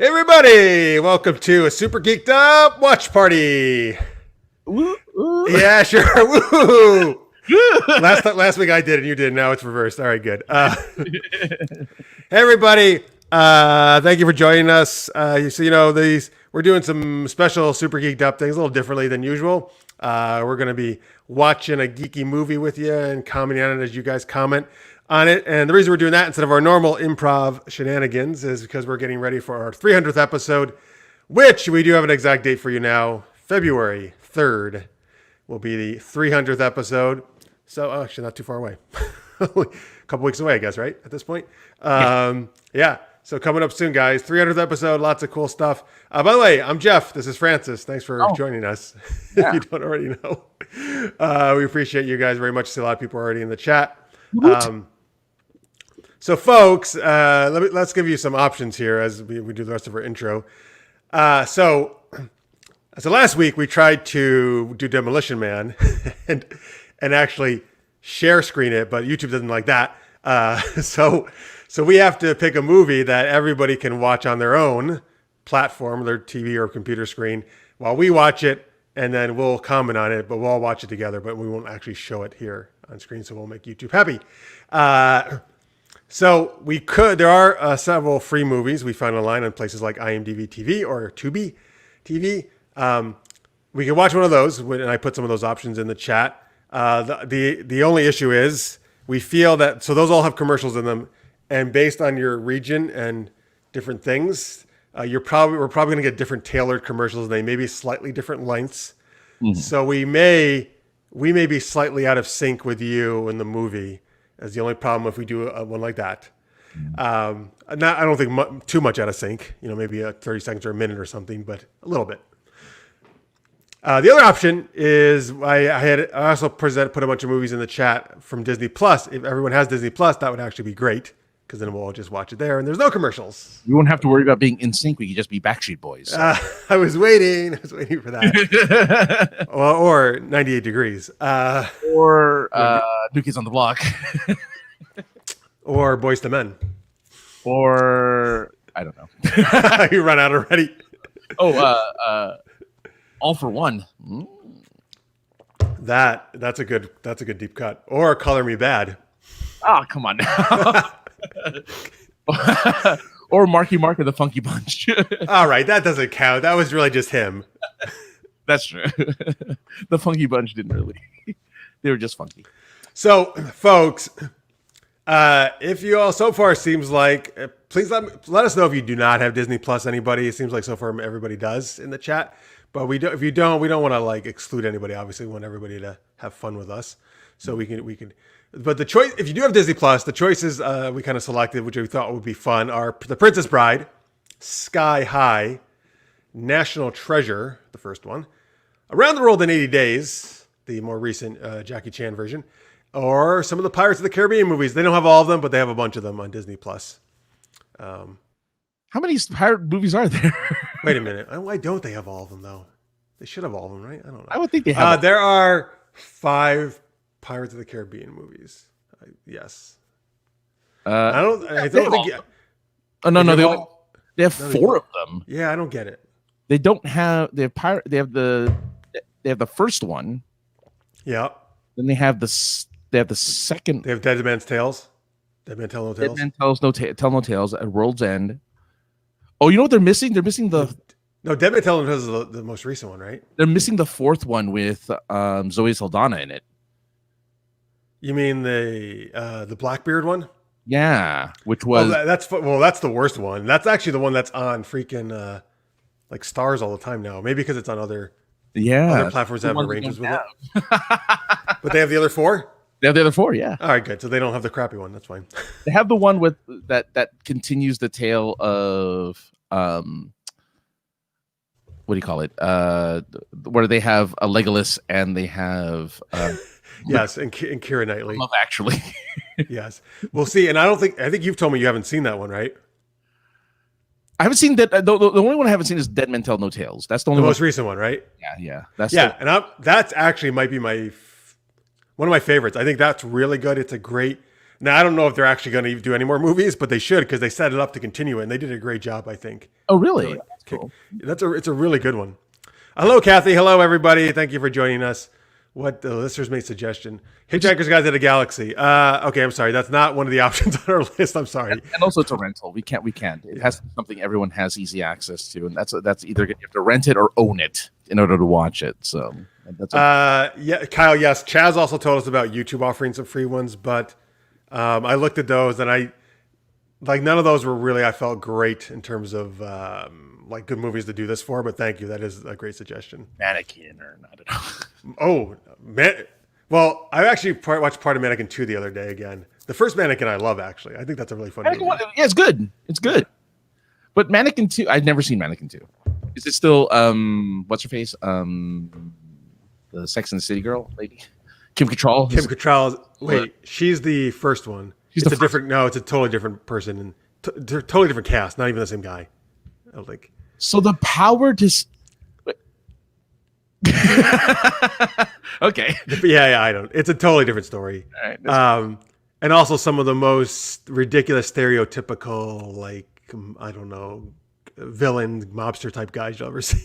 Hey everybody, welcome to a super geeked up watch party. Woo, woo. Yeah, sure. Woo. Last week I did and you did. Now it's reversed. All right, good. Hey everybody, thank you for joining us. We're doing some special super geeked up things a little differently than usual. We're going to be watching a geeky movie with you and commenting on it as you guys comment on it. And the reason we're doing that instead of our normal improv shenanigans is because we're getting ready for our 300th episode, which we do have an exact date for you now. February 3rd will be the 300th episode. So actually not too far away. A couple weeks away, I guess, right? At this point. Yeah. So coming up soon, guys. 300th episode. Lots of cool stuff. By the way, I'm Jeff. This is Francis. Thanks for joining us. Yeah. If you don't already know. We appreciate you guys very much. See a lot of people already in the chat. So folks, let's give you some options here as we do the rest of our intro. So last week we tried to do Demolition Man and actually share screen it, but YouTube doesn't like that. So we have to pick a movie that everybody can watch on their own platform, their TV or computer screen, while we watch it, and then we'll comment on it, but we'll all watch it together, but we won't actually show it here on screen, so we'll make YouTube happy. So there are several free movies we found online on places like IMDb TV or Tubi TV. We can watch one of those, and I put some of those options in the chat. The only issue is we feel that, so those all have commercials in them, and based on your region and different things, we're probably going to get different tailored commercials, and they may be slightly different lengths. Mm-hmm. So we may be slightly out of sync with you in the movie. That's the only problem if we do one like that. I don't think too much out of sync. Maybe 30 seconds or a minute or something, but a little bit. The other option is I also put a bunch of movies in the chat from Disney Plus. If everyone has Disney Plus, that would actually be great because then we'll all just watch it there and there's no commercials. You won't have to worry about being in sync. We could just be Backstreet Boys. I was waiting for that. or 98 Degrees. Or New Kids on the Block. Or Boys to Men. Or I don't know. You run out already. All for One. That's a good deep cut. Or Color Me Bad. Oh, come on now. Or Marky Mark of the Funky Bunch. All right, that doesn't count. That was really just him. That's true. The Funky Bunch didn't really. They were just funky. So, folks, if you all so far seems like, please let us know if you do not have Disney Plus. Anybody? It seems like so far everybody does in the chat. But if you don't, we don't want to exclude anybody. Obviously, we want everybody to have fun with us. So we can. But the choice, if you do have Disney Plus, the choices we kind of selected, which we thought would be fun, are The Princess Bride, Sky High, National Treasure, the first one, Around the World in 80 Days, the more recent Jackie Chan version, or some of the Pirates of the Caribbean movies. They don't have all of them, but they have a bunch of them on Disney Plus. How many pirate movies are there? Wait a minute. Why don't they have all of them, though? They should have all of them, right? I don't know. I would think they have. There are 5 Pirates of the Caribbean movies. Yes. I don't think. No. They have 4 of them. Yeah, I don't get it. They don't have. They have pirate. They have the first one. Yeah. Then they have the. They have the second. They have Dead Man's Tales. Dead Man Tell No Tales. Dead Man Tell No Tales at World's End. Oh, you know what they're missing? They're missing the. No, Dead Man Tell No Tales is the most recent one, right? They're missing the 4th one with Zoe Saldana in it. You mean the Blackbeard one? Yeah, which was that's the worst one. That's actually the one that's on freaking Stars all the time now. Maybe because it's on other platforms that have arrangements with it. But they have the other 4? They have the other 4, yeah. All right, good. So they don't have the crappy one. That's fine. They have the one with that continues the tale of what do you call it? Where they have a Legolas and they have yes, and Keira Knightley. Love Actually. Yes, we'll see. And I think you've told me you haven't seen that one, right? I haven't seen that. The only one I haven't seen is Dead Men Tell No Tales. That's the only most recent one, right? Yeah. That's actually might be one of my favorites. I think that's really good. It's a great Now, I don't know if they're actually going to do any more movies, but they should because they set it up to continue it, and they did a great job, I think. Oh, really? That's cool. It's a really good one. Hello, Kathy. Hello, everybody. Thank you for joining us. What the listeners made suggestion. Hitchhiker's Guide to the Galaxy. Okay, I'm sorry. That's not one of the options on our list. I'm sorry. And also it's a rental. We can't. It has to be something everyone has easy access to, and that's either you have to rent it or own it in order to watch it. So that's yeah, Kyle. Yes, Chaz also told us about YouTube offering some free ones, but I looked at those and none of those were really, I felt great in terms of like good movies to do this for, but thank you. That is a great suggestion. Mannequin or I don't know. Oh, man. Well, I actually watched part of Mannequin 2 the other day again. The first Mannequin I love, actually. I think that's a really fun movie. Yeah, it's good. It's good. But Mannequin 2, I've never seen Mannequin 2. Is it still, what's her face? The Sex and the City girl lady? Kim Cattrall? Kim Cattrall. Wait, she's the first one. It's a totally different person. And totally different cast, not even the same guy. I was like... So the power to... Okay. Yeah, I don't. It's a totally different story. All right, and also some of the most ridiculous, stereotypical, like I don't know, villain, mobster type guys you'll ever see.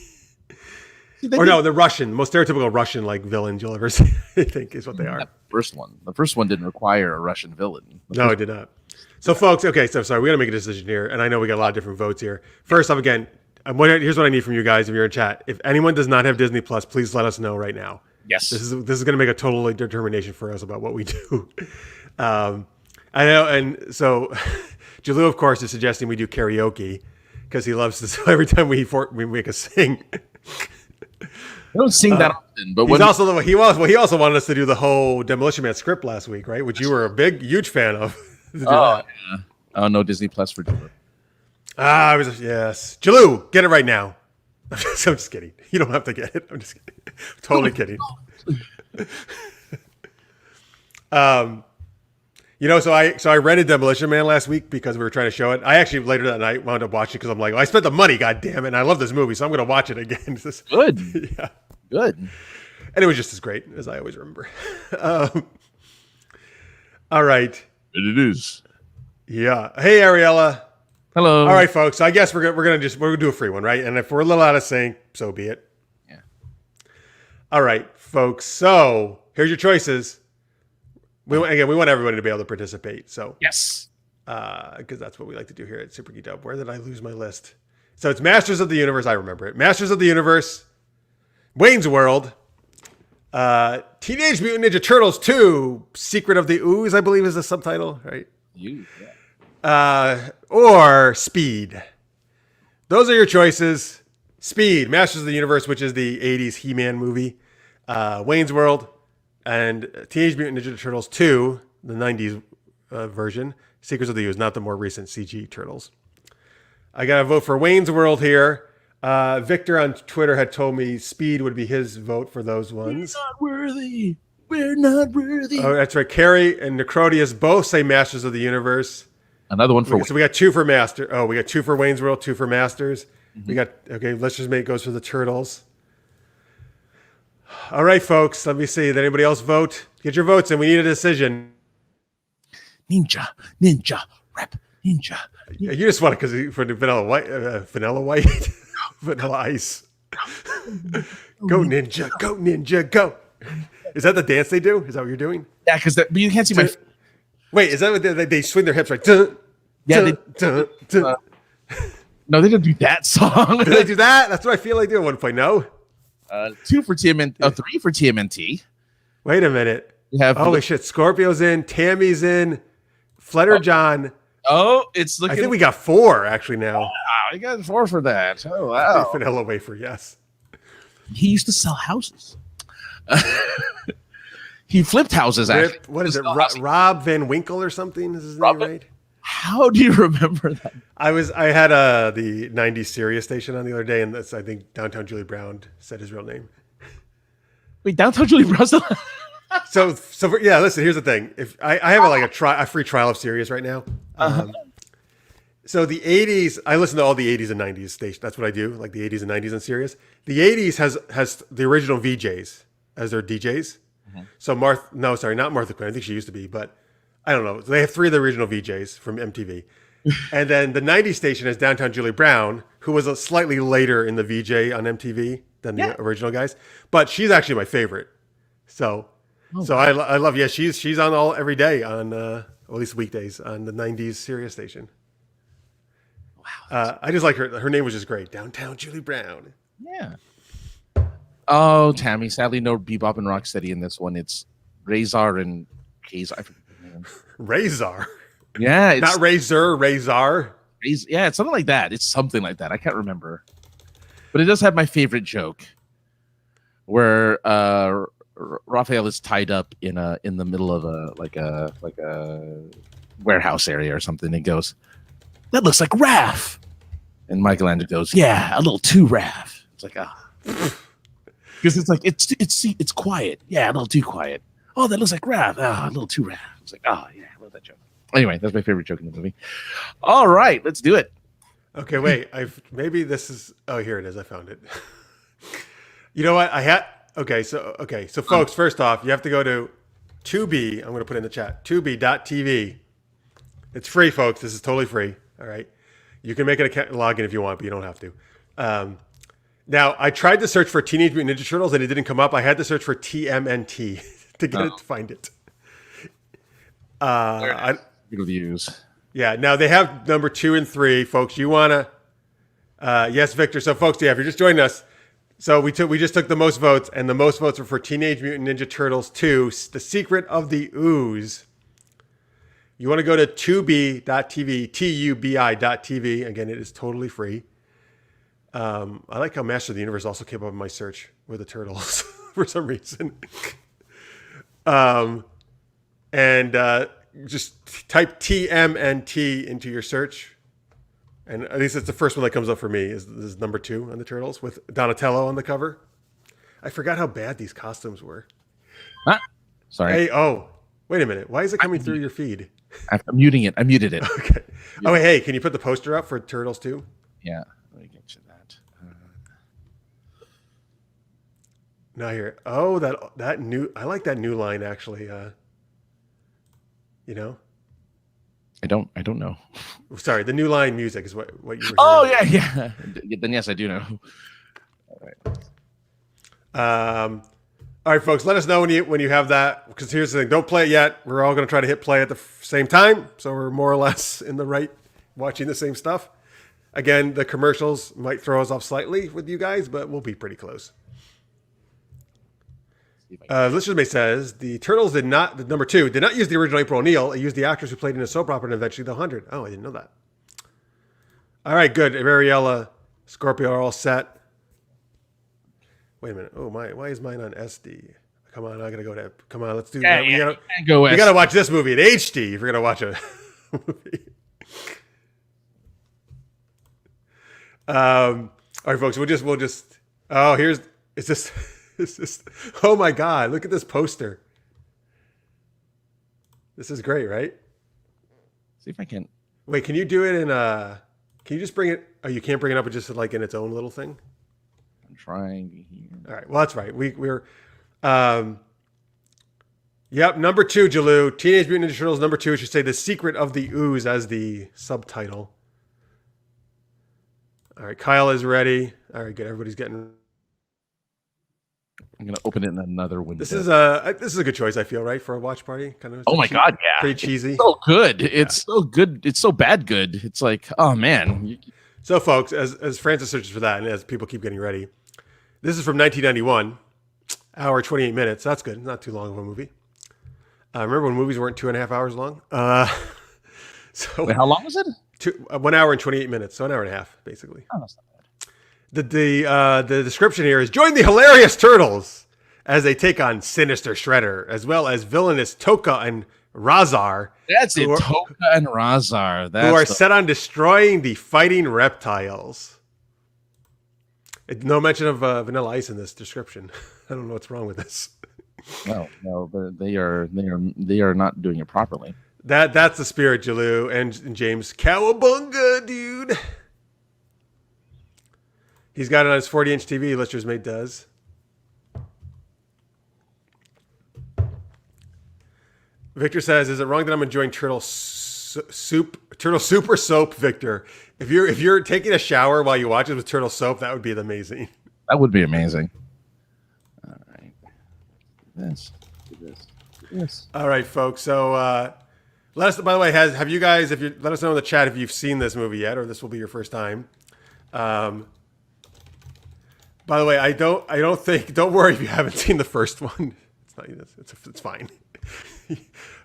The Russian, most stereotypical Russian like villains you'll ever see. I think is what they are. The first one didn't require a Russian villain. No, it did not. So, folks, okay, so sorry, we got to make a decision here, and I know we got a lot of different votes here. First off, again. Here's what I need from you guys if you're in chat. If anyone does not have Disney Plus, please let us know right now. Yes. This is going to make a total determination for us about what we do. I know, and so Jalou, of course, is suggesting we do karaoke because he loves this every time we make a sing. I don't sing that often, but he also wanted us to do the whole Demolition Man script last week, right? Which you were a huge fan of. Yeah. Oh, no Disney Plus for Jalou. Yes. Jalou, get it right now. I'm just kidding. You don't have to get it. I'm just kidding. Totally kidding. So I rented Demolition Man last week because we were trying to show it. I actually later that night wound up watching because I'm like, well, I spent the money, god damn it, and I love this movie, so I'm going to watch it again. Good. Yeah. Good. And it was just as great as I always remember. All right. And it is. Yeah. Hey, Ariella. Hello. All right, folks. I guess we're gonna do a free one, right? And if we're a little out of sync, so be it. Yeah. All right, folks. So here's your choices. We want everybody to be able to participate. So yes, because that's what we like to do here at Super Geeked Up. Where did I lose my list? So it's Masters of the Universe. I remember it. Masters of the Universe, Wayne's World, Teenage Mutant Ninja Turtles 2, Secret of the Ooze, I believe is the subtitle, right? Yeah. Or Speed. Those are your choices. Speed, Masters of the Universe, which is the 80s He-Man movie. Wayne's World, and Teenage Mutant Ninja Turtles 2, the 90s version. Secrets of the Ooze, not the more recent CG Turtles. I got to vote for Wayne's World here. Victor on Twitter had told me Speed would be his vote for those ones. We're not worthy. Oh, that's right. Carrie and Necrodius both say Masters of the Universe. Another one for so we got 2 for Master. Oh, we got 2 for Wayne's World, 2 for Masters. Mm-hmm. We got let's just make it goes for the Turtles. All right, folks. Let me see. Did anybody else vote? Get your votes in. We need a decision. Ninja, rap, ninja. You just want it because for the Vanilla White, Vanilla Ice. Go ninja, go! Is that the dance they do? Is that what you're doing? Yeah, because you can't see my. Wait, is that what they swing their hips right? Dun, yeah. dun, dun. No, they don't do that song. Do they do that? That's what I feel like doing at one point. No. 2 for TMNT. 3 for TMNT. Wait a minute. We have holy shit! Scorpio's in. Tammy's in. Flutterjohn. Oh, it's looking. I think we got 4 actually now. Wow, we got 4 for that. Oh wow. Vanilla Wafer, yes. He used to sell houses. He flipped houses. Actually, what is it? Rob Van Winkle or something? Is his name right? How do you remember that? I had the 90s Sirius station on the other day, and that's I think Downtown Julie Brown said his real name. Wait, Downtown Julie Brown? Yeah. Listen, here's the thing. If I have a free trial of Sirius right now. So the 80s, I listen to all the 80s and 90s stations. That's what I do, like the 80s and 90s on Sirius. The 80s has the original VJs as their DJs. Mm-hmm. So not Martha Quinn. I think she used to be, but I don't know. They have 3 of the original VJs from MTV. And then the 90s station is Downtown Julie Brown, who was a slightly later in the VJ on MTV than the original guys. But she's actually my favorite. So I love, she's on every day on, at least weekdays on the 90s Sirius station. Wow. I just like her. Her name was just great. Downtown Julie Brown. Yeah. Oh, Tammy. Sadly, no Bebop and Rocksteady in this one. It's Razor and Kazar. I forget the name. Razor. Yeah. It's not Razor, Razor. Yeah, it's something like that. It's something like that. I can't remember. But it does have my favorite joke where Raphael is tied up in the middle of a warehouse area or something. And goes, "That looks like Raph." And Michelangelo goes, "Yeah, a little too Raph." It's like, because it's like it's quiet. Yeah, a little too quiet. Oh, that looks like Raph. A little too Raph. It's like, yeah, I love that joke. Anyway, that's my favorite joke in the movie. All right, let's do it. Okay, wait. Maybe this is. Oh, here it is. I found it. You know what? Okay, so folks, first off, you have to go to Tubi. I'm going to put it in the chat. Tubi.tv. It's free, folks. This is totally free. All right. You can make an account, log in if you want, but you don't have to. Now, I tried to search for Teenage Mutant Ninja Turtles, and it didn't come up. I had to search for TMNT to get it to find it. Views. Yeah. Now they have number 2 and 3, folks. You wanna? Yes, Victor. So, folks, if you're just joining us, so we just took the most votes, and the most votes were for Teenage Mutant Ninja Turtles 2: The Secret of the Ooze. You want to go to tubi.tv, tubi.tv. Again, it is totally free. I like how Master of the Universe also came up in my search with the Turtles for some reason. Just type TMNT into your search. And at least it's the first one that comes up for me is number 2 on the Turtles with Donatello on the cover. I forgot how bad these costumes were. Sorry. Hey, wait a minute. Why is it coming through your feed? I'm muting it. I muted it. Okay. Oh, hey, can you put the poster up for Turtles 2? Yeah. Let me get you that. Now here. Oh, that new. I like that new line actually. I don't know. Sorry, the new line music is what you were hearing. Oh yeah. Then yes, I do know. All right. All right, folks. Let us know when you have that, because here's the thing: don't play it yet. We're all going to try to hit play at the same time, so we're more or less in the right, watching the same stuff. Again, the commercials might throw us off slightly with you guys, but we'll be pretty close. Listener May says the Turtles number 2 did not use the original April O'Neil. It used the actress who played in a soap opera and eventually The 100. Oh, I didn't know that. All right, good. Mariella, Scorpio are all set. Wait a minute. Oh my! Why is mine on SD? Come on, I gotta go to. Come on, let's do that. We gotta watch this movie in HD if we're gonna watch a movie. All right, folks. We'll just. Oh, is this? Oh my God! Look at this poster. This is great, right? See if I can. Wait, can you do it in Can you just bring it? Oh, you can't bring it up just like in its own little thing. I'm trying here. All right. Well, that's right. We're. Yep, number 2, Jalou. Teenage Mutant Ninja Turtles number 2. It should say The Secret of the Ooze as the subtitle. All right, Kyle is ready. All right, good. Everybody's getting. I'm gonna open it in another window. This is a good choice, I feel, right, for a watch party. Kind of. Oh my God, yeah. Pretty cheesy. It's so good. It's so good. It's so bad good. It's like, oh man. So, folks, as Francis searches for that, and as people keep getting ready, this is from 1991, hour 28 minutes. That's good. Not too long of a movie. Remember when movies weren't 2.5 hours long? Wait, how long was it? 1 hour and 28 minutes, so an hour and a half, basically. Oh, that's not bad. The description here is: join the hilarious Turtles as they take on sinister Shredder, as well as villainous Toka and Razar. That's it, Toka and Razar. Who are set on destroying the fighting reptiles. No mention of Vanilla Ice in this description. I don't know what's wrong with this. No, but they are not doing it properly. That's the spirit, Jalou and James. Cowabunga, dude. He's got it on his 40-inch TV. Lister's Mate does. Victor says, "Is it wrong that I'm enjoying turtle soup or soap?" Victor, if you're taking a shower while you watch it with turtle soap, that would be amazing. That would be amazing. All right. This. All right, folks. So let us. By the way, have you guys? If you let us know in the chat if you've seen this movie yet, or this will be your first time. By the way, I don't think. Don't worry if you haven't seen the first one. It's not. It's fine.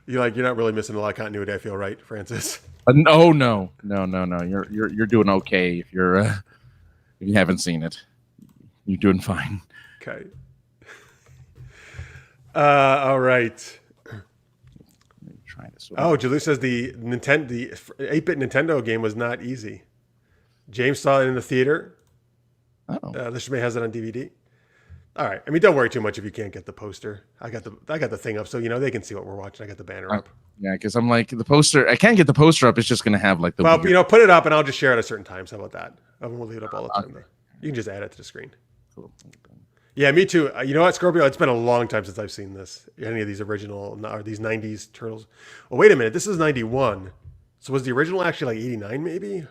You're not really missing a lot of continuity. I feel, right, Francis? No. You're doing okay if if you haven't seen it. You're doing fine. Okay. All right. Oh, Jalou says the 8-bit Nintendo game was not easy. James saw it in the theater. Oh. Lishmay has it on DVD. All right. I mean, don't worry too much if you can't get the poster. I got the thing up, so they can see what we're watching. I got the banner up. Yeah, because I'm like the poster. I can't get the poster up. It's just going to have like the. Well, put it up, and I'll just share it at certain times. How about that? I won't leave it up all the time. Though. You can just add it to the screen. Cool. Yeah, me too. You know what, Scorpio? It's been a long time since I've seen this. Any of these original or these '90s Turtles. Oh, wait a minute. This is '91. So was the original actually like '89, maybe?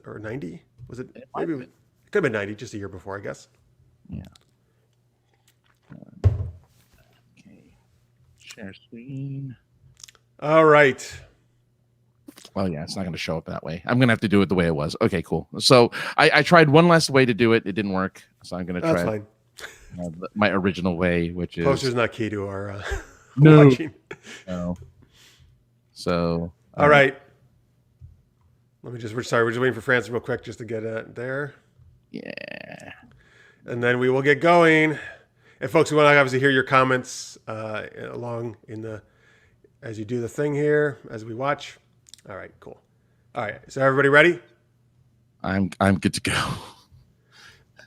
Or '90? Was it? Maybe it could have been '90, just a year before, I guess. Yeah. Okay. Share screen. All right. Oh yeah, it's not going to show up that way. I'm going to have to do it the way it was. Okay, cool. So I tried one last way to do it. It didn't work. So I'm going to try. That's fine. My original way, which is poster's not key to our no. watching. No. So all right. We're just waiting for Francis real quick just to get it there. Yeah. And then we will get going. And folks, we want to obviously hear your comments along as you do the thing here as we watch. All right, cool. All right, so everybody ready? I'm good to go.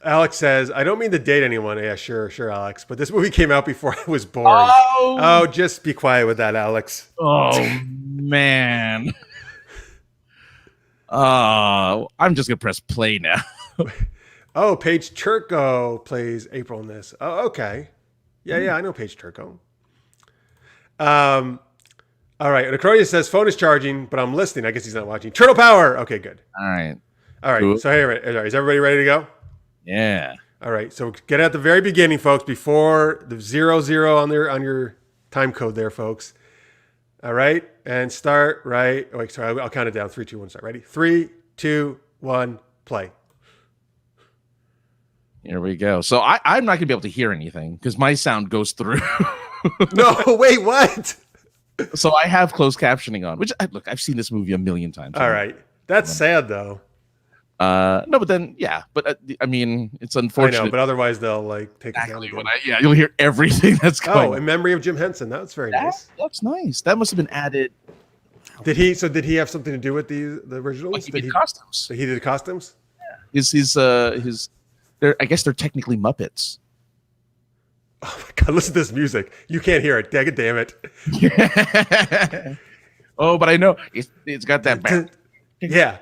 Alex says, "I don't mean to date anyone." Yeah, sure, Alex. But this movie came out before I was born. Oh, just be quiet with that, Alex. Oh man. I'm just gonna press play now. Oh, Paige Turco plays April in this. Oh, okay. Yeah, I know Paige Turco. All right. And Acronia says, "Phone is charging, but I'm listening." I guess he's not watching. Turtle Power. Okay, good. All right. Cool. So here, is everybody ready to go? Yeah. All right. So get at the very beginning, folks, before the 00 on your time code there, folks. All right. And start right. Oh, wait, sorry. I'll count it down. 3, 2, 1. Start. Ready? 3, 2, 1. Play. Here we go. So I'm not gonna be able to hear anything because my sound goes through. No, wait, what? So I have closed captioning on, which look, I've seen this movie a million times. All right. That's sad though. No, but then But I mean, it's unfortunate. I know, but otherwise they'll take exactly it down. you'll hear everything that's going. Oh, in memory of Jim Henson. That's very nice. That's nice. That must have been added. Did he have something to do with the originals? Like he did costumes. He did costumes? Yeah. His I guess they're technically Muppets. Oh my God! Listen to this music. You can't hear it. Damn it! Oh, but I know it's got that. Yeah.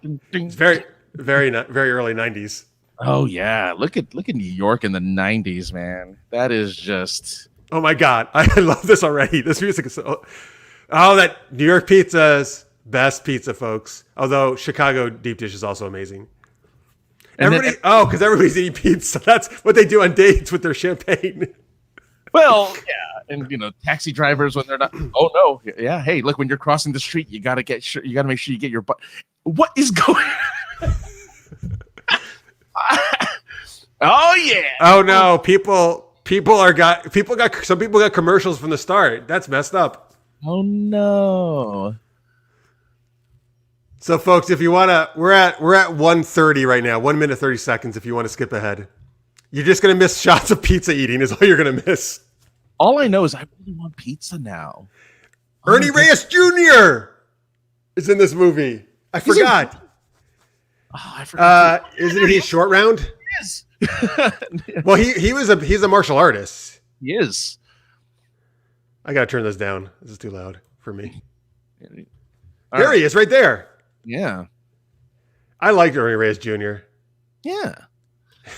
It's very early '90s. Oh yeah, look at New York in the '90s, man. That is just. Oh my God! I love this already. This music is so. Oh, that New York pizza's best pizza, folks. Although Chicago deep dish is also amazing. Because everybody's eating pizza. That's what they do on dates with their champagne. Well, yeah, and taxi drivers when they're not. Oh no, yeah. Hey, look, when you're crossing the street, you gotta make sure you get your butt. What is going? Oh yeah. Oh no, some people got commercials from the start. That's messed up. Oh no. So, folks, if you wanna, we're at 1:30 right now. 1 minute 30 seconds. If you want to skip ahead, you're just gonna miss shots of pizza eating. Is all you're gonna miss. All I know is I really want pizza now. Ernie Reyes Jr. is in this movie. I forgot. I forgot. Isn't he Short Round? Yes. Well, he's a martial artist. He is. I gotta turn this down. This is too loud for me. There he is, right there. Yeah. I liked Ernie Reyes Jr. Yeah.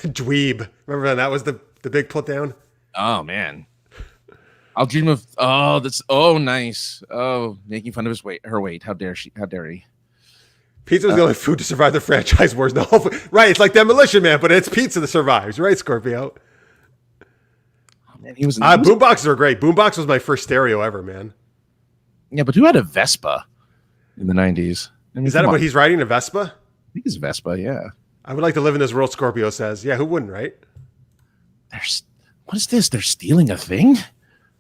Dweeb. Remember when that was the big put down? Oh man. I'll dream of. Oh, that's. Oh, nice. Oh, making fun of her weight. How dare she? How dare he? Pizza was the only food to survive the franchise wars. No, right? It's like Demolition Man, but it's pizza that survives, right, Scorpio? Oh, man, he was. Boomboxes are great. Boombox was my first stereo ever, man. Yeah, but who had a Vespa in the 90s? I mean, Is that what he's riding, a Vespa? I think it's Vespa. Yeah. I would like to live in this world, Scorpio says. Yeah, who wouldn't, right? What is this? They're stealing a thing?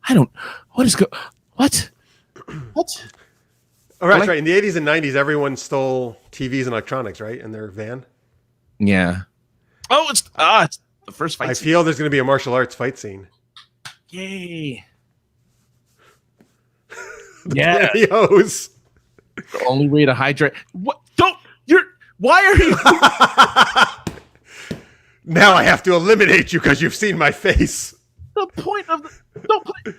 I don't. What? What? Oh, right, right. In the 80s and 90s, everyone stole TVs and electronics, right? In their van. Yeah. Oh, it's the first fight. I feel there's going to be a martial arts fight scene. Yay. Yeah. Pantyhose. The only way to hydrate. What? Why are you? Now I have to eliminate you because you've seen my face. The point of the. Don't play.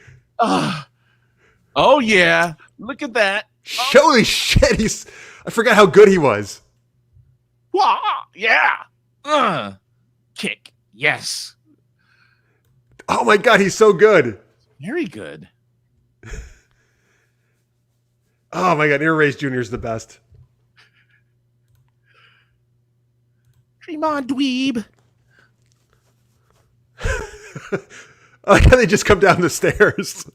Oh, yeah. Look at that. Holy shit. I forgot how good he was. Wah, yeah. Kick. Yes. Oh my God. He's so good. Very good. Oh my God. Air Race Jr. is the best. Dream on, dweeb. I like how they just come down the stairs.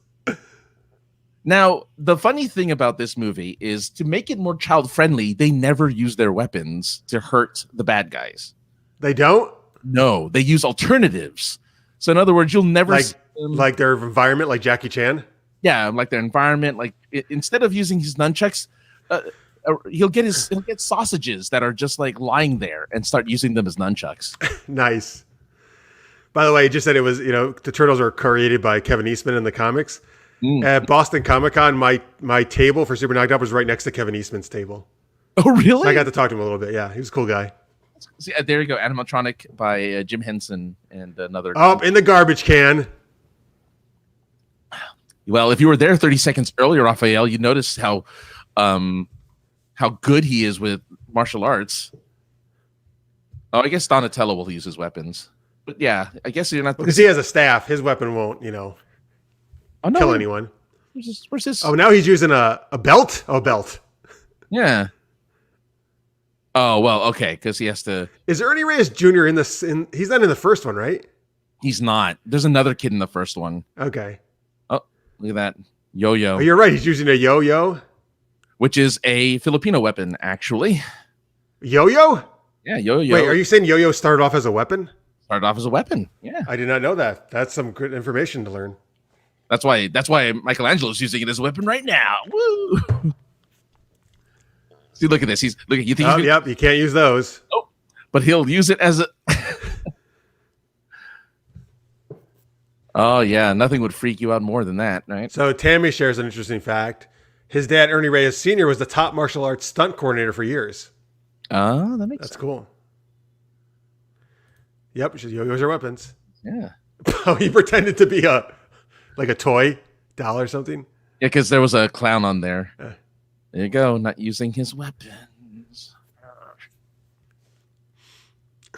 Now, the funny thing about this movie is to make it more child friendly, they never use their weapons to hurt the bad guys. They don't? No, they use alternatives. So in other words, you'll never like their environment, like Jackie Chan? Yeah, like their environment. Like instead of using his nunchucks, he'll get sausages that are just like lying there and start using them as nunchucks. Nice. By the way, you just said it was, the Turtles are created by Kevin Eastman in the comics. At Boston Comic Con, my table for Super Knocked Up was right next to Kevin Eastman's table. Oh, really? So I got to talk to him a little bit. Yeah, he was a cool guy. See, there you go. Animatronic by Jim Henson and another. Oh, in the garbage can. Well, if you were there 30 seconds earlier, Raphael, you noticed how good he is with martial arts. Oh, I guess Donatello will use his weapons. But yeah, I guess you're not... Because he has a staff. His weapon won't, kill anyone. Where's his... Oh, now he's using a belt? Oh, a belt. Yeah. Oh, well, okay, because he has to... Is Ernie Reyes Jr. in this? He's not in the first one, right? He's not. There's another kid in the first one. Okay. Oh, look at that. Yo-yo. Oh, you're right. He's using a yo-yo. Which is a Filipino weapon, actually. Yo-yo? Yeah, yo-yo. Wait, are you saying yo-yo started off as a weapon? Started off as a weapon, yeah. I did not know that. That's some good information to learn. That's why Michelangelo's using it as a weapon right now. Woo! See, look at this. You think? Yep, you can't use those. Oh, but he'll use it as a. Oh yeah, nothing would freak you out more than that, right? So Tammy shares an interesting fact. His dad, Ernie Reyes Sr., was the top martial arts stunt coordinator for years. Oh, that makes sense. That's cool. Yep, yo-yos are weapons. Yeah. Oh, he pretended to be a toy doll or something. Yeah, because there was a clown on there. There you go, not using his weapons.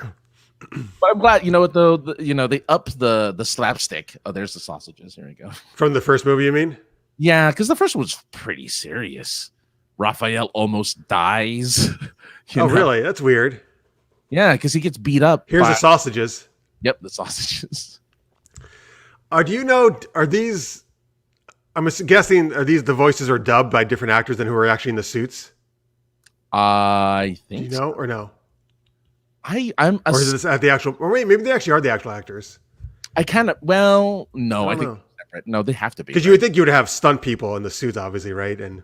But I'm glad, they upped the slapstick. Oh, there's the sausages. Here we go. From the first movie, you mean? Yeah, because the first one was pretty serious. Raphael almost dies. Really? That's weird. Yeah, because he gets beat up. Here's the sausages. Yep, the sausages. Do you know, are these, I'm guessing, the voices are dubbed by different actors than who are actually in the suits? I think. Do you know or no? I'm or is this at the actual, or wait, maybe they actually are the actual actors. I kind of, well, no, I think know. Separate. No, they have to be. Because you would think you would have stunt people in the suits, obviously, right? And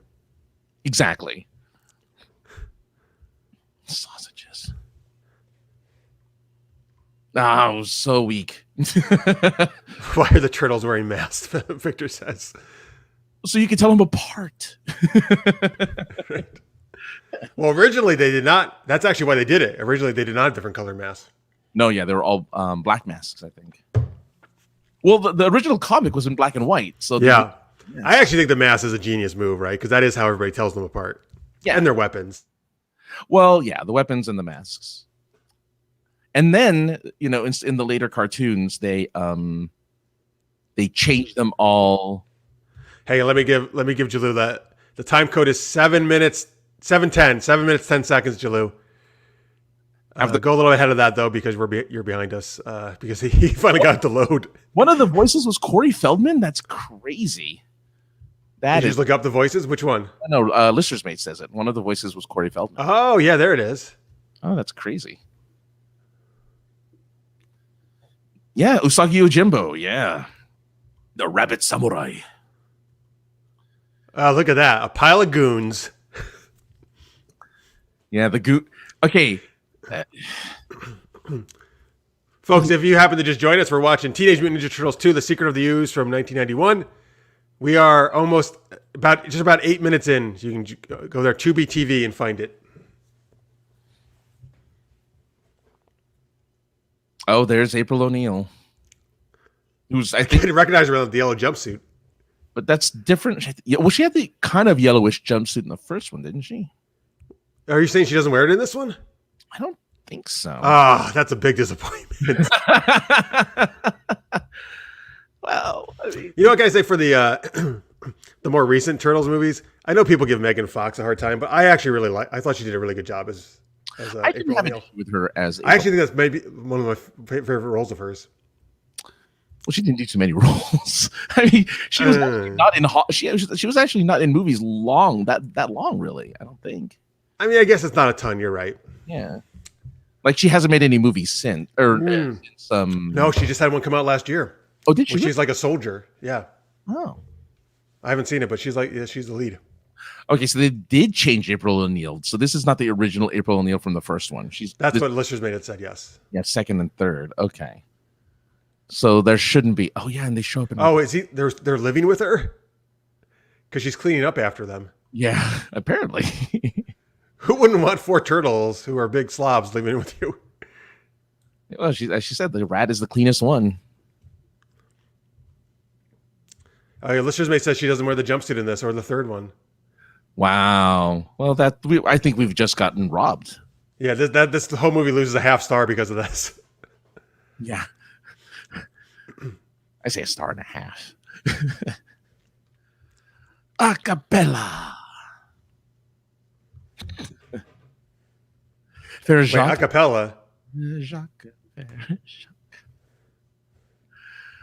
exactly. Sausages. Oh, so weak. Why are the turtles wearing masks? Victor says. So you can tell them apart. Right. Well, originally they did not. That's actually why they did it. Originally they did not have different color masks. No, yeah, they were all black masks, I think. Well, the original comic was in black and white. So yeah. I actually think the mask is a genius move, right? Because that is how everybody tells them apart. Yeah. And their weapons. Well, yeah, the weapons and the masks. And then, in the later cartoons, they They changed them all. Hey, let me give Jalou that. The time code is 7 minutes 7:10. 7 minutes 10 seconds, Jalou. Go a little ahead of that though, because you're behind us. Because he finally got to load. One of the voices was Corey Feldman. That's crazy. Did you just look up the voices? Which one? No, Lister's Mate says it. One of the voices was Corey Feldman. Oh yeah, there it is. Oh, that's crazy. Yeah, Usagi Yojimbo. Yeah, the Rabbit Samurai. Look at that, a pile of goons. Yeah, the goon. Okay. Folks, if you happen to just join us, we're watching Teenage Mutant Ninja Turtles 2, The Secret of the Ooze from 1991. We are almost about 8 minutes in. So you can go there, Tubi TV, and find it. Oh, there's April O'Neil. Who's I can't recognize her with the yellow jumpsuit. But that's different. Well, she had the kind of yellowish jumpsuit in the first one, didn't she? Are you saying she doesn't wear it in this one? I don't think so. That's a big disappointment. Well, I mean, you know what, guys, say for the more recent Turtles movies, I know people give Megan Fox a hard time, but I actually really I thought she did a really good job as I didn't April have an O'Neil. issue with her as I actually think that's maybe one of my favorite roles of hers. Well, she didn't do too many roles. I mean, she was actually not in she was actually not in movies that long, really. I don't think. I mean, I guess it's not a ton. You're right. Yeah, like she hasn't made any movies since, or No, she just had one come out last year. Oh, did she? She's like a soldier. Yeah. Oh, I haven't seen it, but she's she's the lead. Okay, so they did change April O'Neil. So this is not the original April O'Neil from the first one. That's what Lister's Made It said. Yes. Yeah, second and third. Okay. So there shouldn't be. Oh yeah, and they show up. Is he? They're living with her because she's cleaning up after them. Yeah, apparently. Who wouldn't want 4 turtles who are big slobs living with you? Well, as she said, the rat is the cleanest one. Lister's Mate says she doesn't wear the jumpsuit in this or the third one. Wow. Well, I think we've just gotten robbed. Yeah, this the whole movie loses a half star because of this. Yeah. I say 1.5 stars. Acapella. Acapella.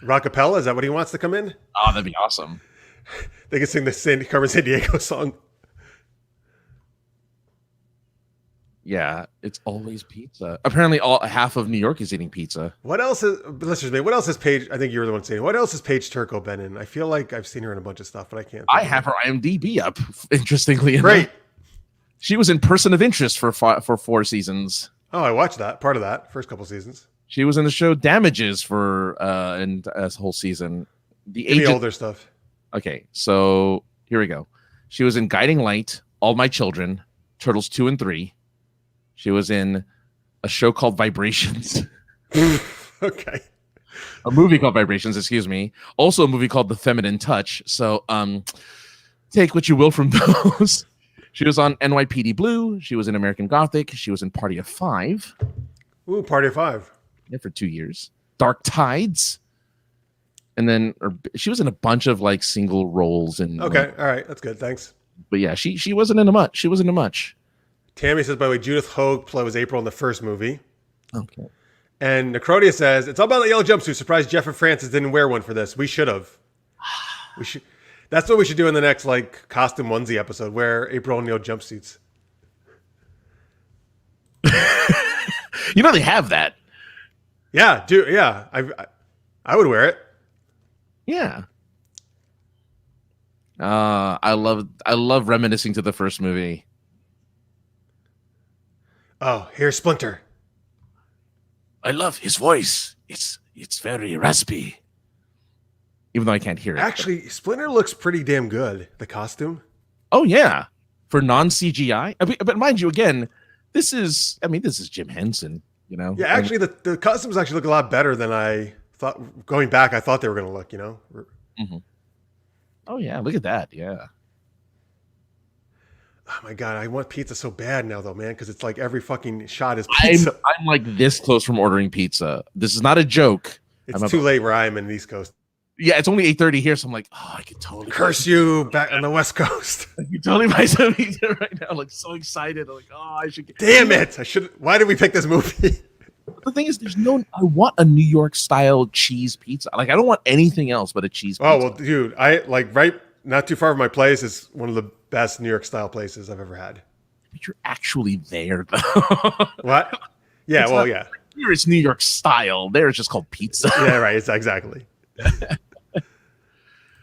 Rockapella, is that what he wants to come in? Oh, that'd be awesome. They can sing the Carmen Sandiego song. Yeah, it's always pizza. Apparently, half of New York is eating pizza. What else has Paige? I think you were the one saying. What else has Paige Turco been in? I feel like I've seen her in a bunch of stuff, but I can't. I have her IMDb up. Interestingly enough, great. She was in Person of Interest for 4 seasons. Oh, I watched that part of that first couple seasons. She was in the show Damages for a whole season. The older stuff. Okay, so here we go. She was in Guiding Light, All My Children, Turtles 2 and 3. She was in a show called Vibrations. Okay. A movie called Vibrations, excuse me. Also a movie called The Feminine Touch. So take what you will from those. She was on NYPD Blue. She was in American Gothic. She was in Party of 5. Ooh, Party of 5. Yeah, for 2 years. Dark Tides. And then she was in a bunch of like single roles. Okay, all right. That's good. Thanks. But yeah, she wasn't in a much. She wasn't in much. Tammy says, by the way, Judith Hogue was April in the first movie. Okay. And Necrodia says, it's all about the yellow jumpsuit. Surprised Jeff and Francis didn't wear one for this. We should have. We should. That's what we should do in the next like costume onesie episode, wear April O'Neil jumpsuits. You know they have that. Yeah, yeah. I would wear it. Yeah. I love reminiscing to the first movie. Oh, here's Splinter. I love his voice. It's very raspy. Even though I can't hear it. Actually, Splinter looks pretty damn good. The costume. Oh yeah, for non-CGI. But mind you, again, this is Jim Henson. You know. Yeah, actually, the costumes actually look a lot better than I thought. Going back, I thought they were going to look. You know. Mm-hmm. Oh yeah, look at that. Yeah. Oh my god, I want pizza so bad now, though, man, because it's like every fucking shot is pizza. I'm like this close from ordering pizza. This is not a joke. It's too late where I am in the East Coast. Yeah, it's only 8:30 here, so I'm like, oh, I could totally Curse you back on the West Coast. I could totally buy some pizza right now. I'm like so excited. I'm like, oh, I should get. Damn it! I should. Why did we pick this movie? The thing is, there's no. I want a New York style cheese pizza. Like, I don't want anything else but a cheese pizza. Oh well, dude, I like right not too far from my place is one of the best New York style places I've ever had. But you're actually there, though. What? Yeah, It's well, not- yeah. Here it's New York style. There it's just called pizza. Yeah, right. It's exactly.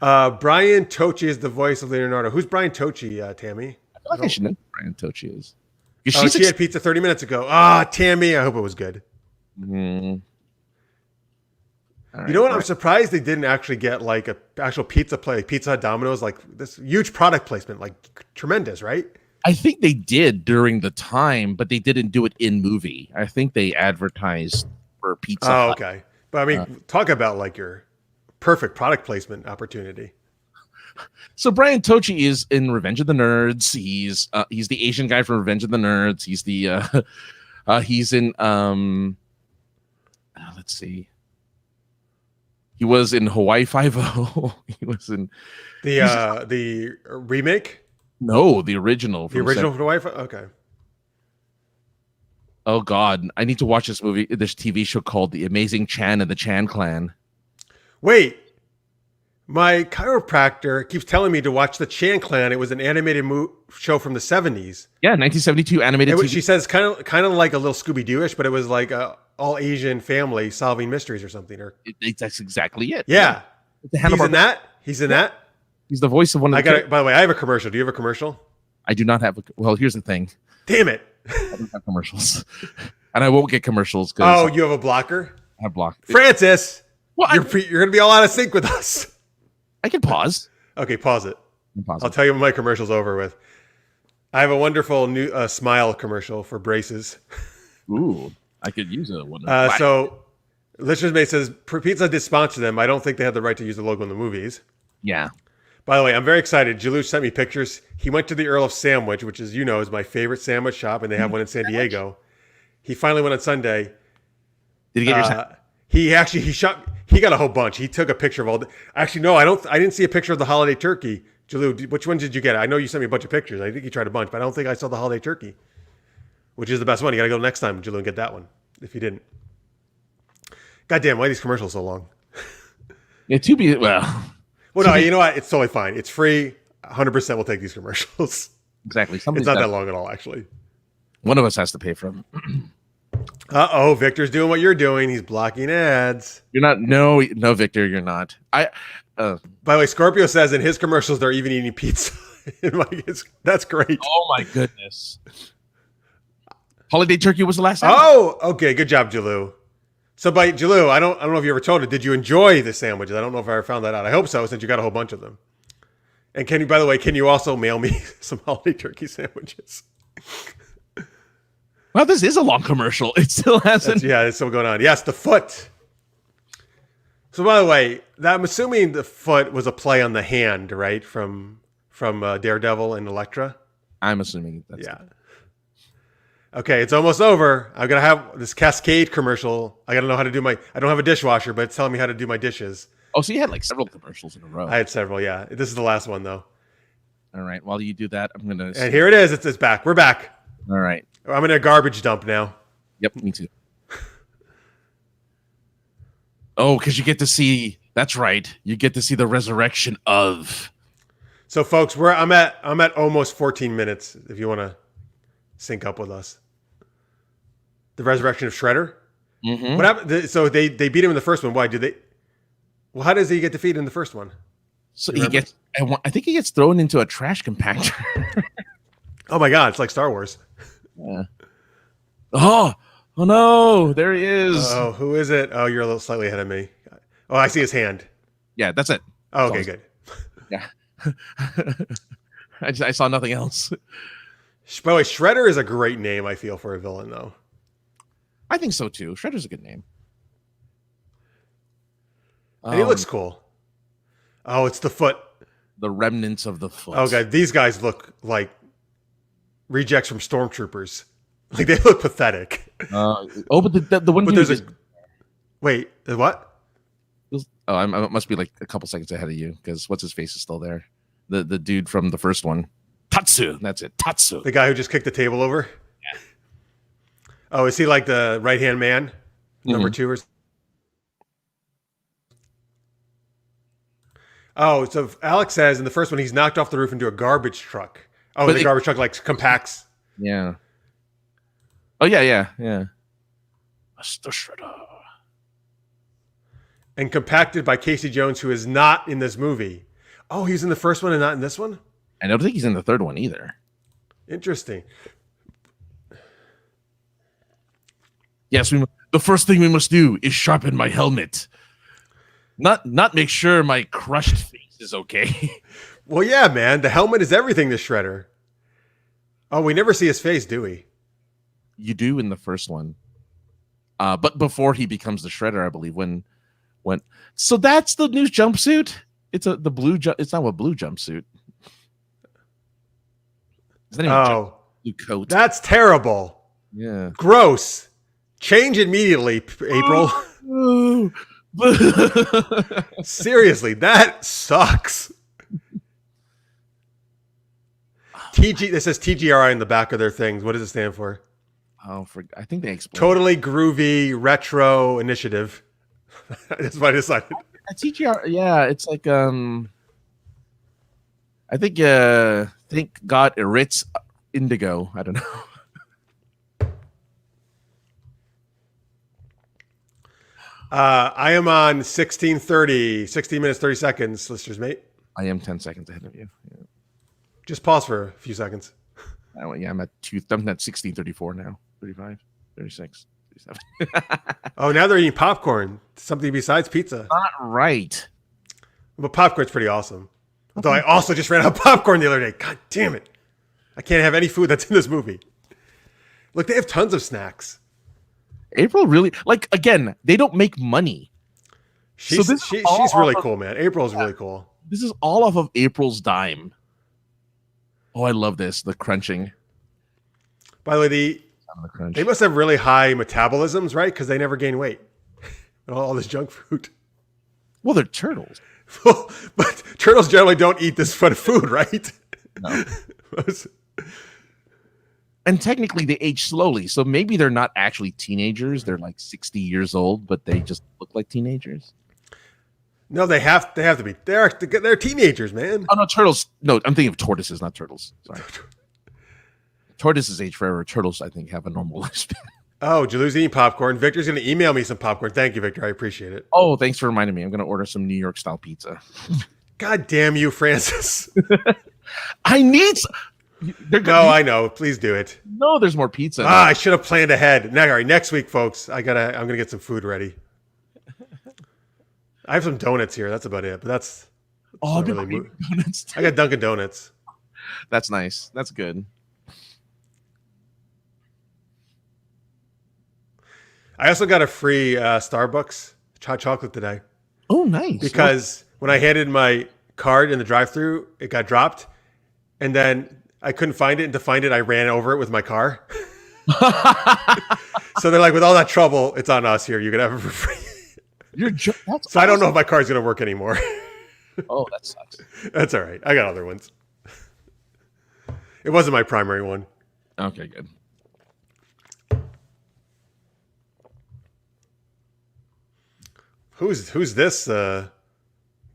Brian Tochi is the voice of Leonardo. Who's Brian Tochi, Tammy? I feel like I should know who Brian Tochi is. Oh, she had pizza 30 minutes ago. Tammy, I hope it was good. Mm. You know what? I'm surprised they didn't actually get like a actual pizza play, like Pizza Hut, Domino's, like this huge product placement, like tremendous, right? I think they did during the time, but they didn't do it in movie. I think they advertised for Pizza Hut. Okay. But I mean, talk about like your perfect product placement opportunity. So Brian Tochi is in Revenge of the Nerds. He's the Asian guy from Revenge of the Nerds. He's the he's in let's see. He was in Hawaii Five-0. He was in the remake. No, the original. The original from Hawaii. Okay. Oh God, I need to watch this movie. This TV show called The Amazing Chan and the Chan Clan. Wait, my chiropractor keeps telling me to watch the Chan Clan. It was an animated show from the 70s. Yeah, 1972 animated TV. She says kind of like a little Scooby-Doo-ish, but it was like a all Asian family solving mysteries or something. Or that's exactly it. Yeah. He's in that. He's in that. He's the voice of one of the. By the way, I have a commercial. Do you have a commercial? I do not have. Well, here's the thing. Damn it. I don't have commercials, and I won't get commercials. Oh, you have a blocker? I have blocked. Francis, well, you're going to be all out of sync with us. I can pause. Okay, pause it. I'll tell you when my commercial's over with. I have a wonderful new smile commercial for braces. Ooh, I could use a one. So, Listeners May says, Pizza did sponsor them. I don't think they had the right to use the logo in the movies. Yeah. By the way, I'm very excited. Jalu sent me pictures. He went to the Earl of Sandwich, which is my favorite sandwich shop, and they have one in San Diego. He finally went on Sunday. Did he get your? He got a whole bunch. He took a picture of all. Actually, no, I didn't see a picture of the holiday turkey. Jalu, which one did you get? I know you sent me a bunch of pictures. I think you tried a bunch, but I don't think I saw the holiday turkey, which is the best one. You got to go next time, Jalu, and get that one if you didn't. Goddamn, why are these commercials so long? Yeah, Well, no, you know what? It's totally fine. It's free. 100% we'll take these commercials. Exactly. It's not that long at all, actually. One of us has to pay for them. Uh-oh, Victor's doing what you're doing. He's blocking ads. You're not. No, Victor, you're not. By the way, Scorpio says in his commercials they're even eating pizza. That's great. Oh my goodness. Holiday turkey was the last time. Oh, okay. Good job, Jalu. So by Jalu, I don't know if you ever told it. Did you enjoy the sandwiches? I don't know if I ever found that out. I hope so, since you got a whole bunch of them. And by the way, can you also mail me some holiday turkey sandwiches? Well, this is a long commercial. It still hasn't. It's still going on. Yes, the foot. So by the way, I'm assuming the foot was a play on the hand, right? From Daredevil and Elektra. I'm assuming that's Okay, it's almost over. I'm gonna have this Cascade commercial. I gotta know how to do I don't have a dishwasher, but it's telling me how to do my dishes. Oh, so you had like several commercials in a row. I had several, yeah. This is the last one though. All right. While you do that, I'm gonna. And here it is. It's back. We're back. All right. I'm in a garbage dump now. Yep, me too. Oh, because you get to see. That's right. You get to see the resurrection of. So, folks, I'm at almost 14 minutes. If you want to sync up with us, the resurrection of Shredder. Mm-hmm. What happened? So they beat him in the first one. Why did they? Well, how does he get defeated in the first one? So he gets. I think he gets thrown into a trash compactor. Oh my God! It's like Star Wars. Yeah. Oh no! There he is. Oh, who is it? Oh, you're a little slightly ahead of me. Oh, I see his hand. Yeah, that's it. Oh, okay, good. Yeah. I saw nothing else. By the way, Shredder is a great name, I feel, for a villain, though. I think so, too. Shredder's a good name. And he looks cool. Oh, it's the foot. The remnants of the foot. Oh, God. These guys look like rejects from Stormtroopers. Like, they look pathetic. But the one. But there's wait, what? Oh, I must be like a couple seconds ahead of you because what's his face is still there. The dude from the first one, Tatsu. That's it, Tatsu. The guy who just kicked the table over. Yeah. Oh, is he like the right hand man, number 2 or? Oh, so Alex says in the first one he's knocked off the roof into a garbage truck. Oh, the garbage truck like compacts. Yeah. Oh yeah. Mr. Shredder. And compacted by Casey Jones, who is not in this movie. Oh, he's in the first one and not in this one? I don't think he's in the third one either. Interesting. Yes, the first thing we must do is sharpen my helmet. Not make sure my crushed face is okay. Well, yeah, man. The helmet is everything to Shredder. Oh, we never see his face, do we? You do in the first one. But before he becomes the Shredder, I believe, when so that's the new jumpsuit. It's the blue. It's not a blue jumpsuit. Is that even blue coat? That's terrible. Yeah. Gross. Change immediately, April. Seriously, that sucks. This says TGRI in the back of their things. What does it stand for? Oh, I think they explained. Totally groovy retro initiative. That's what I decided. TGR, yeah, it's like I think thank God Eritz Indigo. I don't know. I am on 16:30, 16 minutes 30 seconds, listeners, mate. I am 10 seconds ahead of you. Yeah. Just pause for a few seconds. Yeah, I'm at 16:34 now. 35, 36, 37. Oh, now they're eating popcorn. Something besides pizza. Not right. But popcorn's pretty awesome. Although I also just ran out of popcorn the other day. God damn it. I can't have any food that's in this movie. Look, they have tons of snacks. April really, like, again, they don't make money. She's really cool, man. April's really cool. This is all off of April's dime. Oh, I love this. The crunching. By the way, they must have really high metabolisms, right? Because they never gain weight. All this junk food. Well, they're turtles. But turtles generally don't eat this food, right? No. And technically, they age slowly. So maybe they're not actually teenagers. They're like 60 years old, but they just look like teenagers. No, they have to be. They're teenagers, man. Oh, no, turtles. No, I'm thinking of tortoises, not turtles. Sorry. Tortoises age forever. Turtles, I think, have a normal lifespan. Oh, Jalou's eating popcorn. Victor's going to email me some popcorn. Thank you, Victor. I appreciate it. Oh, thanks for reminding me. I'm going to order some New York style pizza. God damn you, Francis. I need. I know. Please do it. No, there's more pizza. I should have planned ahead. All right, next week, folks. I'm gonna get some food ready. I have some donuts here. That's about it. But that's not really donuts. I got Dunkin' Donuts. That's nice. That's good. I also got a free Starbucks hot chocolate today. Oh, nice. Because when I handed my card in the drive-thru, it got dropped, and then I couldn't find it. And to find it, I ran over it with my car. So they're like, with all that trouble, it's on us here. You can have it for free. So I don't know if my car's going to work anymore. Oh, that sucks. That's all right. I got other ones. It wasn't my primary one. Okay, good. Who's this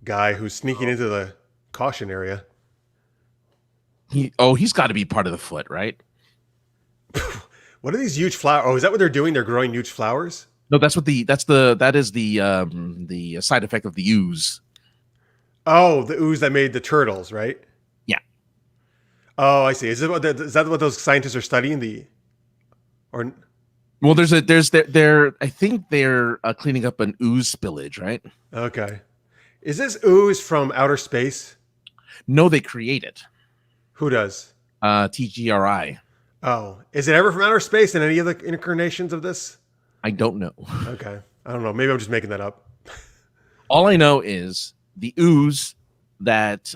guy who's sneaking into the caution area? He's got to be part of the foot, right? What are these huge flowers? Oh, is that what they're doing? They're growing huge flowers? No, that is the side effect of the ooze. Oh, the ooze that made the turtles, right? Yeah. Oh, I see. Is that what those scientists are studying? Well, I think they're cleaning up an ooze spillage, right? Okay. Is this ooze from outer space? No, they create it. Who does? TGRI. Oh, is it ever from outer space in any of the incarnations of this? I don't know. Okay. I don't know. Maybe I'm just making that up. All I know is the ooze that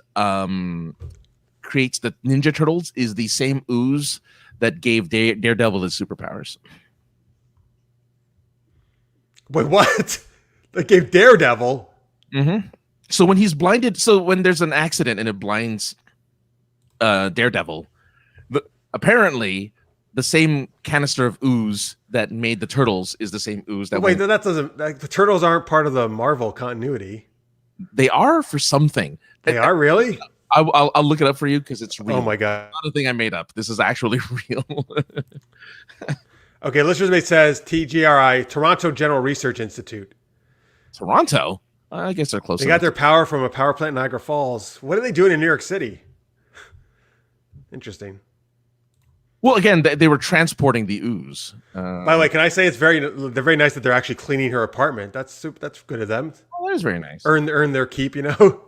creates the Ninja Turtles is the same ooze that gave Daredevil his superpowers. Wait, what? That gave Daredevil? Mm-hmm. So when he's blinded, so when there's an accident and it blinds Daredevil, apparently the same canister of ooze that made the turtles is the same ooze that. Wait, that doesn't. The turtles aren't part of the Marvel continuity. They are for something. They are really. I'll look it up for you because it's real. Oh my god! It's not a thing I made up. This is actually real. Okay, listeners mate says TGRI, Toronto General Research Institute. Toronto. I guess they're close. They got their power from a power plant in Niagara Falls. What are they doing in New York City? Interesting. Well, again, they were transporting the ooze. By the way, can I say they're very nice that they're actually cleaning her apartment. That's good of them. Oh, that is very nice. Earn their keep, you know.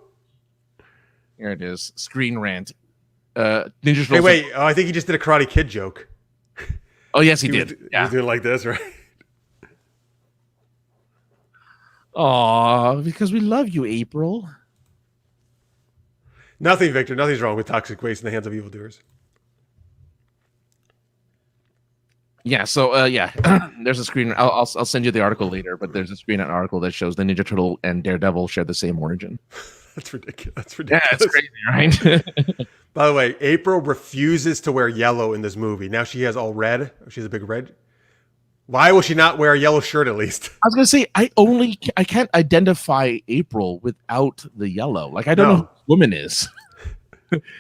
Here it is. Screen Rant. Ninja Turtles. Hey, wait. Oh, I think he just did a Karate Kid joke. Oh, yes, he did. He was doing like this, right? Aw, because we love you, April. Nothing, Victor. Nothing's wrong with toxic waste in the hands of evildoers. Yeah, so there's a screen. I'll send you the article later, but there's a screen article that shows the Ninja Turtle and Daredevil share the same origin. That's ridiculous. That's Yeah, ridiculous. it's crazy, right? By the way, April refuses to wear yellow in this movie. Now she has all red. She's a big red. Why will she not wear a yellow shirt at least? I was gonna say I can't identify April without the yellow. Like I don't know who this woman is.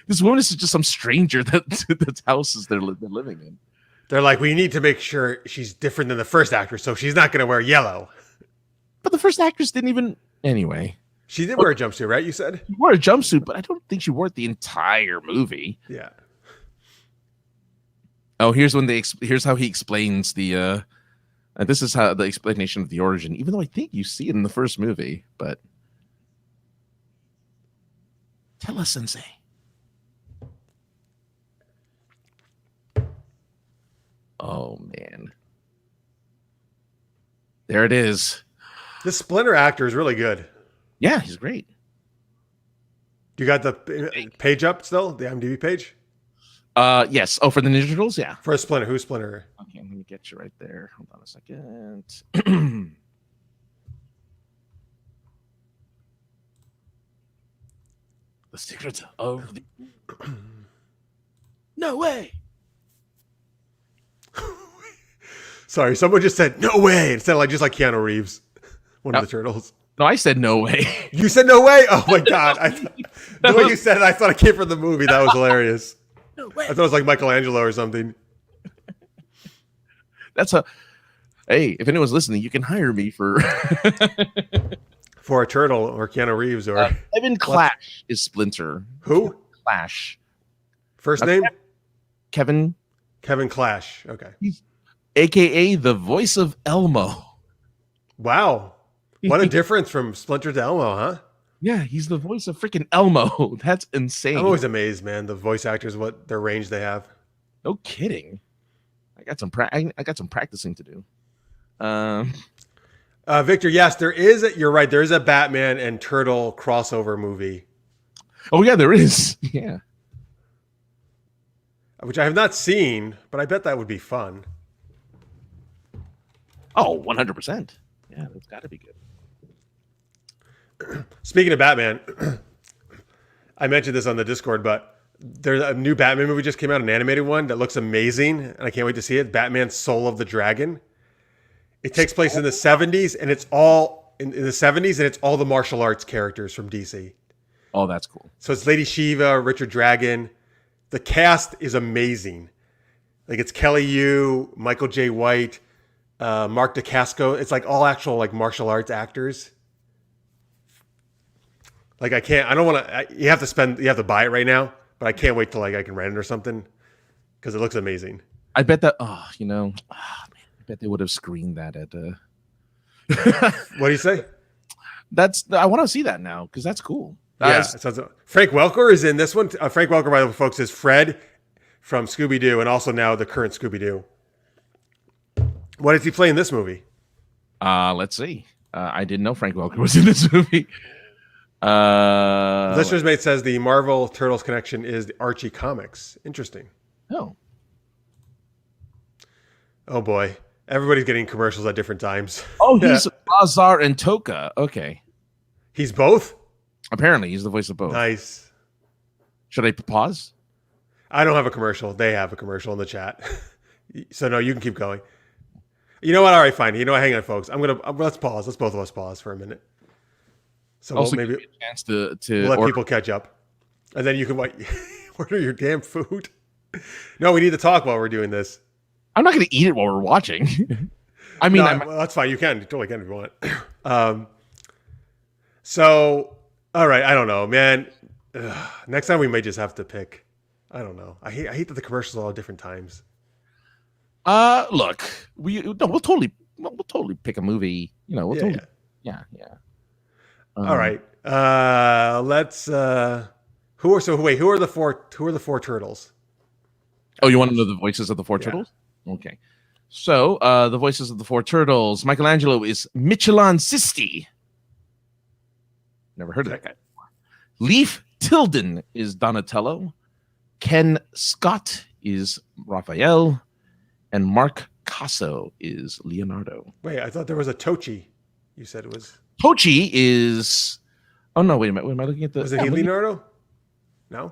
This woman is just some stranger that's houses they're living in. They're like, we need to make sure she's different than the first actress, so she's not going to wear yellow. But the first actress didn't even. Anyway, she did wear a jumpsuit, right? You said she wore a jumpsuit, but I don't think she wore it the entire movie. Yeah. Oh, here's how he explains the. This is how the explanation of the origin. Even though I think you see it in the first movie, but tell us, Sensei. Oh man, there it is. This Splinter actor is really good. Yeah, he's great. You got the page up still? The IMDb page? Yes. Oh, for the Ninja Turtles, yeah. For Splinter, who's Splinter? Okay, let me get you right there. Hold on a second. The secret of the. No way. Sorry, someone just said no way. It sounded just like Keanu Reeves, one of the turtles. No, I said no way. You said no way? Oh my god! The way you said it, I thought it came from the movie. That was hilarious. No way. I thought it was like Michelangelo or something. Hey, if anyone's listening, you can hire me for For a turtle or Keanu Reeves or Kevin Clash is Splinter. Who? Clash. First name? Kevin Clash. Okay. He's AKA the voice of Elmo. Wow. What a difference from Splinter to Elmo, huh? Yeah, he's the voice of freaking Elmo. That's insane. I'm always amazed, man. The voice actors, what their range they have. No kidding. I got some practicing to do. Victor, yes, you're right. There is a Batman and Turtle crossover movie. Oh yeah, there is. Yeah. Which I have not seen, but I bet that would be fun. Oh, 100%. Yeah, that's got to be good. Speaking of Batman, I mentioned this on the Discord, but there's a new Batman movie just came out, an animated one that looks amazing, and I can't wait to see it. Batman: Soul of the Dragon. It takes place in the 70s, and it's all in the 70s, and it's all the martial arts characters from DC. Oh, that's cool. So it's Lady Shiva, Richard Dragon. The cast is amazing. Like it's Kelly Yu, Michael J. White, Mark DeCasco. It's like all actual like martial arts actors. Like I don't want to. You have to buy it right now. But I can't wait till like I can rent it or something because it looks amazing. I bet that. Man, I bet they would have screened that at. What do you say? I want to see that now because that's cool. Yeah, Frank Welker is in this one. Frank Welker, by the way, folks, is Fred from Scooby-Doo and also now the current Scooby-Doo. What does he play in this movie? Let's see. I didn't know Frank Welker was in this movie. Listener's Mate says the Marvel Turtles connection is the Archie comics. Interesting. Oh boy. Everybody's getting commercials at different times. Oh, he's Lazar and Toka. Okay. He's both? Apparently, he's the voice of both. Nice. Should I pause? I don't have a commercial. They have a commercial in the chat. So no, you can keep going. You know what? All right, fine. You know what? Hang on, folks. Let's pause. Let's both of us pause for a minute. So Also, maybe give me a chance to we'll let order. people catch up. And then you can order your damn food. No, we need to talk while we're doing this. I'm not going to eat it while we're watching. I mean, No, well, that's fine. You can. You totally can if you want. So, all right. I don't know, man. Next time we may just have to pick. I don't know. I hate that the commercials are all different times. Look, we'll totally pick a movie. You know, yeah. All right. Let's. Who are the four turtles? Oh, you want to know the voices of the four turtles? Okay. So, the voices of the four turtles. Michelangelo is Michelin Sisti. Never heard of that guy before. Leif Tilden is Donatello. Ken Scott is Raphael. And Mark Casso is Leonardo. Wait, I thought there was a Tochi. You said it was. Tochi is. Oh no! Wait a minute. Am I looking at the? Was it Leonardo? No.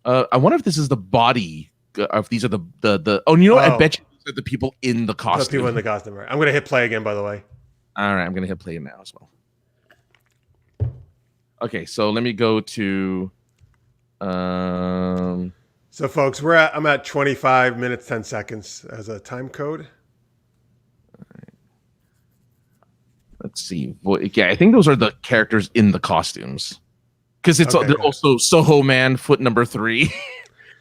I wonder if this is the body. If these are the. Oh, you know what? I bet you these are the people in the costume. The people in the costume. Right. I'm gonna hit play again. By the way. All right, I'm gonna hit play now as well. Okay, so let me go to. So, folks, I'm at 25 minutes 10 seconds as a time code. Let's see. Yeah, I think those are the characters in the costumes, because they're also Soho Man, foot number 3,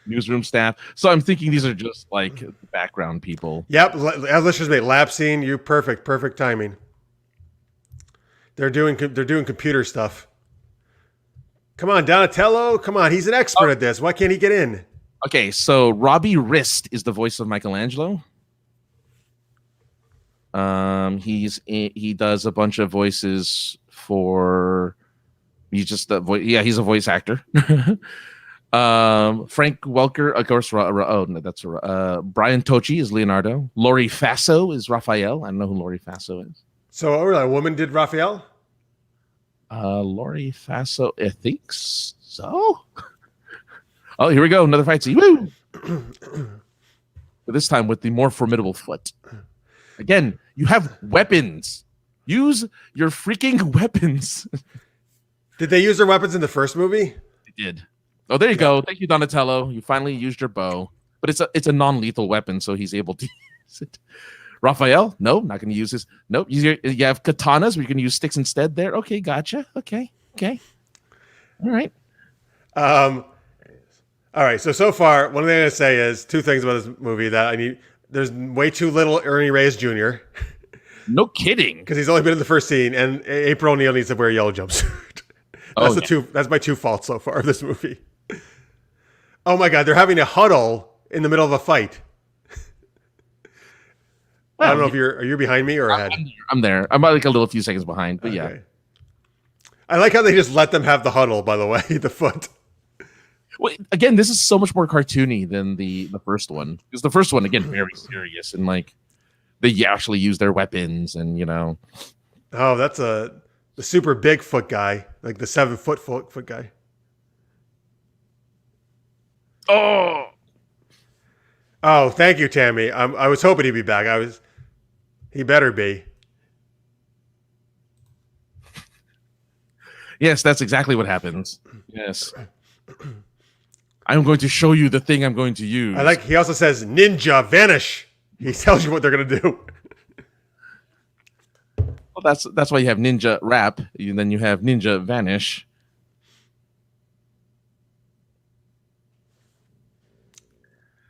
newsroom staff. So I'm thinking these are just like background people. Yep, as listeners made lap scene. You perfect timing. They're doing computer stuff. Come on, Donatello. Come on, he's an expert at this. Why can't he get in? Okay, so Robbie Rist is the voice of Michelangelo. He does a bunch of voices for. He's just a voice. Yeah, he's a voice actor. Frank Welker, of course. That's Brian Tochi is Leonardo. Laurie Faso is Raphael. I don't know who Laurie Faso is. So, a woman did Raphael? Laurie Faso, I think so. Oh, here we go. Another fight scene. Woo! But this time with the more formidable foot. Again, you have weapons. Use your freaking weapons. Did they use their weapons in the first movie? They did. Oh, there you go. Thank you, Donatello. You finally used your bow. But it's a non-lethal weapon, so he's able to use it. Raphael? No, not going to use this. Nope. You have katanas where you can use sticks instead there. Okay, gotcha. Okay. All right. All right. So far, one thing I'm going to say is two things about this movie that I need. There's way too little Ernie Reyes Jr. No kidding. Because he's only been in the first scene, and April O'Neil needs to wear a yellow jumpsuit. That's my two faults so far of this movie. Oh my God, they're having a huddle in the middle of a fight. Well, I don't know if are you behind me or ahead? I'm there. I'm like a few seconds behind, but yeah. I like how they just let them have the huddle, by the way, the foot. Well, again, this is so much more cartoony than the first one. Because the first one, again, very serious and like they actually use their weapons and Oh, that's the super big foot guy, like the 7 foot guy. Oh, thank you, Tammy. I was hoping he'd be back. He better be. Yes, that's exactly what happens. Yes. I'm going to show you the thing I'm going to use. He also says, ninja, vanish. He tells you what they're going to do. Well, that's why you have ninja rap. Then you have ninja vanish.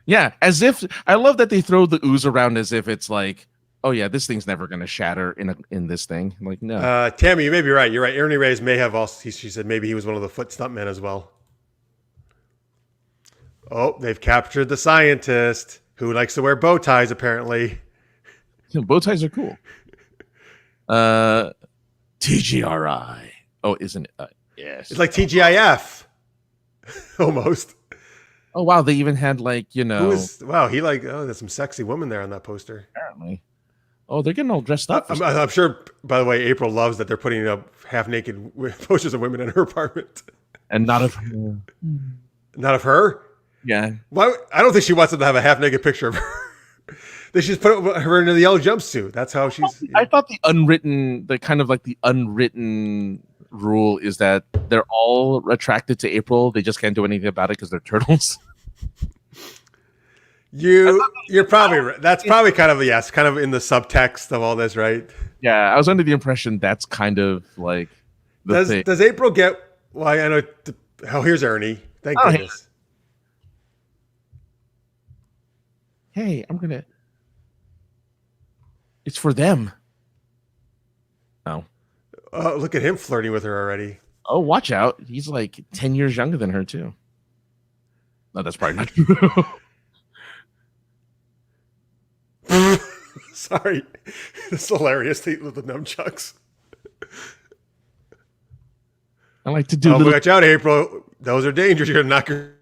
Yeah, as if I love that they throw the ooze around as if it's like, oh yeah, this thing's never going to shatter in this thing. I'm like, no. Tammy, you may be right. You're right. Ernie Reyes may have also. She said maybe he was one of the foot stuntmen as well. Oh, they've captured the scientist who likes to wear bow ties. Apparently, bow ties are cool. TGRI. Oh, isn't it? Yes. It's like TGIF. Almost. Oh wow, they even had like Wow, there's some sexy woman there on that poster. Apparently. Oh, they're getting all dressed up. I'm sure, by the way, April loves that they're putting up half-naked posters of women in her apartment. And not of Not of her? yeah. Why? I don't think she wants them to have a half-naked picture of her. They should just put her in the yellow jumpsuit. That's how she's... I thought the unwritten rule is that they're all attracted to April. They just can't do anything about it because they're turtles. You're probably right. That's probably kind of in the subtext of all this, right? Yeah, I was under the impression that's kind of like the thing. Does April get? Well, I know. Oh, here's Ernie. Thank goodness. Hey, I'm gonna. It's for them. Oh. Look at him flirting with her already. Oh, watch out! He's like 10 years younger than her too. No, that's probably not true. Sorry, it's hilarious. With the nunchucks. I like to do. Watch out, April. Those are dangerous. You're gonna knock her.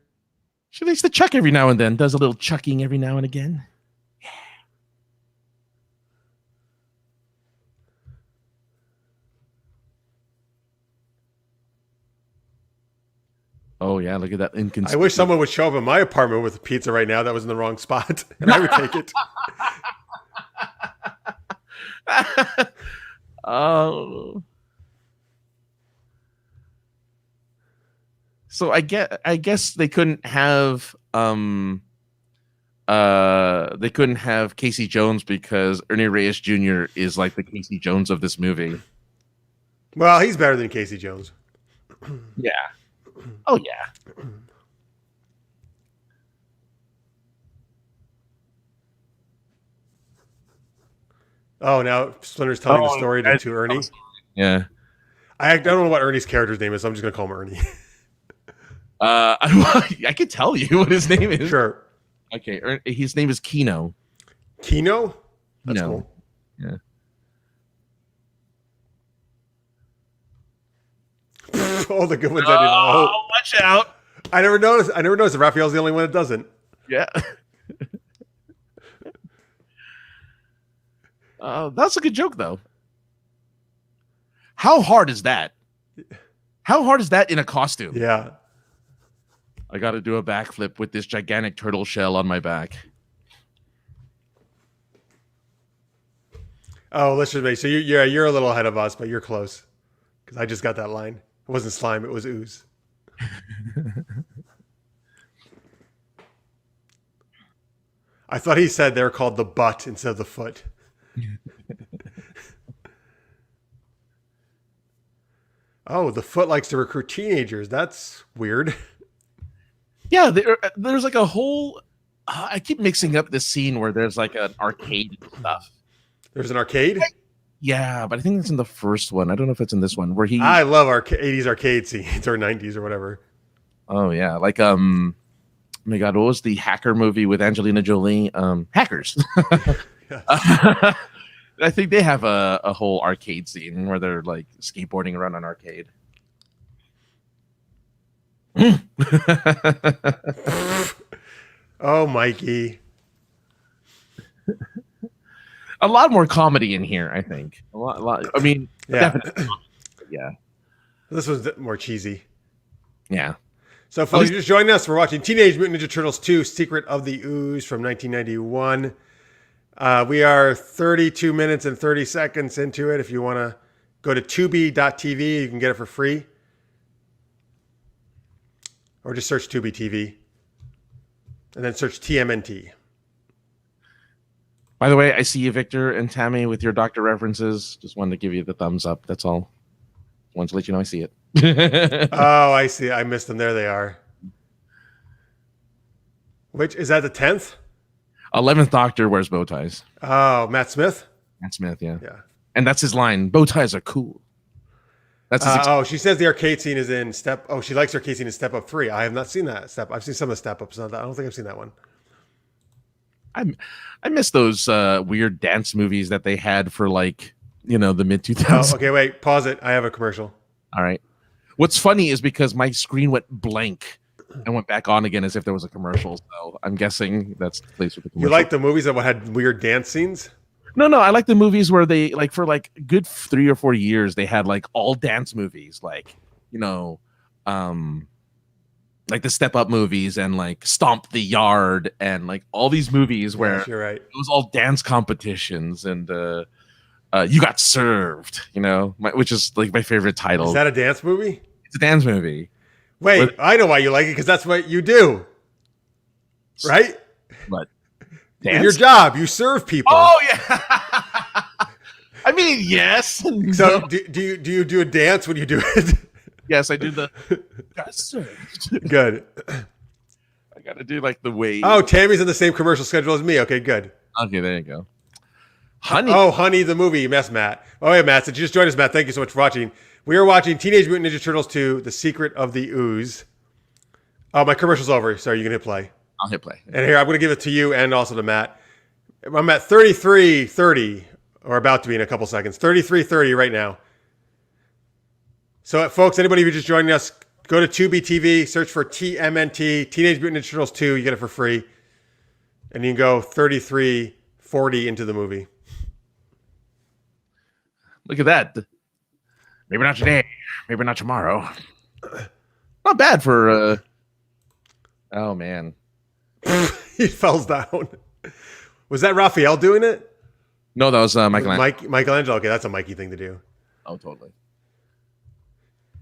She likes to chuck every now and then. Does a little chucking every now and again. Yeah. Oh yeah, look at that inconsistency. I wish someone would show up in my apartment with a pizza right now that was in the wrong spot, and I would take it. Oh. So I guess they couldn't have Casey Jones because Ernie Reyes Jr. is like the Casey Jones of this movie. Well, he's better than Casey Jones. Yeah. Oh yeah. Oh, now Splinter's telling the story to Ernie. Yeah. I don't know what Ernie's character's name is, so I'm just gonna call him Ernie. I can tell you what his name is. Sure. Okay, his name is Kino. Kino? That's Kino. cool. Yeah. All the good ones I didn't know. Oh, watch out! I never noticed that Raphael's the only one that doesn't. Yeah. That's a good joke, though. How hard is that? How hard is that in a costume? Yeah. I got to do a backflip with this gigantic turtle shell on my back. Oh, let's just make so you're a little ahead of us, but you're close because I just got that line. It wasn't slime; it was ooze. I thought he said they're called the butt instead of the foot. Oh, the foot likes to recruit teenagers. That's weird. Yeah, there's like a whole. I keep mixing up this scene where there's like an arcade stuff. There's an arcade? Yeah, but I think it's in the first one. I don't know if it's in this one where he. I love 80s arcade scenes or 90s or whatever. Oh yeah, like oh my God, what was the hacker movie with Angelina Jolie? Hackers. Yes. I think they have a whole arcade scene where they're like skateboarding around an arcade. Oh, Mikey. A lot more comedy in here, I think. A lot. I mean, yeah. Definitely. Yeah. This was more cheesy. Yeah. So, folks, you just joined us. We're watching Teenage Mutant Ninja Turtles 2, Secret of the Ooze from 1991. We are 32 minutes and 30 seconds into it. If you want to go to tubi.tv, you can get it for free. Or just search Tubi TV. And then search TMNT. By the way, I see you, Victor and Tammy, with your doctor references. Just wanted to give you the thumbs up. That's all. Wanted to let you know I see it. Oh, I see. I missed them. There they are. Which is that the 10th? 11th Doctor wears bow ties. Oh, Matt Smith? Matt Smith, yeah. Yeah. And that's his line. Bow ties are cool. That's his she says the arcade scene is in Step. Oh, she likes arcade scene in Step Up 3. I have not seen that step. I've seen some of the Step Ups. I don't think I've seen that one. I miss those weird dance movies that they had for like, the mid 2000s. Oh, okay, wait. Pause it. I have a commercial. All right. What's funny is because my screen went blank and went back on again as if there was a commercial. So I'm guessing that's the place with the commercial. You like the movies that had weird dance scenes? No. I like the movies where they like for like good 3 or 4 years they had like all dance movies, like you know, um, like the Step Up movies and like Stomp the Yard and like all these movies where Yes, you're right. it was all dance competitions and You Got Served, which is like my favorite title. Is that a dance movie? It's a dance movie. Wait, I know why you like it, because that's what you do, right? What? In your job, you serve people. Oh yeah. I mean, yes. So do you do a dance when you do it? Yes, I do the. Got served. Good. I gotta do like the wave. Oh, Tammy's in the same commercial schedule as me. Okay, good. Okay, there you go. Honey. Oh, Honey, the movie. Yes, Matt. Oh, yeah, Matt. Since you just joined us, Matt, thank you so much for watching. We are watching Teenage Mutant Ninja Turtles 2, The Secret of the Ooze. Oh, my commercial's over. Sorry, you can hit play. I'll hit play. And here, I'm going to give it to you and also to Matt. I'm at 33:30, or about to be in a couple seconds. 33:30 right now. So, folks, anybody who just joining us, go to Tubi TV, search for TMNT, Teenage Mutant Ninja Turtles 2. You get it for free. And you can go 33:40 into the movie. Look at that. Maybe not today. Maybe not tomorrow. Not bad for. Oh man. He falls down. Was that Raphael doing it? No, that was Michelangelo. Michelangelo. Okay, that's a Mikey thing to do. Oh, totally.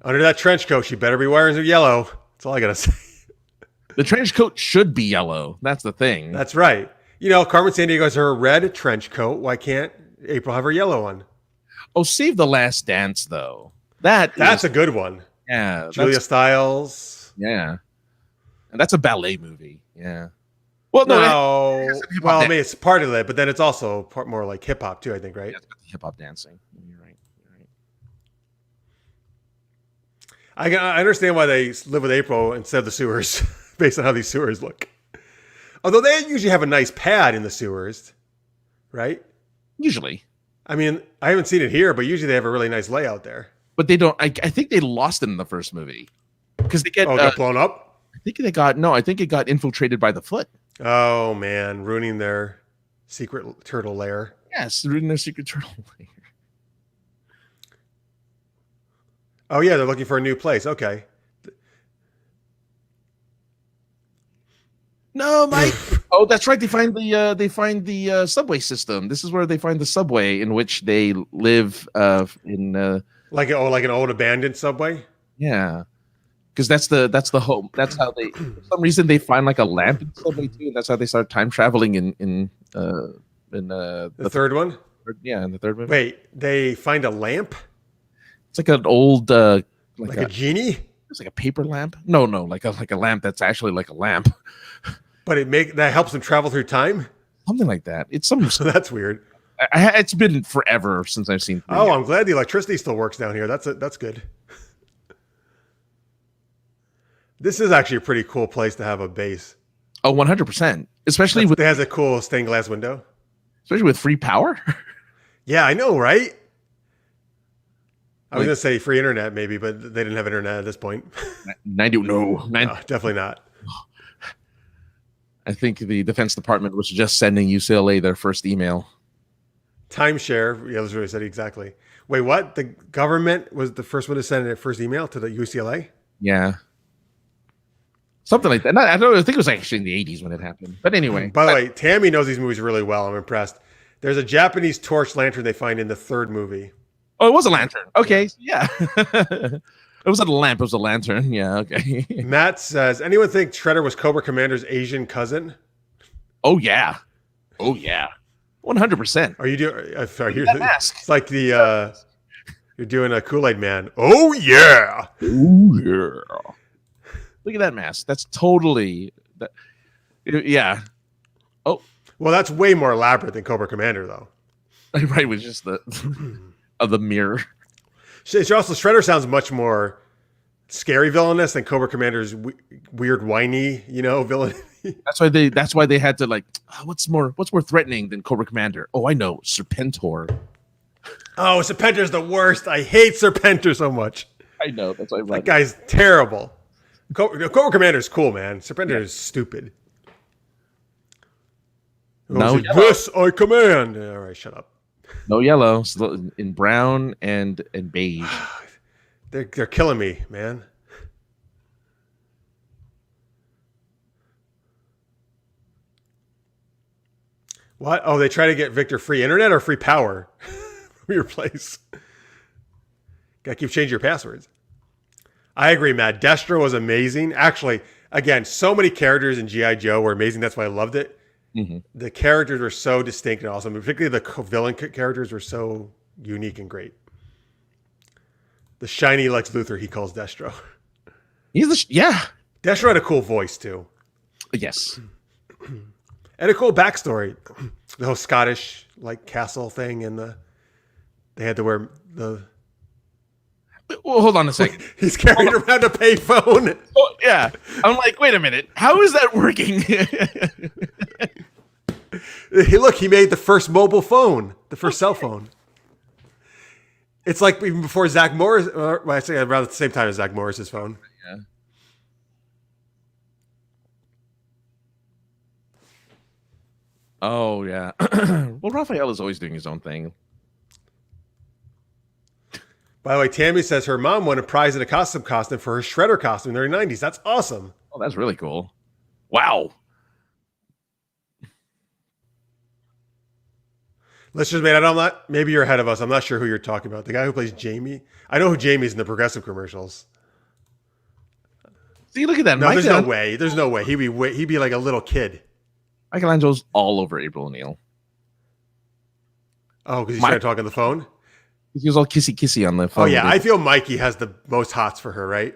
Under that trench coat, she better be wearing yellow. That's all I gotta say. The trench coat should be yellow. That's the thing. That's right. Carmen Sandiego has her red trench coat. Why can't April have her yellow one? Oh, Save the Last Dance, though. That's a good one. Yeah. Julia Stiles. Yeah. And that's a ballet movie. Yeah. Well, no. Well, I mean, it's part of it, but then it's also more like hip hop too, I think, right? Yeah, hip hop dancing. You're right. I understand why they live with April instead of the sewers, based on how these sewers look. Although they usually have a nice pad in the sewers, right? Usually. I mean, I haven't seen it here, but usually they have a really nice layout there. But they don't. I think they lost it in the first movie because they get. It got blown up? I think it got infiltrated by the Foot. Oh man, ruining their secret turtle lair. Yes, ruining their secret turtle lair. Oh yeah, they're looking for a new place. Okay. No, Mike. Oh, that's right. They find the subway system. This is where they find the subway in which they live. Like an old abandoned subway. Yeah, because that's the home. That's how they. For some reason, they find like a lamp in the subway too, and that's how they start time traveling in the third one. Yeah, in the third movie. Wait, they find a lamp. It's like an old like a genie. It's like a paper lamp. No, like a lamp that's actually like a lamp. But that helps them travel through time. Something like that. It's some. That's weird. It's been forever since I've seen. Oh, I'm glad the electricity still works down here. That's good. This is actually a pretty cool place to have a base. Oh, 100%. Especially it has a cool stained glass window. Especially with free power. Yeah, I know, right? I was going to say free internet maybe, but they didn't have internet at this point. No, definitely not. I think the Defense Department was just sending UCLA their first email. Timeshare. Yeah, that's what I said exactly. Wait, what? The government was the first one to send their first email to the UCLA? Yeah. Something like that. I think it was actually in the 80s when it happened. But anyway. By the way, Tammy knows these movies really well. I'm impressed. There's a Japanese torch lantern they find in the third movie. Oh, it was a lantern. Okay. Yeah. It wasn't a lamp. It was a lantern. Yeah. Okay. Matt says, anyone think Shredder was Cobra Commander's Asian cousin? Oh, yeah. 100%. Are you doing? Sorry, it's like the you're doing a Kool-Aid Man. Oh yeah. Oh yeah. Look at that mask. That's totally that. Yeah. Oh. Well, that's way more elaborate than Cobra Commander, though. Right, with just the of the mirror. Also, Shredder sounds much more scary villainous than Cobra Commander's weird whiny, villain. That's why they had to like, what's more threatening than Cobra Commander? Oh, I know, Serpentor. Oh, Serpentor's the worst. I hate Serpentor so much. I know, that's why that guy's terrible. Cobra Commander's cool, man. Serpentor is stupid. And No say, yellow. this I command. All right, shut up. No yellow. In brown and beige. They're killing me, man. What? Oh, they try to get Victor free internet or free power from your place. Gotta keep changing your passwords. I agree, Matt. Destro was amazing. Actually, again, so many characters in G.I. Joe were amazing. That's why I loved it. Mm-hmm. The characters were so distinct and awesome. Particularly the villain characters were so unique and great. The shiny Lex Luthor, he calls Destro. Yeah. Destro had a cool voice, too. Yes. And a cool backstory. The whole Scottish like castle thing and they had to wear the Well, hold on a second. He's carrying around a payphone. Oh, yeah. I'm like, wait a minute. How is that working? Hey, look, he made the first mobile phone, the first cell phone. It's like even before Zach Morris, well, I say around the same time as Zach Morris's phone. Yeah. Oh, yeah. Well, Raphael is always doing his own thing. By the way, Tammy says her mom won a prize in a costume for her Shredder costume in the early 90s. That's awesome. Oh, that's really cool. Wow. Let's just, man, I'm not, maybe you're ahead of us. I'm not sure who you're talking about. The guy who plays Jamie. I know who Jamie is in the Progressive commercials. See, look at that. No, there's no way. There's no way. He'd be like a little kid. Michelangelo's all over April O'Neil. Oh, because he's trying to talk on the phone? He was all kissy on the phone. Oh, yeah. I feel Mikey has the most hots for her, right?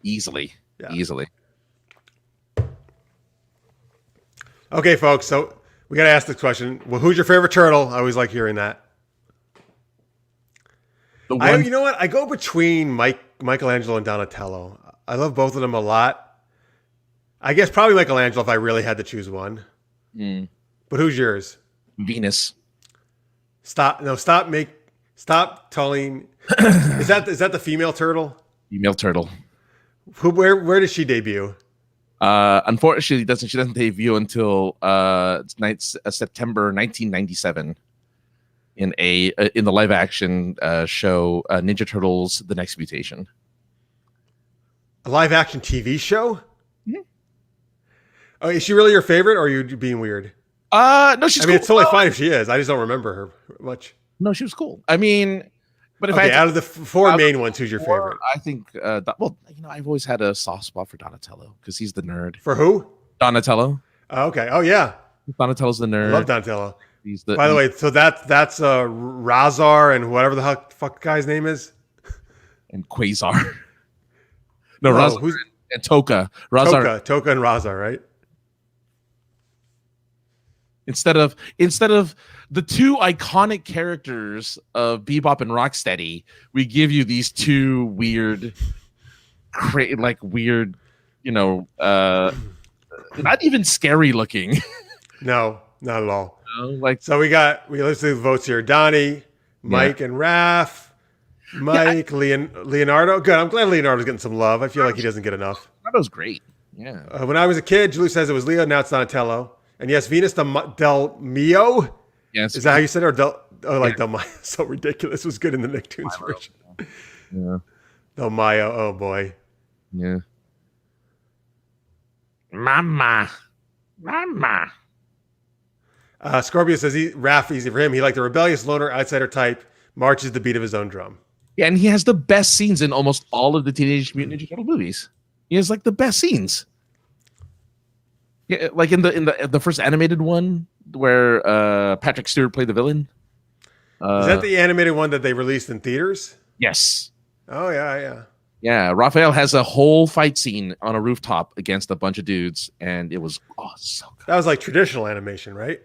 Easily. Yeah. Easily. Okay, folks. So we got to ask this question. Well, who's your favorite turtle? I always like hearing that. You know what? I go between Michelangelo and Donatello. I love both of them a lot. I guess probably Michelangelo if I really had to choose one. Mm. But who's yours? Venus. Stop telling. Is that the female turtle? Female turtle. Where did she debut? Unfortunately, she doesn't debut until September 1997 in the live action show Ninja Turtles: The Next Mutation. A live action TV show? Mm-hmm. Oh, is she really your favorite, or are you being weird? No, she's. I mean, cool. it's totally fine if she is. I just don't remember her much. No, she was cool. I mean, but if out of the four main ones, who's your favorite? I think. I've always had a soft spot for Donatello because he's the nerd. For who? Donatello. Oh, okay. Oh yeah. Donatello's the nerd. I love Donatello. By the way, so that's Razar and whatever the fuck guy's name is. And Quasar. No, Razar and Toka. Razar. Toka and Razar, right? Instead of the two iconic characters of Bebop and Rocksteady, we give you these two weird, not even scary looking. No, not at all. So let's do the votes here. Donnie, Mike, and Raph. Mike, Leonardo. Good. I'm glad Leonardo's getting some love. I feel like he doesn't get enough. Leonardo's great. Yeah. When I was a kid, Julie says it was Leo. Now it's Donatello. And yes, Venus del Mio. Yes. Is that how you said it? Or Del Mayo? So ridiculous. It was good in the Nicktoons version. Yeah. Del Mayo. Oh boy. Yeah. Mama. Scorpio says Raph easy for him. He liked the rebellious loner outsider type. Marches the beat of his own drum. Yeah, and he has the best scenes in almost all of the Teenage Mutant Ninja Turtle movies. He has like the best scenes. Yeah, like in the first animated one where Patrick Stewart played the villain. Is that the animated one that they released in theaters? Yes. Oh yeah. Yeah, Raphael has a whole fight scene on a rooftop against a bunch of dudes, and it was so good. That was like traditional animation, right?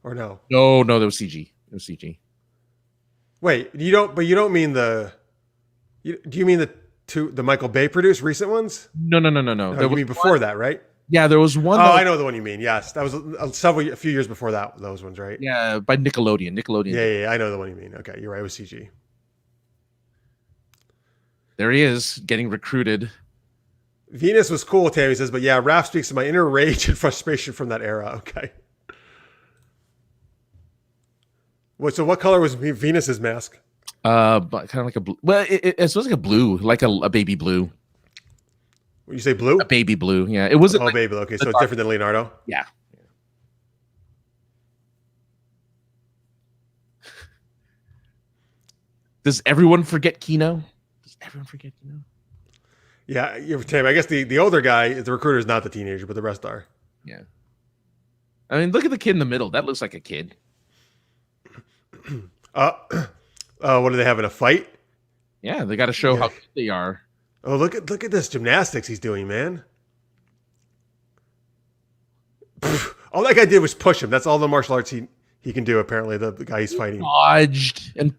Or no? No, that was CG. It was CG. Wait, you don't mean do you mean the Michael Bay produced recent ones? No. You mean before that, right? Yeah, there was one. I know the one you mean. Yes, that was a few years before those ones, right? Yeah, by Nickelodeon. Yeah, I know the one you mean. Okay, you're right. It was CG. There he is, getting recruited. Venus was cool, Tammy says, but yeah, Raph speaks to my inner rage and frustration from that era. Okay. So what color was Venus's mask? But kind of like a blue. Well, it's like a blue, like a baby blue. When you say blue? A baby blue. Yeah, it wasn't. Oh, Like, baby blue. Okay, so it's different than Leonardo. Yeah. Does everyone forget Kino? Does everyone forget Kino? Yeah, I guess the older guy, the recruiter, is not the teenager, but the rest are. Yeah. I mean, look at the kid in the middle. That looks like a kid. What do they have in a fight? Yeah, they got to show how good they are. Oh, look at this gymnastics he's doing, man. All that guy did was push him. That's all the martial arts he can do. Apparently, the guy he's fighting Dodged and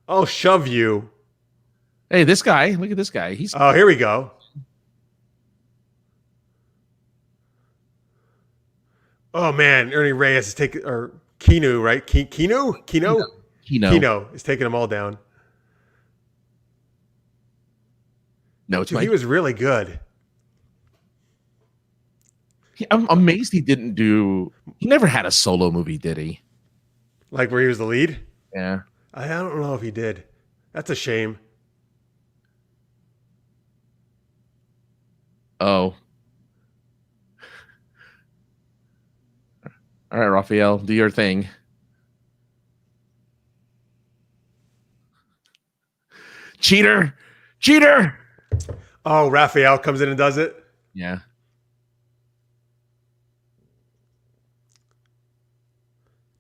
Oh, shove you! Hey, this guy. Look at this guy. Oh, here we go. Oh man, Ernie Reyes is taking, or Kino, right? Kino is taking them all down. No, it's he was really good. I'm amazed he didn't do. He never had a solo movie, did he? Like where he was the lead? Yeah. I don't know if he did. That's a shame. Oh. All right, Raphael, do your thing. Cheater! Cheater! Oh, Raphael comes in and does it? Yeah.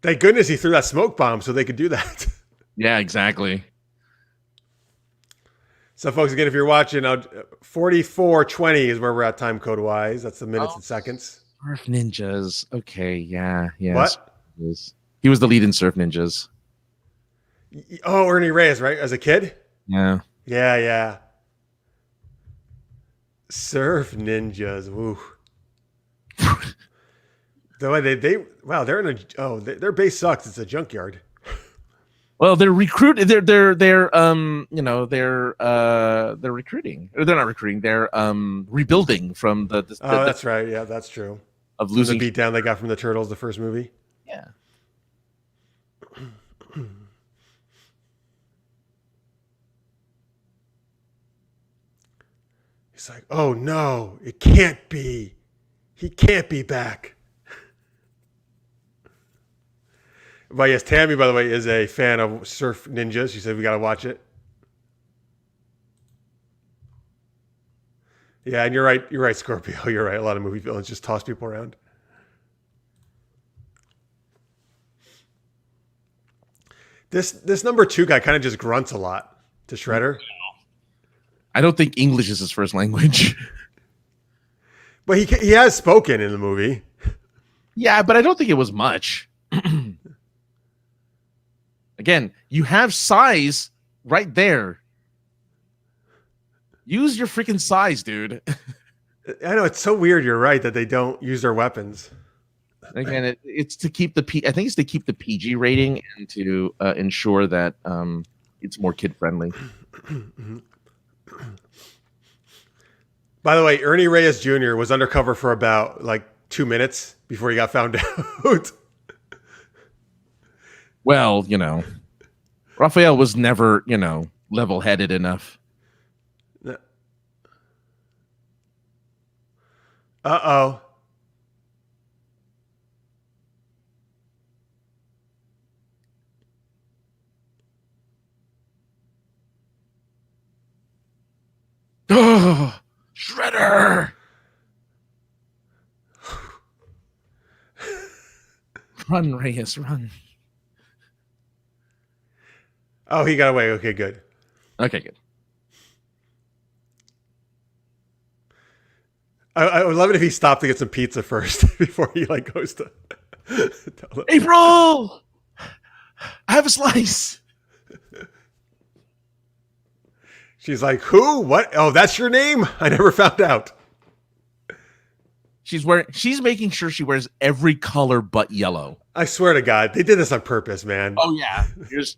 Thank goodness he threw that smoke bomb so they could do that. Yeah, exactly. So, folks, again, if you're watching, 44:20 is where we're at time code wise. That's the minutes and seconds. Surf Ninjas. Okay, yeah. What? He was the lead in Surf Ninjas. Oh, Ernie Reyes, right? As a kid? Yeah. Yeah. Surf Ninjas. Woo. The way they're in their base sucks. It's a junkyard. Well, they're recruiting. They're recruiting. Or they're not recruiting. They're rebuilding from the that's right. Yeah, that's true. Of losing the beatdown they got from the Turtles, the first movie. Yeah. He's like, oh no, it can't be. He can't be back. But yes, Tammy, by the way, is a fan of Surf Ninjas. She said we got to watch it. Yeah, and you're right, Scorpio. You're right. A lot of movie villains just toss people around. This number 2 guy kind of just grunts a lot to Shredder. I don't think English is his first language. But he has spoken in the movie. Yeah, but I don't think it was much. Again, you have size right there. Use your freaking size, dude. I know, it's so weird. You're right that they don't use their weapons. Again, it's to keep I think it's to keep the PG rating and to ensure that it's more kid friendly. By the way, Ernie Reyes Jr. was undercover for about 2 minutes before he got found out. Well, Raphael was never, level-headed enough. Uh-oh. Oh, Shredder! Run, Reyes, run. Oh, he got away. Okay, good. Okay, good. I would love it if he stopped to get some pizza first before he goes to April! I have a slice. She's like, who? What? Oh, that's your name? I never found out. She's making sure she wears every color but yellow. I swear to God, they did this on purpose, man. Oh yeah.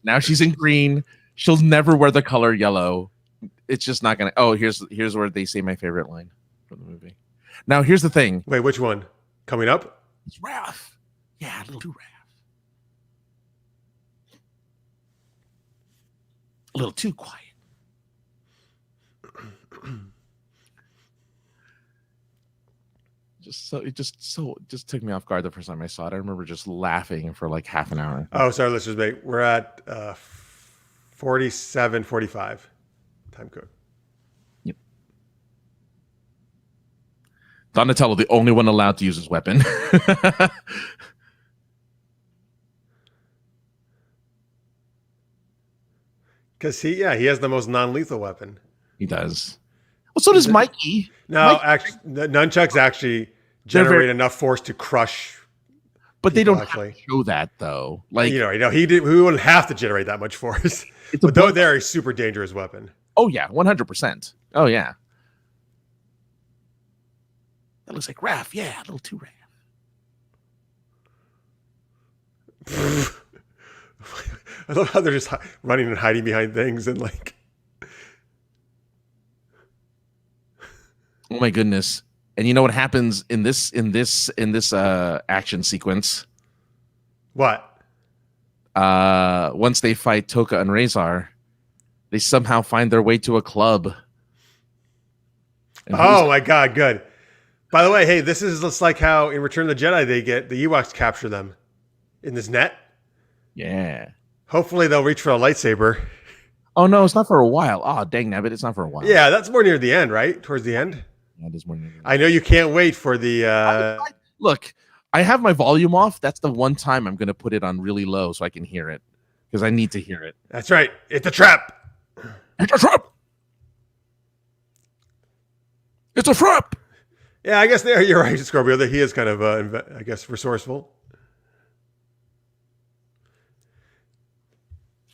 Now she's in green. She'll never wear the color yellow. It's just not gonna. Oh, here's where they say my favorite line from the movie. Now here's the thing. Wait, which one? Coming up? It's Raph. Yeah, little Raph. A little too quiet. It just took me off guard the first time I saw it. I remember just laughing for like half an hour. Oh, sorry, listeners, mate. We're at 47:45 time code. Yep. Donatello, the only one allowed to use his weapon. Because he has the most non-lethal weapon. He does. Well, so does Mikey. No, actually, the nunchucks actually generate enough force to crush. But they don't actually have to show that though. Like he wouldn't have to generate that much force. But though they're a super dangerous weapon. Oh yeah, 100%. Oh yeah. That looks like Raph. Yeah, a little too Raph. I love how they're just running and hiding behind things and like. Oh my goodness! And you know what happens in this action sequence? What? Once they fight Toka and Razor, they somehow find their way to a club. Oh my god! Good. By the way, hey, this is just like how in Return of the Jedi the Ewoks capture them in this net. Yeah. Hopefully they'll reach for a lightsaber. Oh no, it's not for a while. Oh dang nabbit, it's not for a while. Yeah, that's more near the end, right? Towards the end. Yeah, it is more near the end. I know you can't wait for the. Look, I have my volume off. That's the one time I'm going to put it on really low so I can hear it because I need to hear it. That's right. It's a trap. It's a trap. It's a trap. Yeah, I guess you're right, Scorpio. That he is kind of, I guess, resourceful.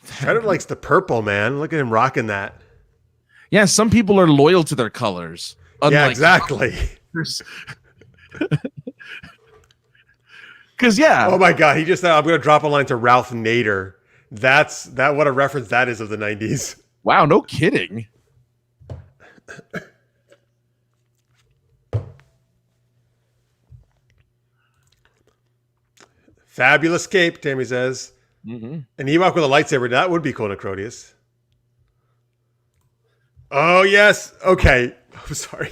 Shredder likes the purple, man. Look at him rocking that. Yeah, some people are loyal to their colors. Yeah, exactly. Because oh my god, he just said, "I'm going to drop a line to Ralph Nader." What a reference that is of the '90s. Wow, no kidding. Fabulous cape, Tammy says. Mm-hmm. An Ewok with a lightsaber, that would be cool, Necrodius. Oh, yes. Okay. I'm sorry.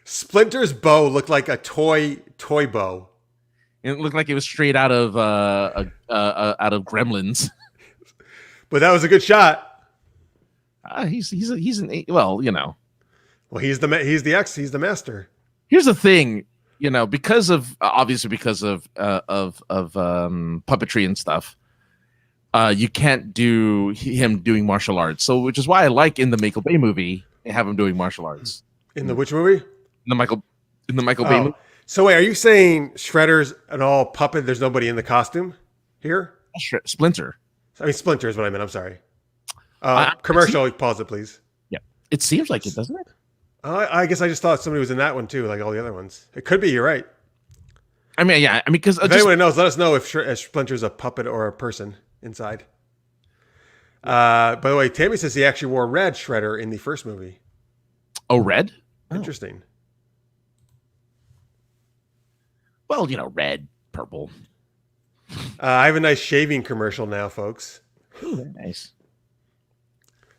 Splinter's bow looked like a toy bow. It looked like it was straight out of Gremlins. But that was a good shot. He's well, you know. Well, he's the master. Here's the thing, you know, because of puppetry and stuff, you can't do him doing martial arts. So, which is why I like in the Michael Bay movie, they have him doing martial arts. In the which movie? In the Michael Bay movie. So wait, are you saying Shredder's an all puppet? There's nobody in the costume here? Splinter. I mean, Splinter is what I meant. I'm sorry. Commercial, pause it, please. Yeah. It seems like it, doesn't it? I guess I just thought somebody was in that one too, like all the other ones. It could be. You're right. I mean, yeah. I mean, because if anyone knows, let us know if Splinter's a puppet or a person inside. By the way, Tammy says he actually wore red Shredder in the first movie. Oh, red? Interesting. Well, you know, red, purple. I have a nice shaving commercial now, folks. Ooh, nice.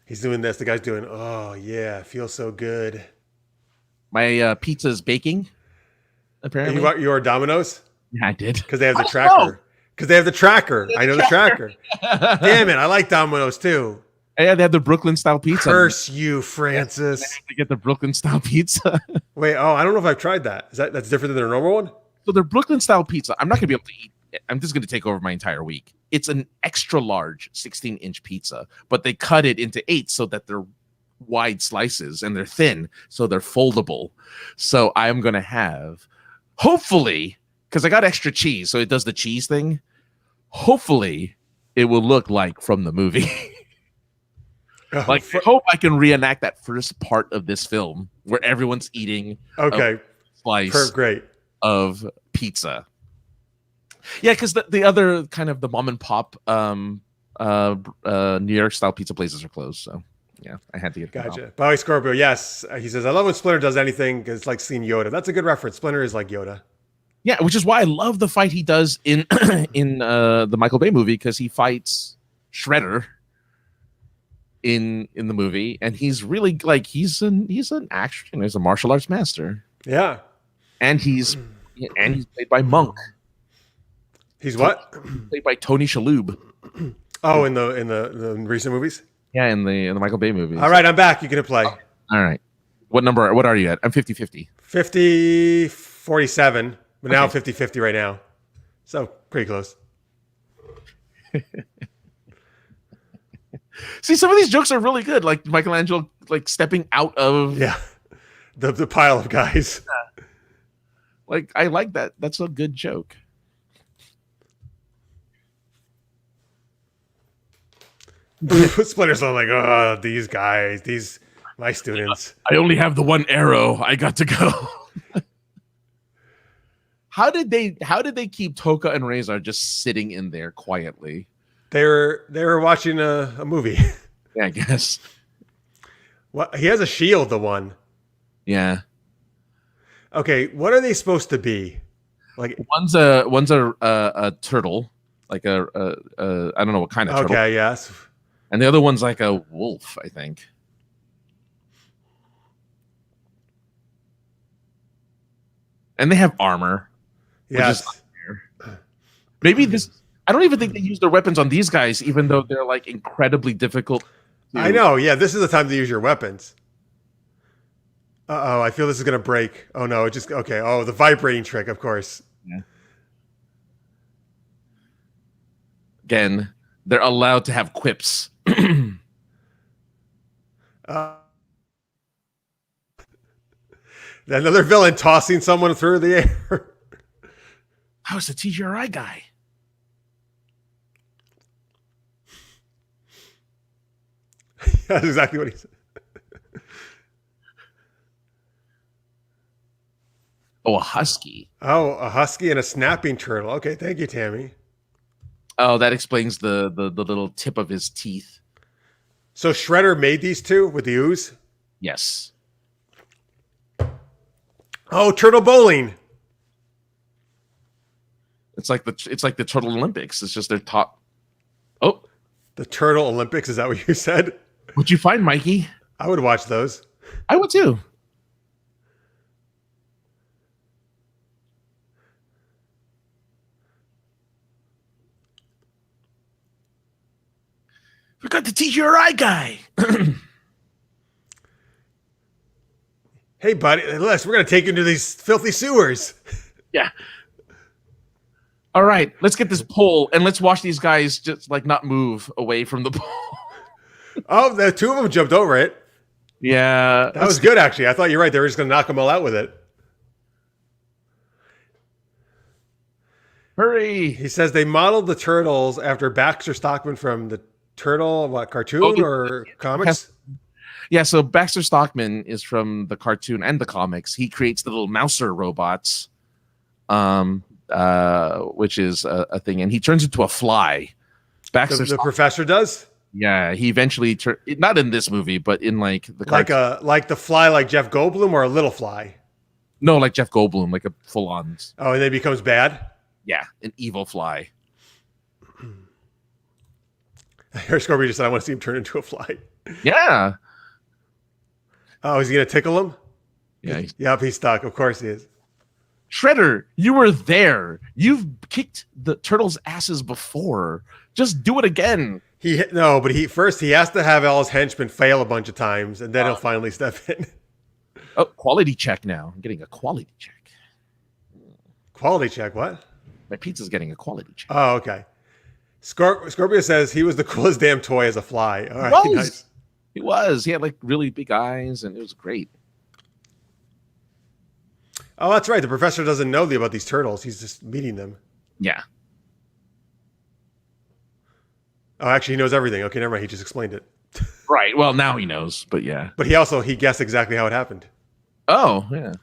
He's doing this. The guy's doing, oh, yeah, feels so good. My pizza's baking, apparently. You are Domino's? Yeah, I did. Because they have the tracker. Because they have the tracker. I know the tracker. Damn it, I like Domino's too. Yeah, they have the Brooklyn-style pizza. Curse you, Francis. I have to get the Brooklyn-style pizza. Wait, I don't know if I've tried that. That's different than their normal one? So their Brooklyn-style pizza, I'm not going to be able to eat it. I'm just going to take over my entire week. It's an extra large 16-inch pizza, but they cut it into 8 so that they're wide slices and they're thin, so they're foldable. So I'm going to have, hopefully, because I got extra cheese, so it does the cheese thing. Hopefully, it will look like from the movie. I hope I can reenact that first part of this film where everyone's eating a slice of pizza. Yeah, because the other kind of the mom and pop New York style pizza places are closed. So yeah, I had to get gotcha. Bowie Scorpio, yes. He says, I love when Splinter does anything. It's like seeing Yoda. That's a good reference. Splinter is like Yoda. Yeah, which is why I love the fight he does in the Michael Bay movie, because he fights Shredder in the movie, and he's really like he's an action, he's a martial arts master, Yeah. and he's played by Monk. He's what? Played by Tony Shalhoub. Oh, in the recent movies? Yeah, in the Michael Bay movies. All right, I'm back. You can play. All right. What are you at? I'm 50-50. 50-47, but now 50-50 right now. So pretty close. See, some of these jokes are really good, like Michelangelo like stepping out of the pile of guys. Like, I like that. That's a good joke. Splinter Cell, like, oh, these guys, my students. I only have the one arrow. I got to go. How did they keep Toka and Razor just sitting in there quietly? They were watching a movie. Yeah, I guess. What, he has a shield, the one. Yeah. Okay, what are they supposed to be? Like, one's a turtle, like a I don't know what kind of turtle. Okay, yes. And the other one's like a wolf, I think. And they have armor. Yes. Maybe this. I don't even think they use their weapons on these guys, even though they're like incredibly difficult. I know. Yeah, this is the time to use your weapons. Uh-oh, I feel this is going to break. Oh, no, it just... Okay, oh, the vibrating trick, of course. Yeah. Again, they're allowed to have quips. Another villain tossing someone through the air. How's the TGRI guy? That's exactly what he said. Oh, a husky. Oh, a husky and a snapping turtle. Okay, thank you, Tammy. Oh, that explains the little tip of his teeth. So Shredder made these two with the ooze? Yes. Oh, turtle bowling. It's like the Turtle Olympics. It's just their top. Oh, the Turtle Olympics. Is that what you said? What'd you find, Mikey? I would watch those. I would too. We got the TGRI guy. Hey, buddy, Les, we're going to take you into these filthy sewers. Yeah. All right, let's get this pole and let's watch these guys just like not move away from the pole. Oh, the two of them jumped over it. Yeah. That was good, actually. I thought you're right. They were just going to knock them all out with it. Hurry. He says they modeled the turtles after Baxter Stockman from the Turtle, cartoon or comics? Yeah, so Baxter Stockman is from the cartoon and the comics. He creates the little mouser robots, which is a thing, and he turns into a fly. Baxter the professor does? Yeah, he eventually not in this movie, but in like the cartoon. Like the fly, like Jeff Goldblum, or a little fly? No, like Jeff Goldblum, like a full on. Oh, and then he becomes bad? Yeah, an evil fly. Here, Scorpio just said, I want to see him turn into a fly. Yeah. Oh, is he going to tickle him? Yeah. Yep, he's stuck. Of course he is. Shredder, you were there. You've kicked the turtles' asses before. Just do it again. But he has to have all his henchmen fail a bunch of times, and then he'll finally step in. Oh, quality check now. I'm getting a quality check. Quality check, what? My pizza's getting a quality check. Oh, okay. Scorpio says he was the coolest damn toy as a fly. All right, nice. He was. He had like really big eyes, and it was great. Oh, that's right. The professor doesn't know about these turtles. He's just meeting them. Yeah. Oh, actually, he knows everything. Okay, never mind. He just explained it. Right. Well, now he knows, but yeah. But he guessed exactly how it happened. Oh, yeah.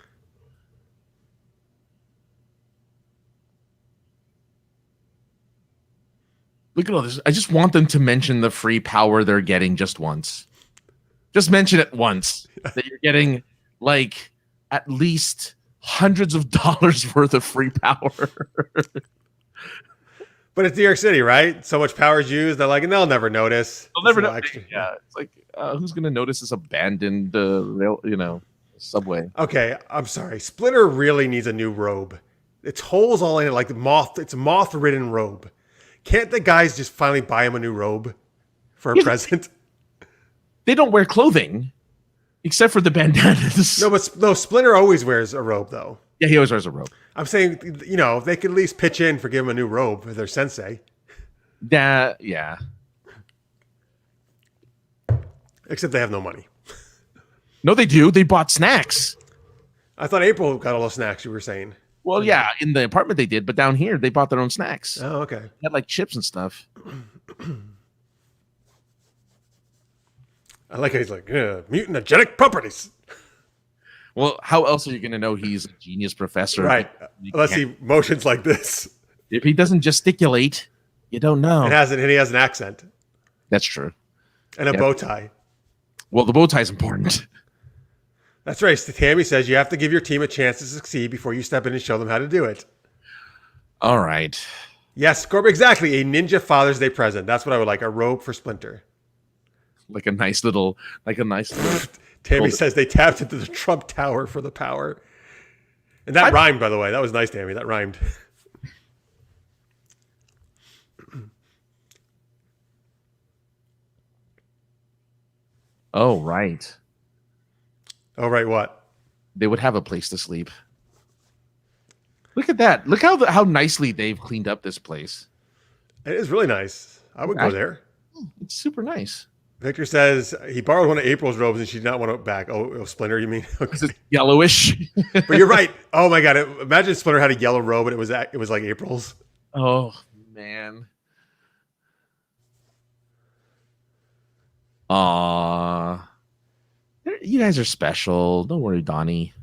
Look at all this. I just want them to mention the free power they're getting just once. Just mention it once. That you're getting like at least hundreds of dollars worth of free power. But it's New York City, right? So much power is used. They're like, and they'll never notice. They'll never It's a know. little extra. Yeah, it's like who's gonna notice this abandoned rail, subway? Okay, I'm sorry. Splinter really needs a new robe. It's holes all in it, like moth. It's a moth-ridden robe. Can't the guys just finally buy him a new robe for a present? They don't wear clothing except for the bandanas. No, Splinter always wears a robe, though. Yeah, he always wears a robe. I'm saying, they could at least pitch in for giving him a new robe for their sensei. Yeah. Except they have no money. No, they do. They bought snacks. I thought April got all the snacks you were saying. Well, yeah, in the apartment they did, but down here they bought their own snacks. Oh, okay. They had like chips and stuff. I like how he's like, mutagenic properties. Well, how else are you going to know he's a genius professor? Right. Unless he motions like this. If he doesn't gesticulate, you don't know. And he has an accent. That's true. And a bow tie. Well, the bow tie is important. That's right. Tammy says you have to give your team a chance to succeed before you step in and show them how to do it. All right. Yes, Corbin, exactly. A ninja Father's Day present. That's what I would like. A robe for Splinter. Like a nice little. Tammy says they tapped into the Trump Tower for the power. And that rhymed, by the way. That was nice, Tammy. That rhymed. Oh, right. Oh, right. What? They would have a place to sleep. Look at that. Look how nicely they've cleaned up this place. It is really nice. I would go there. It's super nice. Victor says he borrowed one of April's robes and she did not want it back. Oh, Splinter, you mean? Okay. It's yellowish. But you're right. Oh my God. Imagine Splinter had a yellow robe and it was like April's. Oh, man. Aw. You guys are special. Don't worry, Donnie.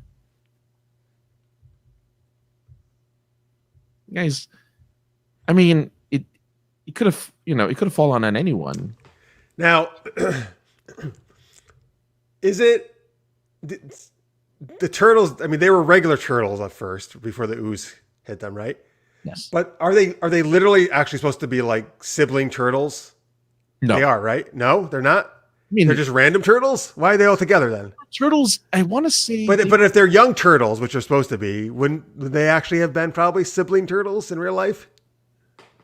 You guys, I mean, it could have, it could have fallen on anyone. Now, is it the turtles? I mean, they were regular turtles at first before the ooze hit them, right? Yes. But are they literally actually supposed to be like sibling turtles? No. They are, right? No, they're not. I mean, they're just random turtles. Why are they all together then? Turtles, I want to say, but if they're young turtles, which are supposed to be, would they actually have been probably sibling turtles in real life?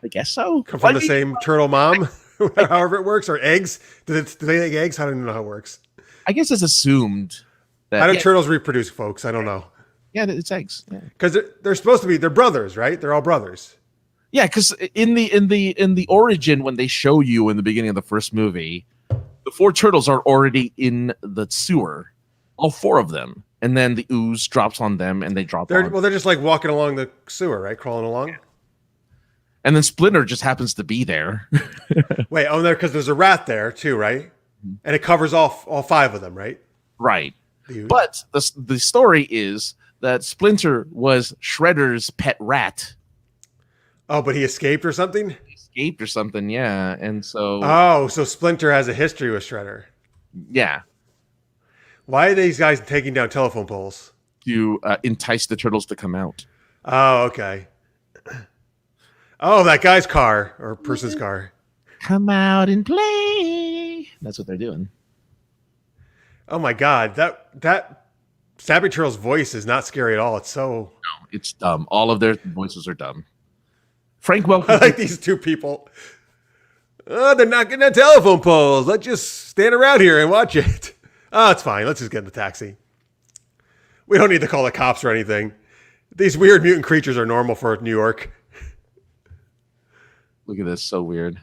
I guess so. Come from the same turtle mom, however it works, or eggs. Do they lay eggs? I don't even know how it works. I guess it's assumed that. How do turtles reproduce, folks? I don't know. Yeah, it's eggs. Because they're supposed to be. They're brothers, right? They're all brothers. Yeah, because in the origin, when they show you in the beginning of the first movie, the 4 turtles are already in the sewer, all 4 of them, and then the ooze drops on them, and they drop. Well, they're just like walking along the sewer, right? Crawling along. Yeah. And then Splinter just happens to be there. Wait, because there's a rat there too, right? And it covers all 5 of them, right? Right. But the story is that Splinter was Shredder's pet rat. Oh, but he escaped or something? Yeah. And so... Oh, so Splinter has a history with Shredder. Yeah. Why are these guys taking down telephone poles? To entice the turtles to come out. Oh, okay. Oh, that guy's car or person's car. Come out and play. That's what they're doing. Oh my God, that Snappy Turtle's voice is not scary at all. It's so... No, it's dumb. All of their voices are dumb. Frank Welker. I like these 2 people. Oh, they're knocking down telephone poles. Let's just stand around here and watch it. Oh, it's fine. Let's just get in the taxi. We don't need to call the cops or anything. These weird mutant creatures are normal for New York. Look at this. So weird.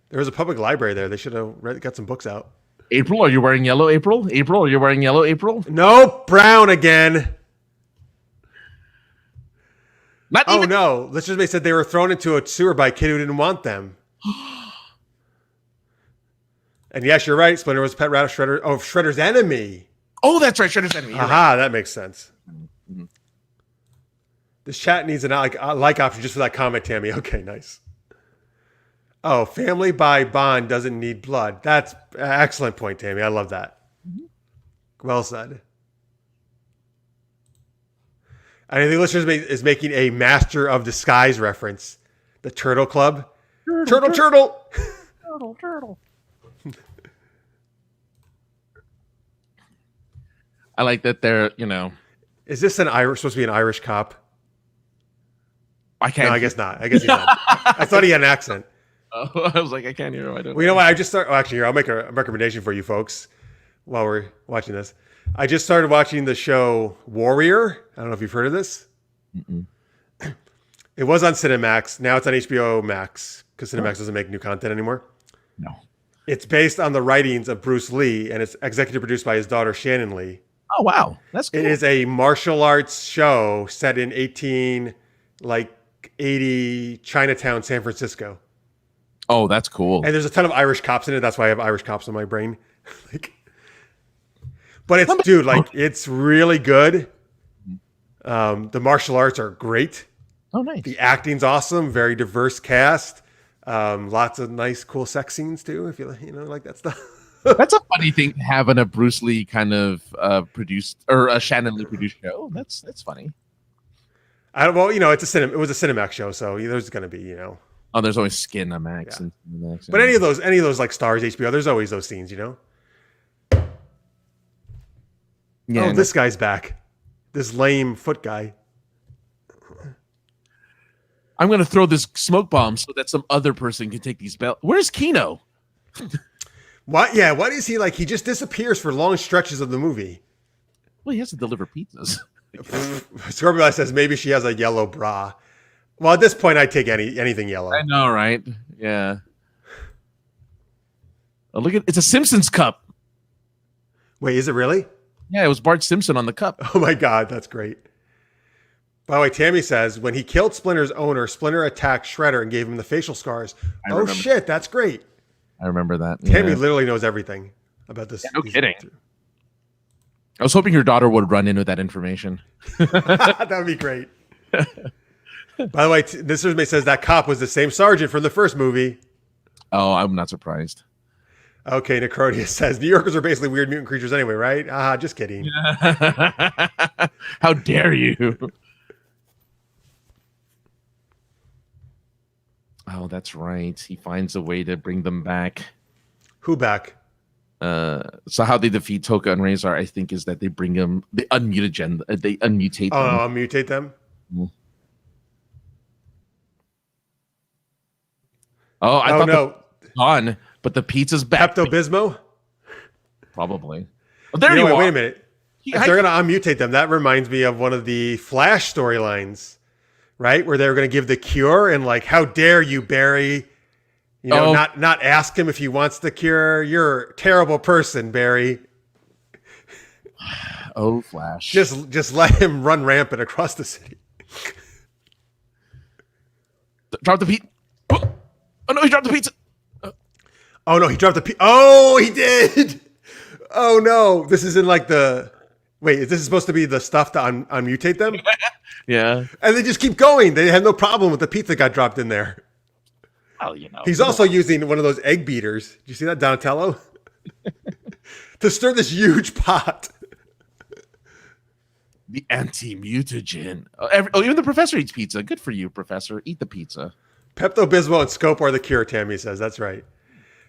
There was a public library there. They should have got some books out. April, are you wearing yellow, April? April, are you wearing yellow, April? Nope, brown again. Oh, no. Let's just say said they were thrown into a sewer by a kid who didn't want them. And yes, you're right. Splinter was a pet rat of Shredder. Oh, Shredder's enemy. Oh, that's right. Shredder's enemy. Aha, that makes sense. Mm-hmm. This chat needs an like option just for that comment, Tammy. Okay, nice. Oh, family by bond doesn't need blood. That's an excellent point, Tammy. I love that. Mm-hmm. Well said. I think the listeners is making a Master of Disguise reference. the Turtle Club. Turtle. Turtle. I like that they're, Is this supposed to be an Irish cop? I can't. No, I guess not. I guess he's not. I thought he had an accent. Oh, I was like, I can't hear him. I don't Well, you know what? I just started. Actually, here, I'll make a recommendation for you folks while we're watching this. I just started watching the show Warrior. I don't know if you've heard of this. Mm-mm. It was on Cinemax. Now it's on HBO Max because Cinemax doesn't make new content anymore. No. It's based on the writings of Bruce Lee, and it's executive produced by his daughter Shannon Lee. Oh, wow. That's cool. It is a martial arts show set in 80 Chinatown, San Francisco. Oh, that's cool. And there's a ton of Irish cops in it. That's why I have Irish cops in my brain. But it's, dude, it's really good. The martial arts are great. Oh, nice. The acting's awesome. Very diverse cast. Lots of nice, cool sex scenes too. If you like that stuff. That's a funny thing, having a Bruce Lee kind of produced or a Shannon Lee produced show. That's funny. It was a Cinemax show, so there's going to be, Oh, there's always skin on Max. Yeah. And Max. But any of those like Stars, HBO, there's always those scenes, Yeah. This guy's back. This lame foot guy. I'm going to throw this smoke bomb so that some other person can take these belts. Where's Kino? What? Yeah. What is he like? He just disappears for long stretches of the movie. Well, he has to deliver pizzas. Scorpio says maybe she has a yellow bra. Well, at this point, I'd take anything yellow. I know, right? Yeah. Oh, it's a Simpsons cup. Wait, is it really? Yeah, it was Bart Simpson on the cup. Oh my God, that's great. By the way, Tammy says when he killed Splinter's owner, Splinter attacked Shredder and gave him the facial scars. Shit, that's great. I remember that. Tammy literally knows everything about this. Yeah, no kidding. I was hoping your daughter would run into that information. That would be great. By the way, this survey says that cop was the same sergeant from the first movie. Oh, I'm not surprised. Okay, Necrodia says New Yorkers are basically weird mutant creatures anyway, right? Just kidding. How dare you? Oh, that's right. He finds a way to bring them back. Who back? So how they defeat Toka and Razor, I think, is that they bring them, they unmutate them. Oh, unmutate them? Mm. Oh, I thought no. Gone, but the pizza's back. Pepto-Bismol? Probably. Oh, there you are. Wait a minute. If they're going to unmutate them, that reminds me of one of the Flash storylines, right? Where they were going to give the cure and like, how dare you, Barry? Not ask him if he wants the cure. You're a terrible person, Barry. Oh, Flash. Just let him run rampant across the city. Drop the pizza. Oh, no, he dropped the pizza. Oh, no, he dropped the pizza. Oh, he did. Oh, no. This is in like the... Wait, is this supposed to be the stuff to unmutate them? Yeah. And they just keep going. They had no problem with the pizza got dropped in there. Well, He's also using one of those egg beaters. Did you see that, Donatello? To stir this huge pot. The anti-mutagen. Even the professor eats pizza. Good for you, professor. Eat the pizza. Pepto-Bismol and Scope are the cure, Tammy says. That's right.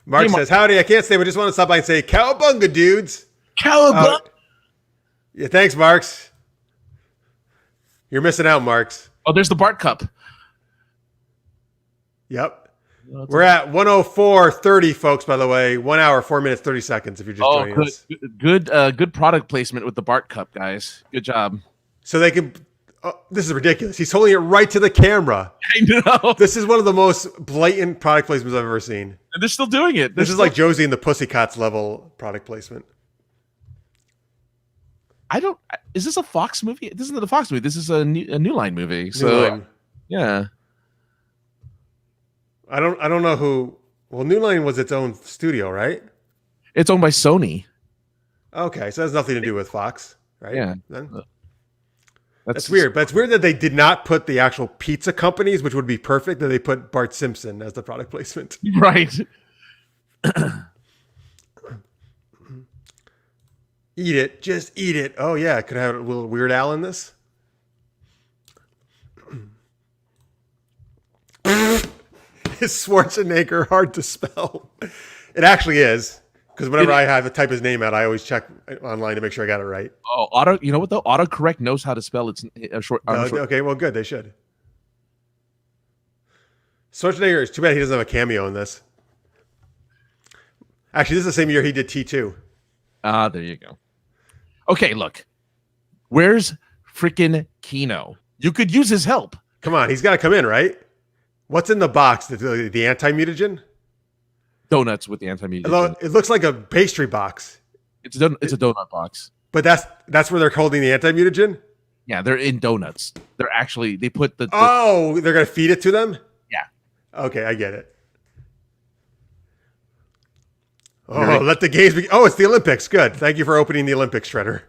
Mark says, howdy, I can't stay, but just want to stop by and say, cowabunga, dudes. Cowabunga. Yeah, thanks, Marks. You're missing out, Marks. Oh, there's the Bart cup. Yep. We're at 104:30, folks, by the way. 1 hour, 4 minutes, 30 seconds if you're just joining us. Good product placement with the Bart cup, guys. Good job. So they can... Oh, this is ridiculous. He's holding it right to the camera. I know. This is one of the most blatant product placements I've ever seen. And they're still doing it. This is like Josie and the Pussycats level product placement. Is this a Fox movie? This isn't a Fox movie. This is a New Line movie. So, yeah. I don't know who. Well, New Line was its own studio, right? It's owned by Sony. Okay, so it has nothing to do with Fox, right? Yeah. Then? That's weird. But it's weird that they did not put the actual pizza companies, which would be perfect, that they put Bart Simpson as the product placement. Right. Eat it. Just eat it. Oh, yeah. Could I have a little Weird Al in this? Is Schwarzenegger hard to spell? It actually is. Because whenever I have to type his name out, I always check online to make sure I got it right. Oh, you know what though? Autocorrect knows how to spell it's a short. No, okay, well, good. They should. Schwarzenegger, it's too bad he doesn't have a cameo in this. Actually, this is the same year he did T2. There you go. Okay, look. Where's freaking Kino? You could use his help. Come on, he's got to come in, right? What's in the box? The anti-mutagen? Donuts with the anti-mutagen. It looks like a pastry box. It's a donut box. But that's where they're holding the anti-mutagen? Yeah, they're in donuts. They put the they're going to feed it to them? Yeah. Okay, I get it. Oh, let the games be. Oh, it's the Olympics. Good. Thank you for opening the Olympics, Shredder.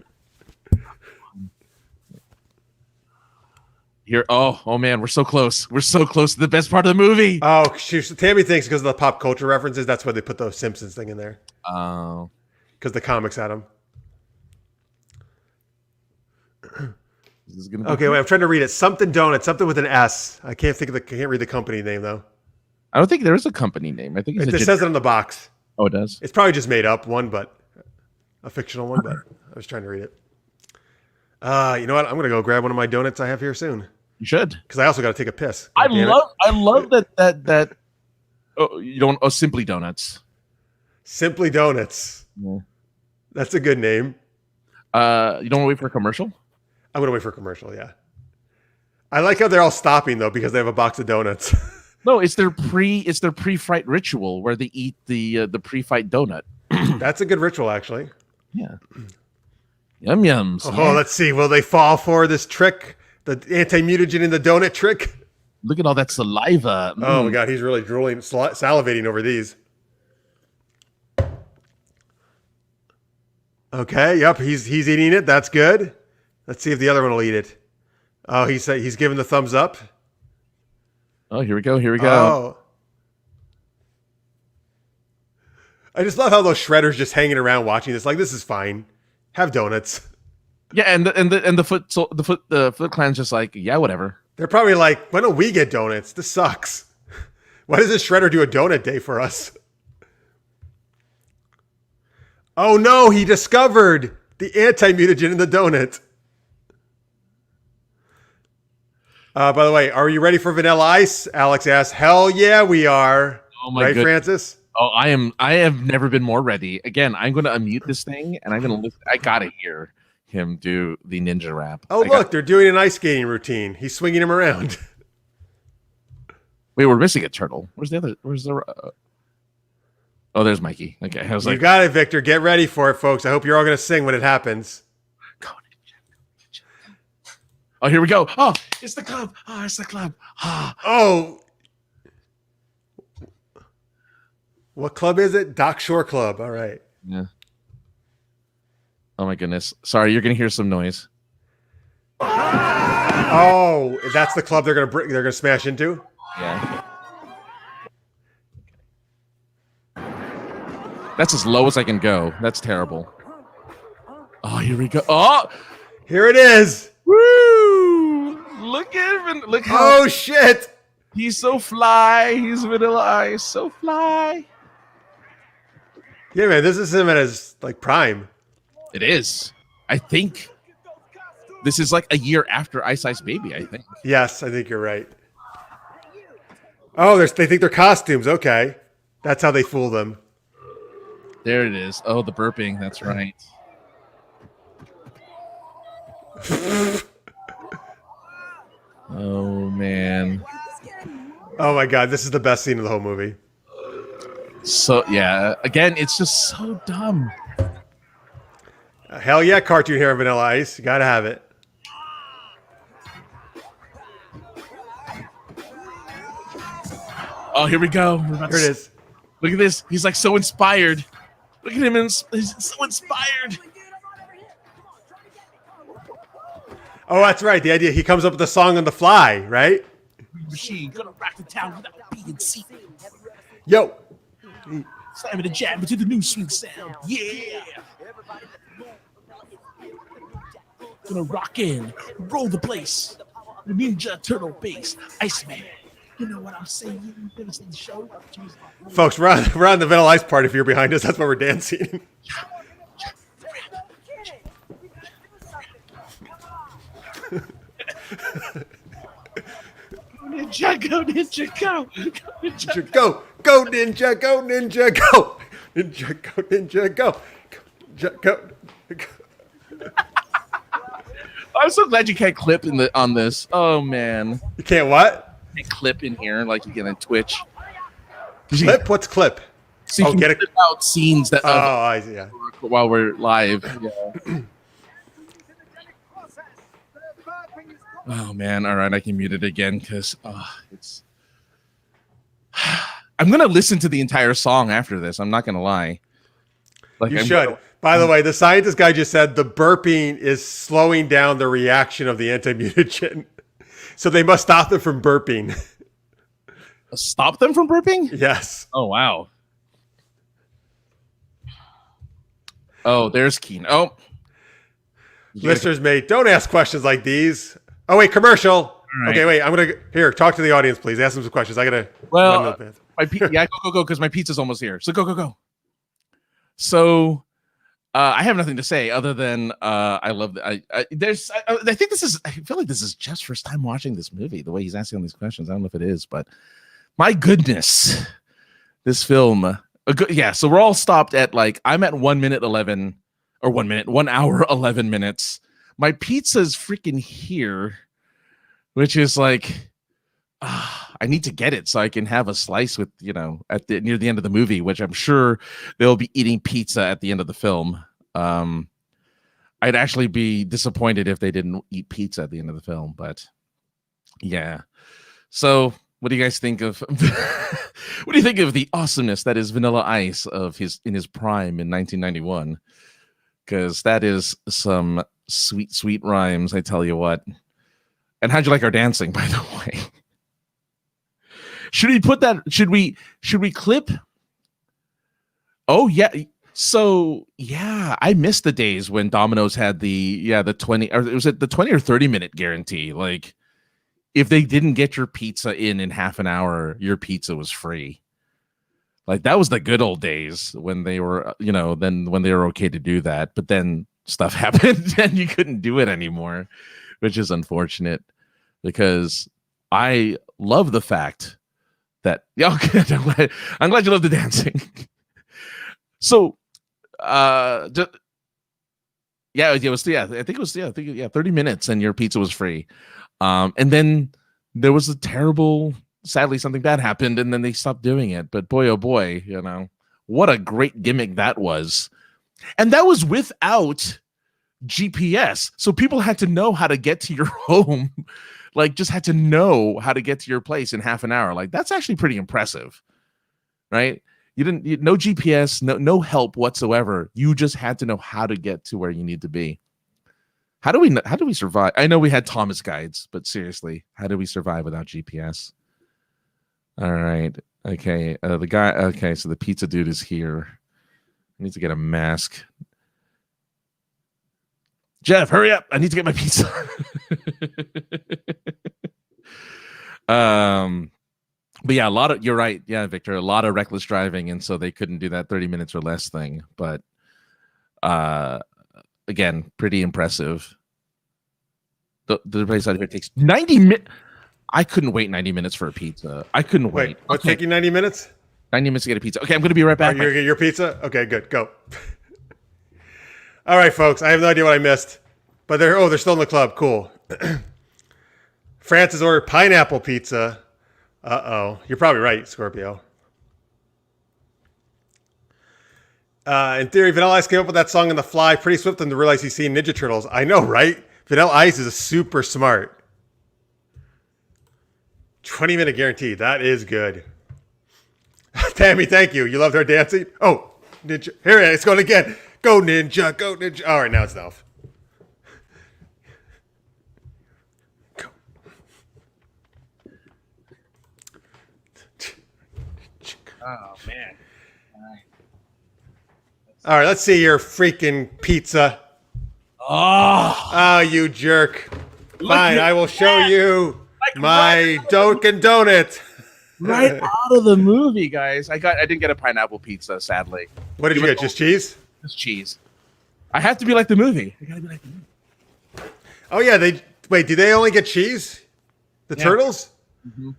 Here, oh man, we're so close. We're so close to the best part of the movie. Oh, shoot. Tammy thinks because of the pop culture references, that's why they put the Simpsons thing in there. Oh. Because the comics had them. Okay, wait, I'm trying to read it. Something donut, something with an S. I can't read the company name though. I don't think there is a company name. I think it says it on the box. Oh, it does. It's probably just made up one, but a fictional one. But I was trying to read it. You know what? I'm gonna go grab one of my donuts I have here soon. You should, because I also got to take a piss. I love that. Oh, you don't. Oh, Simply Donuts. Simply Donuts. Yeah. That's a good name. You don't want to wait for a commercial? I'm gonna wait for a commercial. Yeah. I like how they're all stopping though because they have a box of donuts. No, it's their pre-fight ritual where they eat the pre-fight donut. That's a good ritual, actually. Yeah. Yum yums. Oh, yeah. Let's see. Will they fall for this trick? The anti-mutagen in the donut trick? Look at all that saliva. Oh my God, he's really drooling, salivating over these. Okay, yep, he's eating it. That's good. Let's see if the other one will eat it. Oh, he's giving the thumbs up. Oh, here we go. Oh. I just love how those shredders just hanging around watching this. Like, this is fine. Have donuts. Yeah, and the Foot Clan's just like, yeah, whatever. They're probably like, why don't we get donuts? This sucks. Why does this shredder do a donut day for us? Oh no, he discovered the anti-mutagen in the donut. By the way, are you ready for Vanilla Ice? Alex asks. Hell yeah, we are. Oh my right, goodness. Francis? Oh, I am. I have never been more ready. Again, I'm going to unmute this thing, and I'm going to listen. I gotta hear him do the ninja rap. Oh, look, they're doing an ice skating routine. He's swinging him around. Wait, we're missing a turtle. Where's the other? Where's the? Oh, there's Mikey. Okay, I was you got it, Victor. Get ready for it, folks. I hope you're all going to sing when it happens. Oh, here we go. Oh, it's the club. Oh, it's the club. Oh. What club is it? Dock Shore Club. All right. Yeah. Oh my goodness. Sorry, you're gonna hear some noise. Oh, that's the club they're gonna smash into? Yeah. That's as low as I can go. That's terrible. Oh, here we go. Oh, here it is. Woo! Look at him. Look how. Oh shit! He's so fly. He's Vanilla Ice. So fly. Yeah, man. This is him at his like prime. It is. I think this is like a year after Ice Ice Baby, I think. Yes, I think you're right. Oh, they think they're costumes. Okay. That's how they fool them. There it is. Oh, the burping. That's right. Oh, man. Oh, my God. This is the best scene of the whole movie. So, yeah. Again, it's just so dumb. Hell yeah, cartoon hair and Vanilla Ice. You gotta have it. Oh, here we go. Here it is. Look at this. He's like so inspired. Look at him. He's so inspired. Oh, that's right. The idea he comes up with a song on the fly, right? Machine gonna rock the town without being seen. Yo. Slamming the jab into the new swing sound. Yeah. Gonna rock in, roll the place. Ninja Turtle bass, Iceman. You know what I'm saying? You've never seen the show. Folks, we're on the Vanilla Ice part. If you're behind us, that's why we're dancing. Ninja, go ninja, go! Ninja, go! Go ninja, go ninja, go! Ninja, go ninja, go! Ninja, go! I'm so glad you can't clip on this. Oh man, You can't what? you can't clip in here like you can on Twitch. Clip? What's clip? So you can get it. clip out scenes that I see. Yeah. while we're live. Yeah. Oh man! All right, I can mute it again because it's. I'm gonna listen to the entire song after this. I'm not gonna lie. Like You should. By the way, the scientist guy just said the burping is slowing down the reaction of the anti-mutagen, so they must stop them from burping. Stop them from burping? Yes. Oh wow. Oh, there's Keen. Oh. Listeners, mate, don't ask questions like these. Oh wait, commercial. Right. Okay, wait. I'm gonna talk to the audience, please. Ask them some questions. I gotta. Well, go because my pizza's almost here. So go. So, I have nothing to say other than I love. I think this is. I feel like this is Jeff's first time watching this movie. The way he's asking all these questions, I don't know if it is, but my goodness, this film. Yeah. So we're all stopped at I'm at 1 minute 11 or 1 minute, 1 hour 11 minutes. My pizza's freaking here, which is I need to get it so I can have a slice with, near the end of the movie, which I'm sure they'll be eating pizza at the end of the film. I'd actually be disappointed if they didn't eat pizza at the end of the film, but yeah. So what do you guys think of what do you think of the awesomeness that is Vanilla Ice in his prime in 1991? Because that is some sweet, sweet rhymes, I tell you what. And how'd you like our dancing, by the way? Should we clip? Oh yeah. So yeah, I missed the days when Domino's had the 20 or was it the 20 or 30 minute guarantee? Like if they didn't get your pizza in half an hour, your pizza was free. Like that was the good old days when they were, when they were okay to do that. But then stuff happened and you couldn't do it anymore, which is unfortunate because I love the fact that I'm glad you love the dancing. So, I think it was 30 minutes and your pizza was free. And then there was sadly something bad happened and then they stopped doing it. But boy, oh boy, what a great gimmick that was. And that was without GPS. So people had to know how to get to your home. Just had to know how to get to your place in half an hour. That's actually pretty impressive, right? No GPS, no help whatsoever. You just had to know how to get to where you need to be. How do we survive? I know we had Thomas guides, but seriously, how do we survive without GPS? All right. Okay. The guy. Okay. So the pizza dude is here. I need to get a mask. Jeff, hurry up. I need to get my pizza. But yeah, you're right. Yeah, Victor, a lot of reckless driving. And so they couldn't do that 30 minutes or less thing. But again, pretty impressive. The place out here takes 90 minutes. I couldn't wait 90 minutes for a pizza. I couldn't wait. What's taking 90 minutes? 90 minutes to get a pizza. Okay, I'm going to be right back. You're going to get your pizza? Okay, good. Go. All right, folks. I have no idea what I missed. But they're still in the club. Cool. Francis ordered pineapple pizza. Uh-oh. You're probably right, Scorpio. In theory, Vanilla Ice came up with that song on the fly pretty swift to realize he's seen Ninja Turtles. I know, right? Vanilla Ice is super smart. 20-minute guarantee. That is good. Tammy, thank you. You loved our dancing? Oh, Ninja. Here it is. It's going again. Go, Ninja. Go, Ninja. All right, now it's off. Go. Oh, man. All right, let's see your freaking pizza. Oh, you jerk. Fine, I will show you my Dunkin' Donut. right out of the movie, guys. I didn't get a pineapple pizza, sadly. What did you get? Just cheese? Just cheese. I have to be like the movie. I gotta be like the movie. Oh yeah, do they only get cheese? The turtles? Mm-hmm.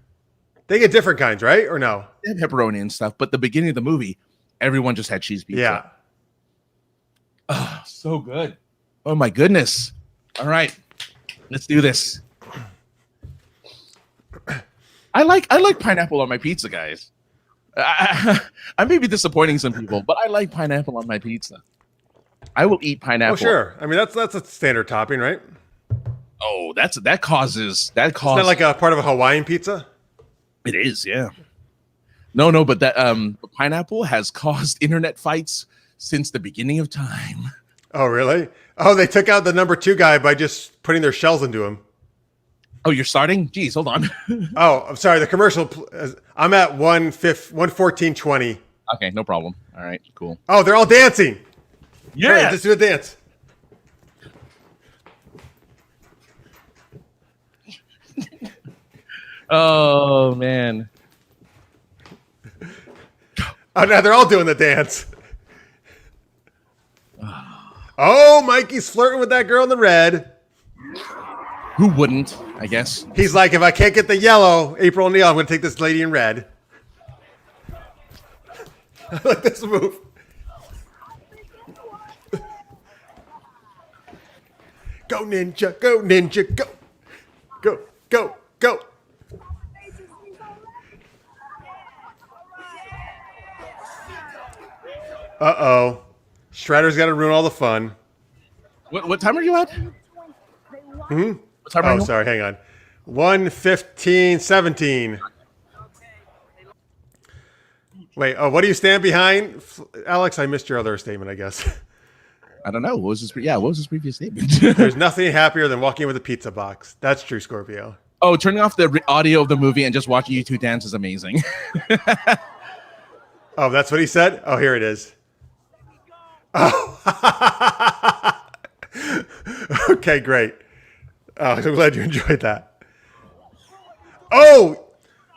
They get different kinds, right? Or no? They have pepperoni and stuff, but the beginning of the movie, everyone just had cheese pizza. Yeah. Oh, so good. Oh my goodness. All right. Let's do this. I like pineapple on my pizza, guys. I may be disappointing some people, but I like pineapple on my pizza. I will eat pineapple. Oh sure. I mean that's a standard topping, right? Oh, that causes. Isn't that like a part of a Hawaiian pizza? It is, yeah. No, but that pineapple has caused internet fights since the beginning of time. Oh really? Oh, they took out the number 2 guy by just putting their shells into him. Oh, you're starting? Jeez, hold on. Oh, I'm sorry. The commercial. I'm at 1:14:20. Okay, no problem. All right, cool. Oh, they're all dancing. Yeah, right, let's do a dance. Oh man. Oh, now they're all doing the dance. Oh, Mikey's flirting with that girl in the red. Who wouldn't? I guess. He's like, if I can't get the yellow, April O'Neil, I'm going to take this lady in red. I like this move. Go ninja, go ninja, go. Go, go, go. Uh-oh. Shredder's got to ruin all the fun. What time are you at? Hmm? What time are Oh, you? sorry. Hang on. 1:15:17. Wait. Oh, what do you stand behind, Alex? I missed your other statement, I guess. I don't know. What was his? Yeah, what was his previous statement? There's nothing happier than walking with a pizza box. That's true, Scorpio. Oh, turning off the audio of the movie and just watching you two dance is amazing. Oh, that's what he said? Oh, here it is. Oh. Okay, great. Oh, I'm glad you enjoyed that. Oh!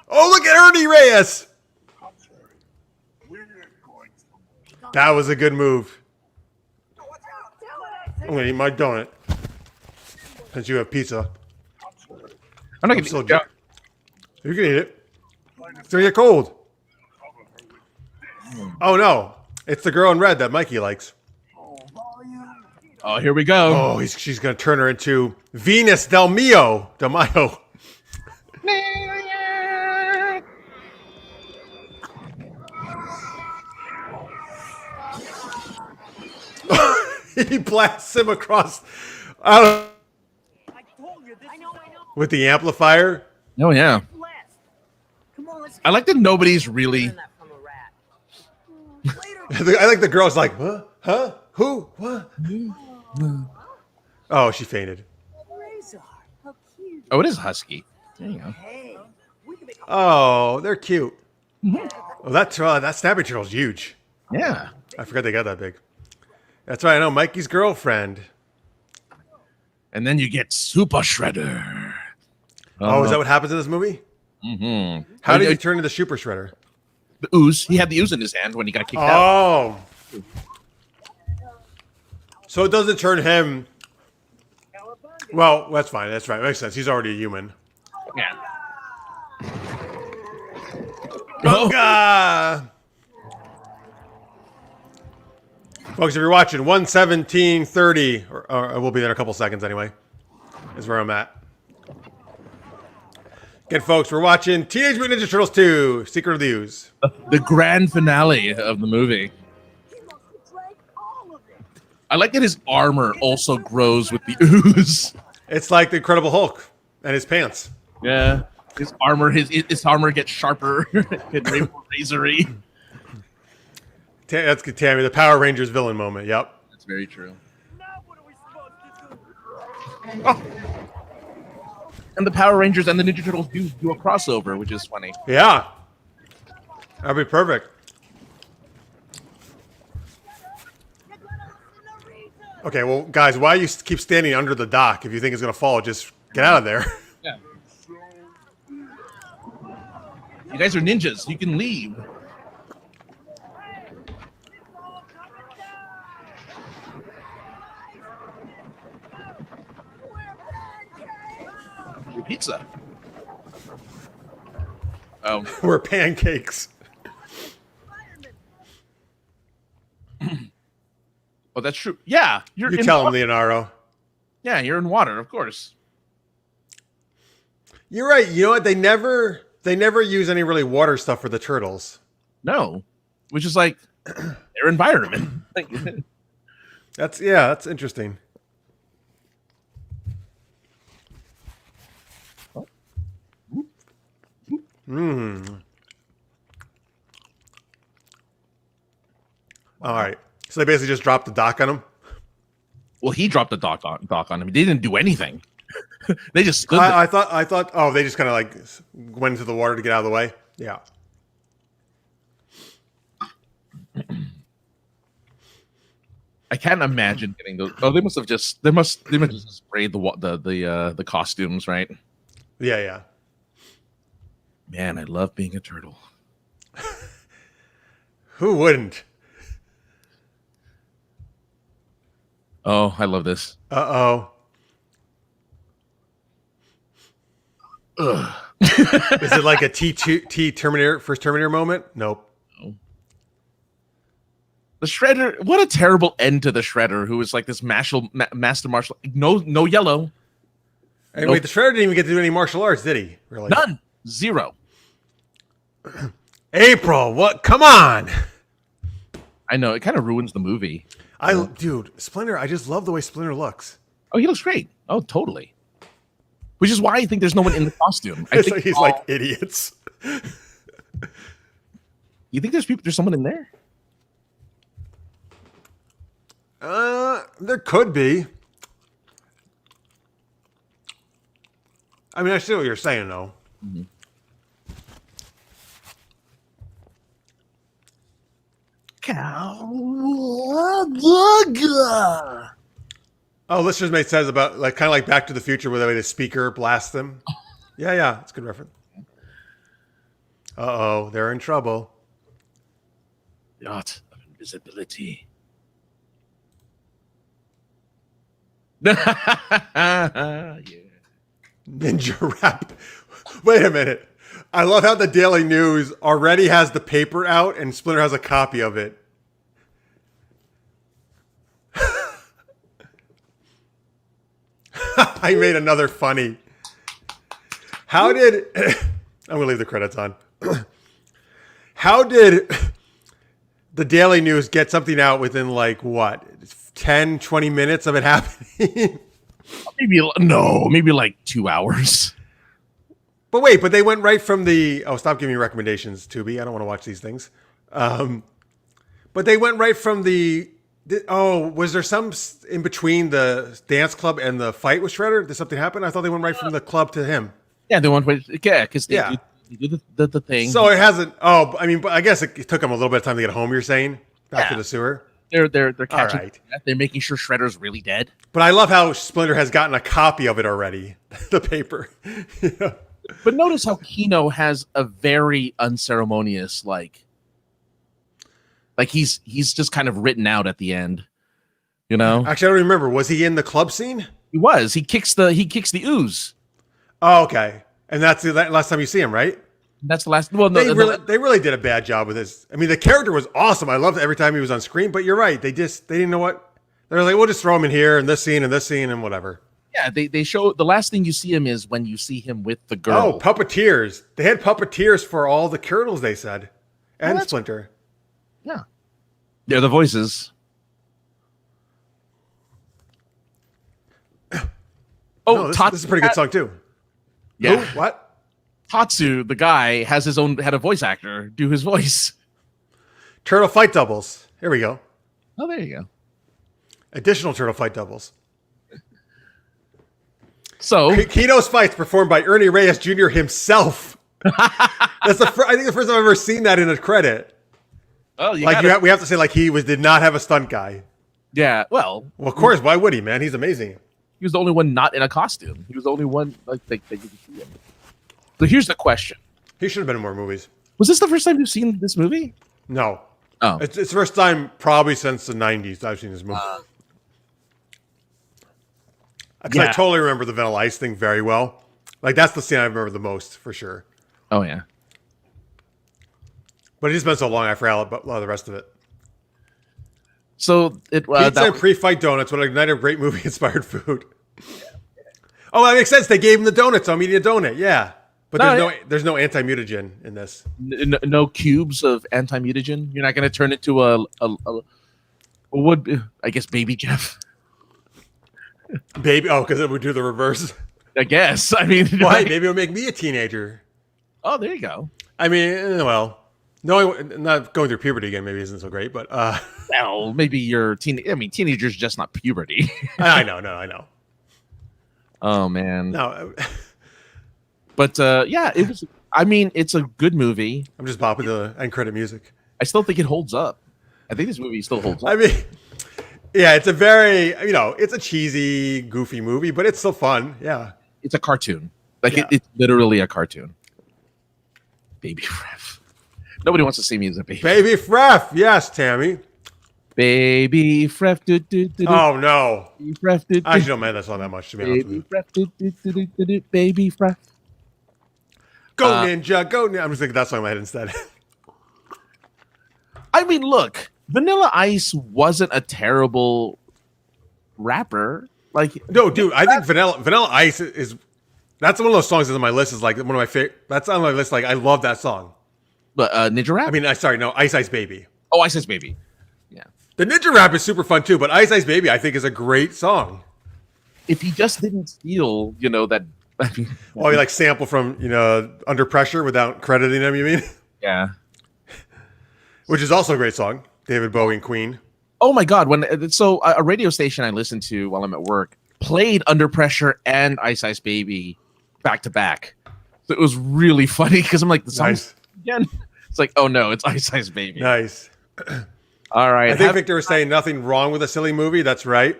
Oh, look at Ernie Reyes! That was a good move. I'm going to eat my donut. Since you have pizza. I'm not still gonna. You can eat it. It's going to get cold. Oh, no. It's the girl in red that Mikey likes. Oh, here we go. Oh, she's going to turn her into Venus Del Mio. Del Mayo. He blasts him across with the amplifier. Oh yeah. I like that nobody's really. I like the girl's like, huh? Huh? Who? What? Oh, she fainted. Oh, it is husky. There you go. Oh, they're cute. Oh, that snapping turtle's huge. Yeah. I forgot they got that big. That's right. I know Mikey's girlfriend. And then you get Super Shredder. Oh, is that what happens in this movie? Mm-hmm. How did he turn into Super Shredder? The Ooze. He had the Ooze in his hand when he got kicked out. Oh. So it doesn't turn him. Well, that's fine. That's right. Makes sense. He's already a human. Yeah. Bunga! Folks, if you're watching, 1:17:30, or we'll be there in a couple seconds anyway, is where I'm at. Again, folks, we're watching Teenage Mutant Ninja Turtles 2, Secret of the Ooze. The grand finale of the movie. I like that his armor also grows with the Ooze. It's like the Incredible Hulk and his pants. Yeah. His armor gets sharper and more razory. That's good, Tammy. The Power Rangers villain moment. Yep. That's very true. Oh. And the Power Rangers and the Ninja Turtles do a crossover, which is funny. Yeah. That'd be perfect. Okay, well, guys, why you keep standing under the dock? If you think it's going to fall, just get out of there. Yeah. You guys are ninjas. You can leave. Pizza. We're pancakes. Oh, that's true. Yeah, You tell him, Leonardo. Yeah, you're in water, of course. You're right. You know what? They never use any really water stuff for the turtles. No, which is like their environment. That's interesting. All right. So they basically just dropped the dock on him. Well, he dropped the dock on him. They didn't do anything. They just stood there. I thought. Oh, they just kind of like went into the water to get out of the way. Yeah. I can't imagine getting those. Oh, they must have just sprayed the costumes, right? Yeah. Man, I love being a turtle. Who wouldn't? Oh, I love this. Uh-oh. Is it like a T Terminator, first Terminator moment? Nope. No. The Shredder, what a terrible end to the Shredder, who was like this master martial. No yellow. Hey, wait, the Shredder didn't even get to do any martial arts, did he? Really? None. Zero. April, what? Come on. I know, it kind of ruins the movie. Dude, Splinter, I just love the way Splinter looks. Oh, he looks great. Oh, totally. Which is why I think there's no one in the costume. I think he's like idiots. You think there's someone in there? There could be. I mean, I see what you're saying, though. Mm-hmm. Oh, listeners may says about like kind of like Back to the Future where the speaker blasts them. Yeah, it's a good reference. Uh-oh, they're in trouble. The art of invisibility. Yeah. Ninja rap. Wait a minute. I love how the Daily News already has the paper out and Splinter has a copy of it. I made another funny. How did... I'm going to leave the credits on. How did the Daily News get something out within like, what, 10, 20 minutes of it happening? Maybe like 2 hours. But they went right from the... Oh, stop giving me recommendations, Tubi. I don't want to watch these things. But they went right from the... Oh, was there some in between the dance club and the fight with Shredder? Did something happen? I thought they went right from the club to him. Yeah, they went because they do the thing. So it hasn't... Oh, I mean, but I guess it took them a little bit of time to get home, you're saying? Back to the sewer? They're catching. Right. They're making sure Shredder's really dead. But I love how Splinter has gotten a copy of it already. The paper. Yeah. But notice how Kino has a very unceremonious like he's just kind of written out at the end, you know. Actually, I don't remember. Was he in the club scene? He was. He kicks the Ooze. Oh, okay. And that's the last time you see him, right? That's the last. Well, no, they really did a bad job with this. I mean, the character was awesome. I loved it every time he was on screen. But you're right. They didn't know what. They're like, we'll just throw him in here and this scene and whatever. Yeah, they show the last thing you see him is when you see him with the girl. Oh, puppeteers. They had puppeteers for all the turtles, they said. And Splinter. Yeah. They're the voices. Oh, this is a pretty good song, too. Yeah. Who? What? Tatsu, the guy, had a voice actor do his voice. Turtle fight doubles. Here we go. Oh, there you go. Additional turtle fight doubles. So Kino's fights performed by Ernie Reyes Jr. himself. That's I think the first time I've ever seen that in a credit. Oh, we have to say like did not have a stunt guy. Yeah, well, of course, why would he, man? He's amazing. He was the only one not in a costume. He was the only one like that you could see him. So here's the question: He should have been in more movies. Was this the first time you've seen this movie? No. Oh. It's the first time probably since the 90s I've seen this movie. Because I totally remember the Vanilla Ice thing very well. Like, that's the scene I remember the most, for sure. Oh, yeah. But it's been so long, I forgot a lot of the rest of it. So, Pizza and pre-fight donuts would ignite a great movie-inspired food. Oh, that makes sense. They gave him the donuts, so I'm eating a donut. Yeah. But there's no anti-mutagen in this. No cubes of anti-mutagen? You're not going to turn it to a I guess, Baby Jeff? Baby? Oh, because it would do the reverse? I guess. I mean... Why? Maybe it would make me a teenager. Oh, there you go. I mean, well... No, not going through puberty again maybe isn't so great, but... Well, maybe you're teenagers just not puberty. I know. Oh, man. No. But, yeah, it was... I mean, it's a good movie. I'm just bopping the end credit music. I still think it holds up. I think this movie still holds up. I mean... Yeah, it's a very... it's a cheesy, goofy movie, but it's still fun. Yeah. It's a cartoon. Like, it's literally a cartoon. Baby Ref. Nobody wants to see me as a baby. Baby Fref. Yes, Tammy. Baby Fref. Oh, no. Baby Fref. I actually don't mind that song that much, to be honest with you. Baby Fref. Go Ninja. Go Ninja. I'm just thinking that song in my head instead. I mean, look. Vanilla Ice wasn't a terrible rapper. Like, no, dude, I think Vanilla Ice is... That's one of those songs that's on my list. Is like one of my favorite... That's on my list. Like, I love that song. But Ninja Rap? I mean, sorry, no, Ice Ice Baby. Oh, Ice Ice Baby. Yeah. The Ninja Rap is super fun too, but Ice Ice Baby I think is a great song. If he just didn't steal, that... I mean, well, he like sample from, Under Pressure without crediting him, you mean? Yeah. Which is also a great song. David Bowie and Queen. Oh my God. So a radio station I listen to while I'm at work played Under Pressure and Ice Ice Baby back to back. So it was really funny because I'm like, the song's again. It's like, oh no, it's Ice Ice Baby. Nice. All right. I think Victor was saying nothing wrong with a silly movie. That's right.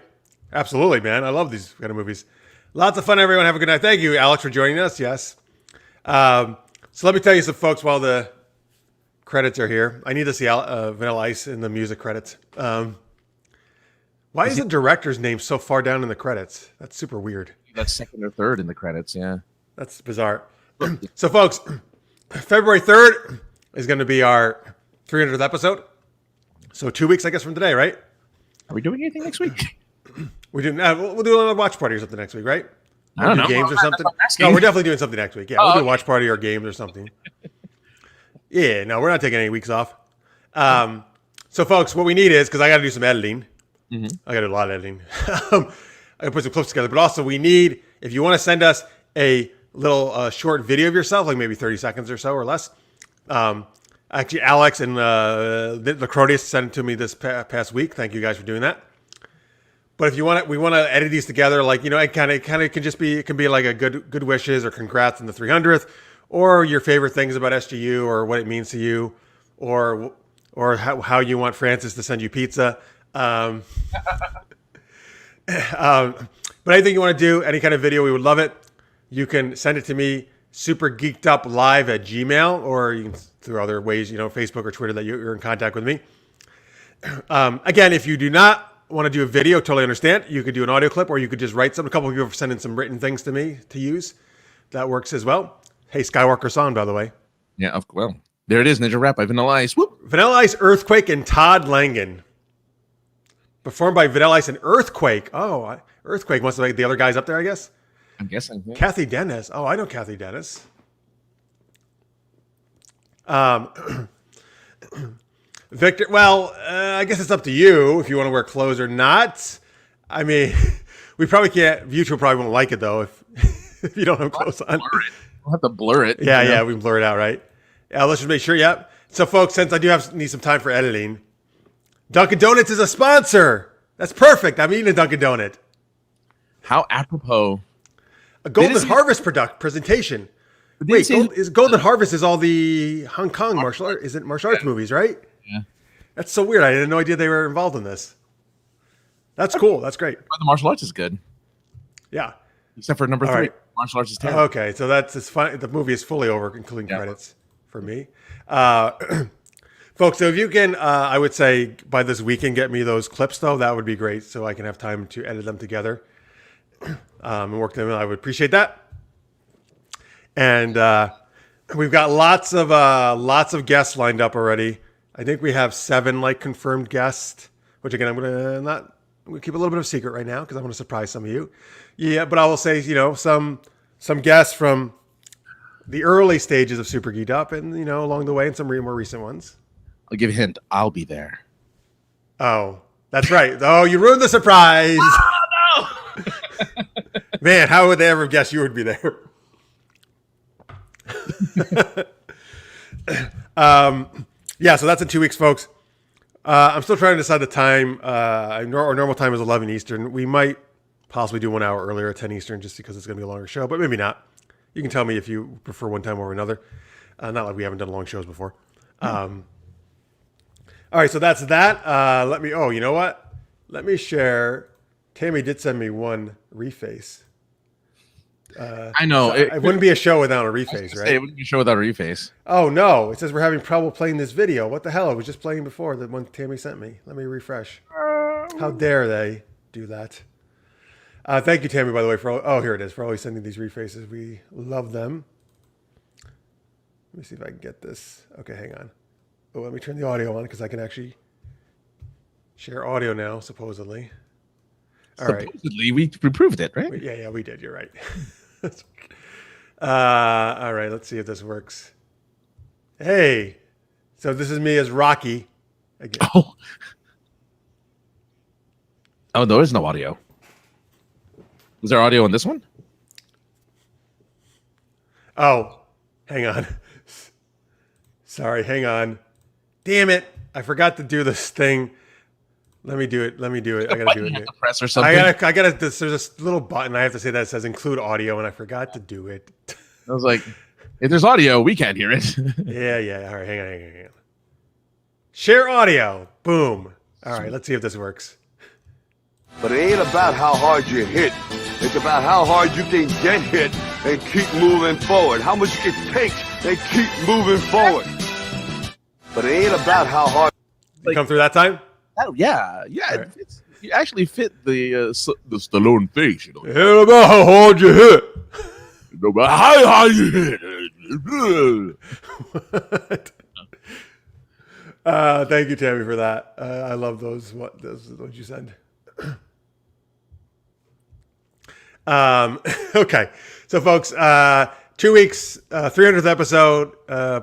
Absolutely, man. I love these kind of movies. Lots of fun, everyone. Have a good night. Thank you, Alex, for joining us. Yes. So let me tell you some folks while the credits are here. I need to see Vanilla Ice in the music credits. Why is the director's name so far down in the credits? That's super weird. That's second or third in the credits, yeah. That's bizarre. So, folks, February 3rd is going to be our 300th episode. So 2 weeks, I guess, from today, right? Are we doing anything next week? We'll do a watch party or something next week, right? I don't know. Games or something? No, we're definitely doing something next week. Yeah, we'll do a watch party or games or something. Yeah, no, we're not taking any weeks off. So, folks, what we need is, because I got to do some editing. Mm-hmm. I got to do a lot of editing. I got to put some clips together. But also, we need, if you want to send us a little short video of yourself, like maybe 30 seconds or so or less. Actually, Alex and the Crodius sent it to me this past week. Thank you guys for doing that. But if you want we want to edit these together, like, it kind of can just be, it can be like a good wishes or congrats on the 300th, or your favorite things about SGU or what it means to you, or how you want Francis to send you pizza. But anything you want to do, any kind of video, we would love it. You can send it to me, supergeekeduplive@gmail.com, or you can through other ways, Facebook or Twitter that you're in contact with me. Again, if you do not want to do a video, totally understand. You could do an audio clip, or you could just write something. A couple of people have sent in some written things to me to use. That works as well. Hey, Skywalker song, by the way. Yeah, well, there it is, Ninja Rap by Vanilla Ice. Whoop. Vanilla Ice, Earthquake, and Todd Langen. Performed by Vanilla Ice and Earthquake. Oh, Earthquake must have been the other guys up there, I guess. I'm guessing. Yeah. Kathy Dennis. Oh, I know Kathy Dennis. Victor, well, I guess it's up to you if you want to wear clothes or not. I mean, we probably can't. YouTube probably won't like it, though, if you don't have clothes on. We'll have to blur it. Yeah, we can blur it out, right? Yeah, let's just make sure. Yep. So, folks, since I need some time for editing, Dunkin' Donuts is a sponsor. That's perfect. I'm eating a Dunkin' Donut. How apropos. A Golden Harvest presentation. Wait, Golden Harvest is all the Hong Kong martial arts movies, right? Yeah. That's so weird. I had no idea they were involved in this. That's cool. That's great. The martial arts is good. Yeah. Except for number 3. Right. Martial arts is terrible. Okay, so it's fine. The movie is fully over, including credits for me. Folks, so if you can, I would say by this weekend, get me those clips, though. That would be great, so I can have time to edit them together and work them in. I would appreciate that. And we've got lots of guests lined up already. I think we have 7 confirmed guests, which again I'm gonna keep a little bit of a secret right now because I want to surprise some of you. Yeah, but I will say some guests from the early stages of Super Geeked Up and along the way, and some more recent ones. I'll give a hint. I'll be there. Oh, that's right. Oh, you ruined the surprise. Oh, no. Man, how would they ever guess you would be there? Yeah, so that's in 2 weeks, folks. I'm still trying to decide the time. Our normal time is 11 Eastern. We might possibly do 1 hour earlier at 10 Eastern just because it's going to be a longer show, but maybe not. You can tell me if you prefer one time over another. Not like we haven't done long shows before. All right, so that's that. You know what? Let me share. Tammy did send me one reface. I know. So it wouldn't be a show without a reface, right? It wouldn't be a show without a reface. Oh, no. It says we're having trouble playing this video. What the hell? It was just playing before, the one Tammy sent me. Let me refresh. How dare they do that? Thank you, Tammy, by the way, here it is, for always sending these refaces. We love them. Let me see if I can get this. Okay, hang on. Oh, let me turn the audio on because I can actually share audio now, supposedly. All right. Supposedly, we proved it, right? Yeah, we did. You're right. All right, let's see if this works. Hey, so this is me as Rocky again. Oh, there is no audio. Is there audio on this one? Oh, hang on. Sorry, hang on. Damn it. I forgot to do this thing. Let me do it. I gotta do it. Press or something. There's a little button I have to say that says include audio, and I forgot to do it. I was like, if there's audio, we can't hear it. Yeah. All right, hang on. Share audio. Boom. All right, let's see if this works. But it ain't about how hard you hit. It's about how hard you can get hit and keep moving forward. How much you can take and keep moving forward. But it ain't about how hard. You come through that time? Oh, yeah. Right. You actually fit the Stallone face, It ain't about how hard you hit. It's about how hard you hit. Thank you, Tammy, for that. I love those. What you send. Okay, so folks, 2 weeks, 300th episode.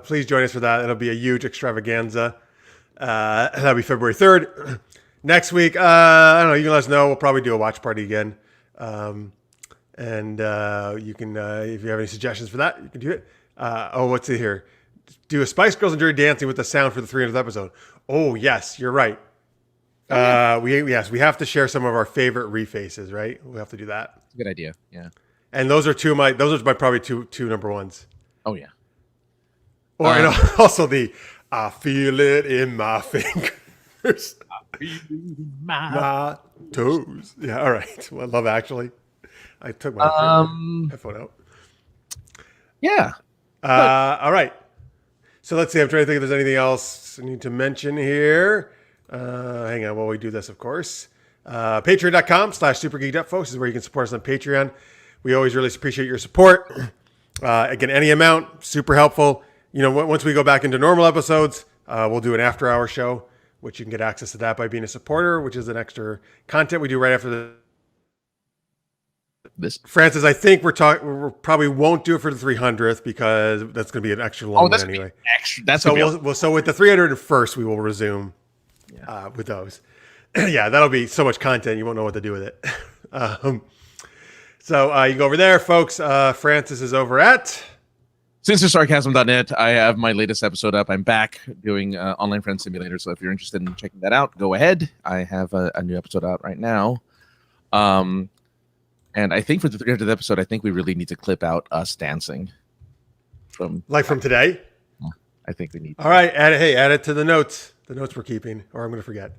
Please join us for that. It'll be a huge extravaganza. That'll be February 3rd. Next week, I don't know. You can let us know. We'll probably do a watch party again. And you can, if you have any suggestions for that, you can do it. What's it here? Do a Spice Girls and Dirty Dancing with the sound for the 300th episode. Oh, yes, you're right. We have to share some of our favorite refaces, right? We have to do that. That's a good idea. Yeah. And those are my probably two number ones. Oh yeah. Or and also the I feel it in my fingers. I feel it in my toes. Yeah, all right. Well, Love Actually. I took my headphone out. Yeah. All right. So let's see. I'm trying to think if there's anything else I need to mention here. Hang on while we do this, of course. Patreon.com/SuperGeekedUp, folks, is where you can support us on Patreon. We always really appreciate your support. Again, any amount, super helpful. Once we go back into normal episodes, we'll do an after-hour show, which you can get access to that by being a supporter, which is an extra content we do right after this. Francis, I think we probably won't do it for the 300th because that's going to be an extra long one anyway. So with the 301st, we will resume with those. Yeah, that'll be so much content you won't know what to do with it. So you can go over there, folks. Francis is over at SinisterSarcasm.net. I have my latest episode up. I'm back doing Online Friend Simulator. So if you're interested in checking that out, go ahead. I have a new episode out right now. And I think for the 300th episode, I think we really need to clip out us dancing from today. I think we need. All right, add it to the notes. The notes we're keeping, or I'm going to forget.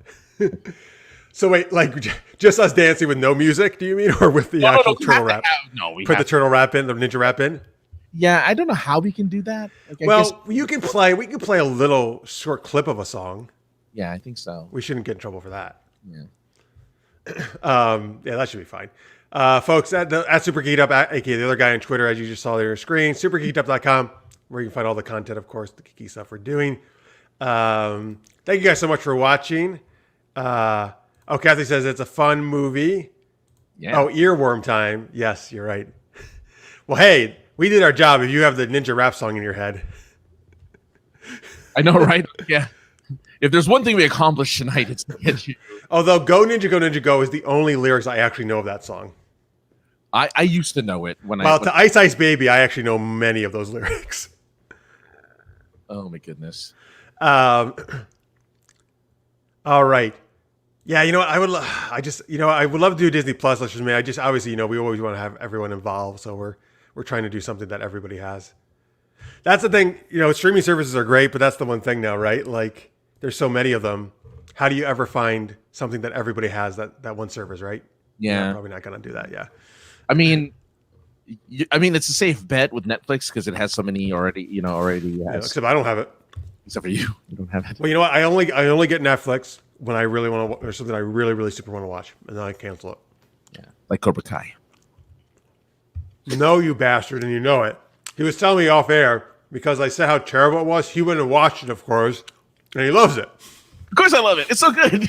So wait, like just us dancing with no music? Do you mean, or with the actual we turtle have to rap? we Put have the turtle rap in, the ninja rap in. Yeah, I don't know how we can do that. Like, I Well, guess, you can play. We can play a little short clip of a song. yeah, I think so. We shouldn't get in trouble for that. Yeah. Yeah, that should be fine. Folks, at Super Geeked Up, aka the other guy on Twitter, as you just saw there on your screen, supergeekedup.com, where you can find all the content, of course, the geeky stuff we're doing. Thank you guys so much for watching. Kathy says it's a fun movie. Yeah. Oh, earworm time. Yes, you're right. Well, hey, we did our job if you have the ninja rap song in your head. I know, right? Yeah. If there's one thing we accomplished tonight, it's to get you. Although Go Ninja Go is the only lyrics I actually know of that song. I used to know it when Well, to Ice Ice Baby, I actually know many of those lyrics. Oh my goodness. All right. Yeah, you know what? I would love to do Disney Plus. Let's just, I just obviously, we always want to have everyone involved, so we're trying to do something that everybody has. That's the thing. Streaming services are great, but that's the one thing now, right? Like, there's so many of them. How do you ever find something that everybody has that one service, right? Yeah, You're probably not going to do that. Yeah. I mean, it's a safe bet with Netflix because it has so many already. Yeah, except I don't have it. Except for you don't have it. Well, you know what? I only get Netflix when I really want to, or something I really, really super want to watch, and then I cancel it. Yeah, like Cobra Kai. No, you bastard, and you know it. He was telling me off air because I said how terrible it was. He went and watched it, of course, and he loves it. Of course, I love it. It's so good.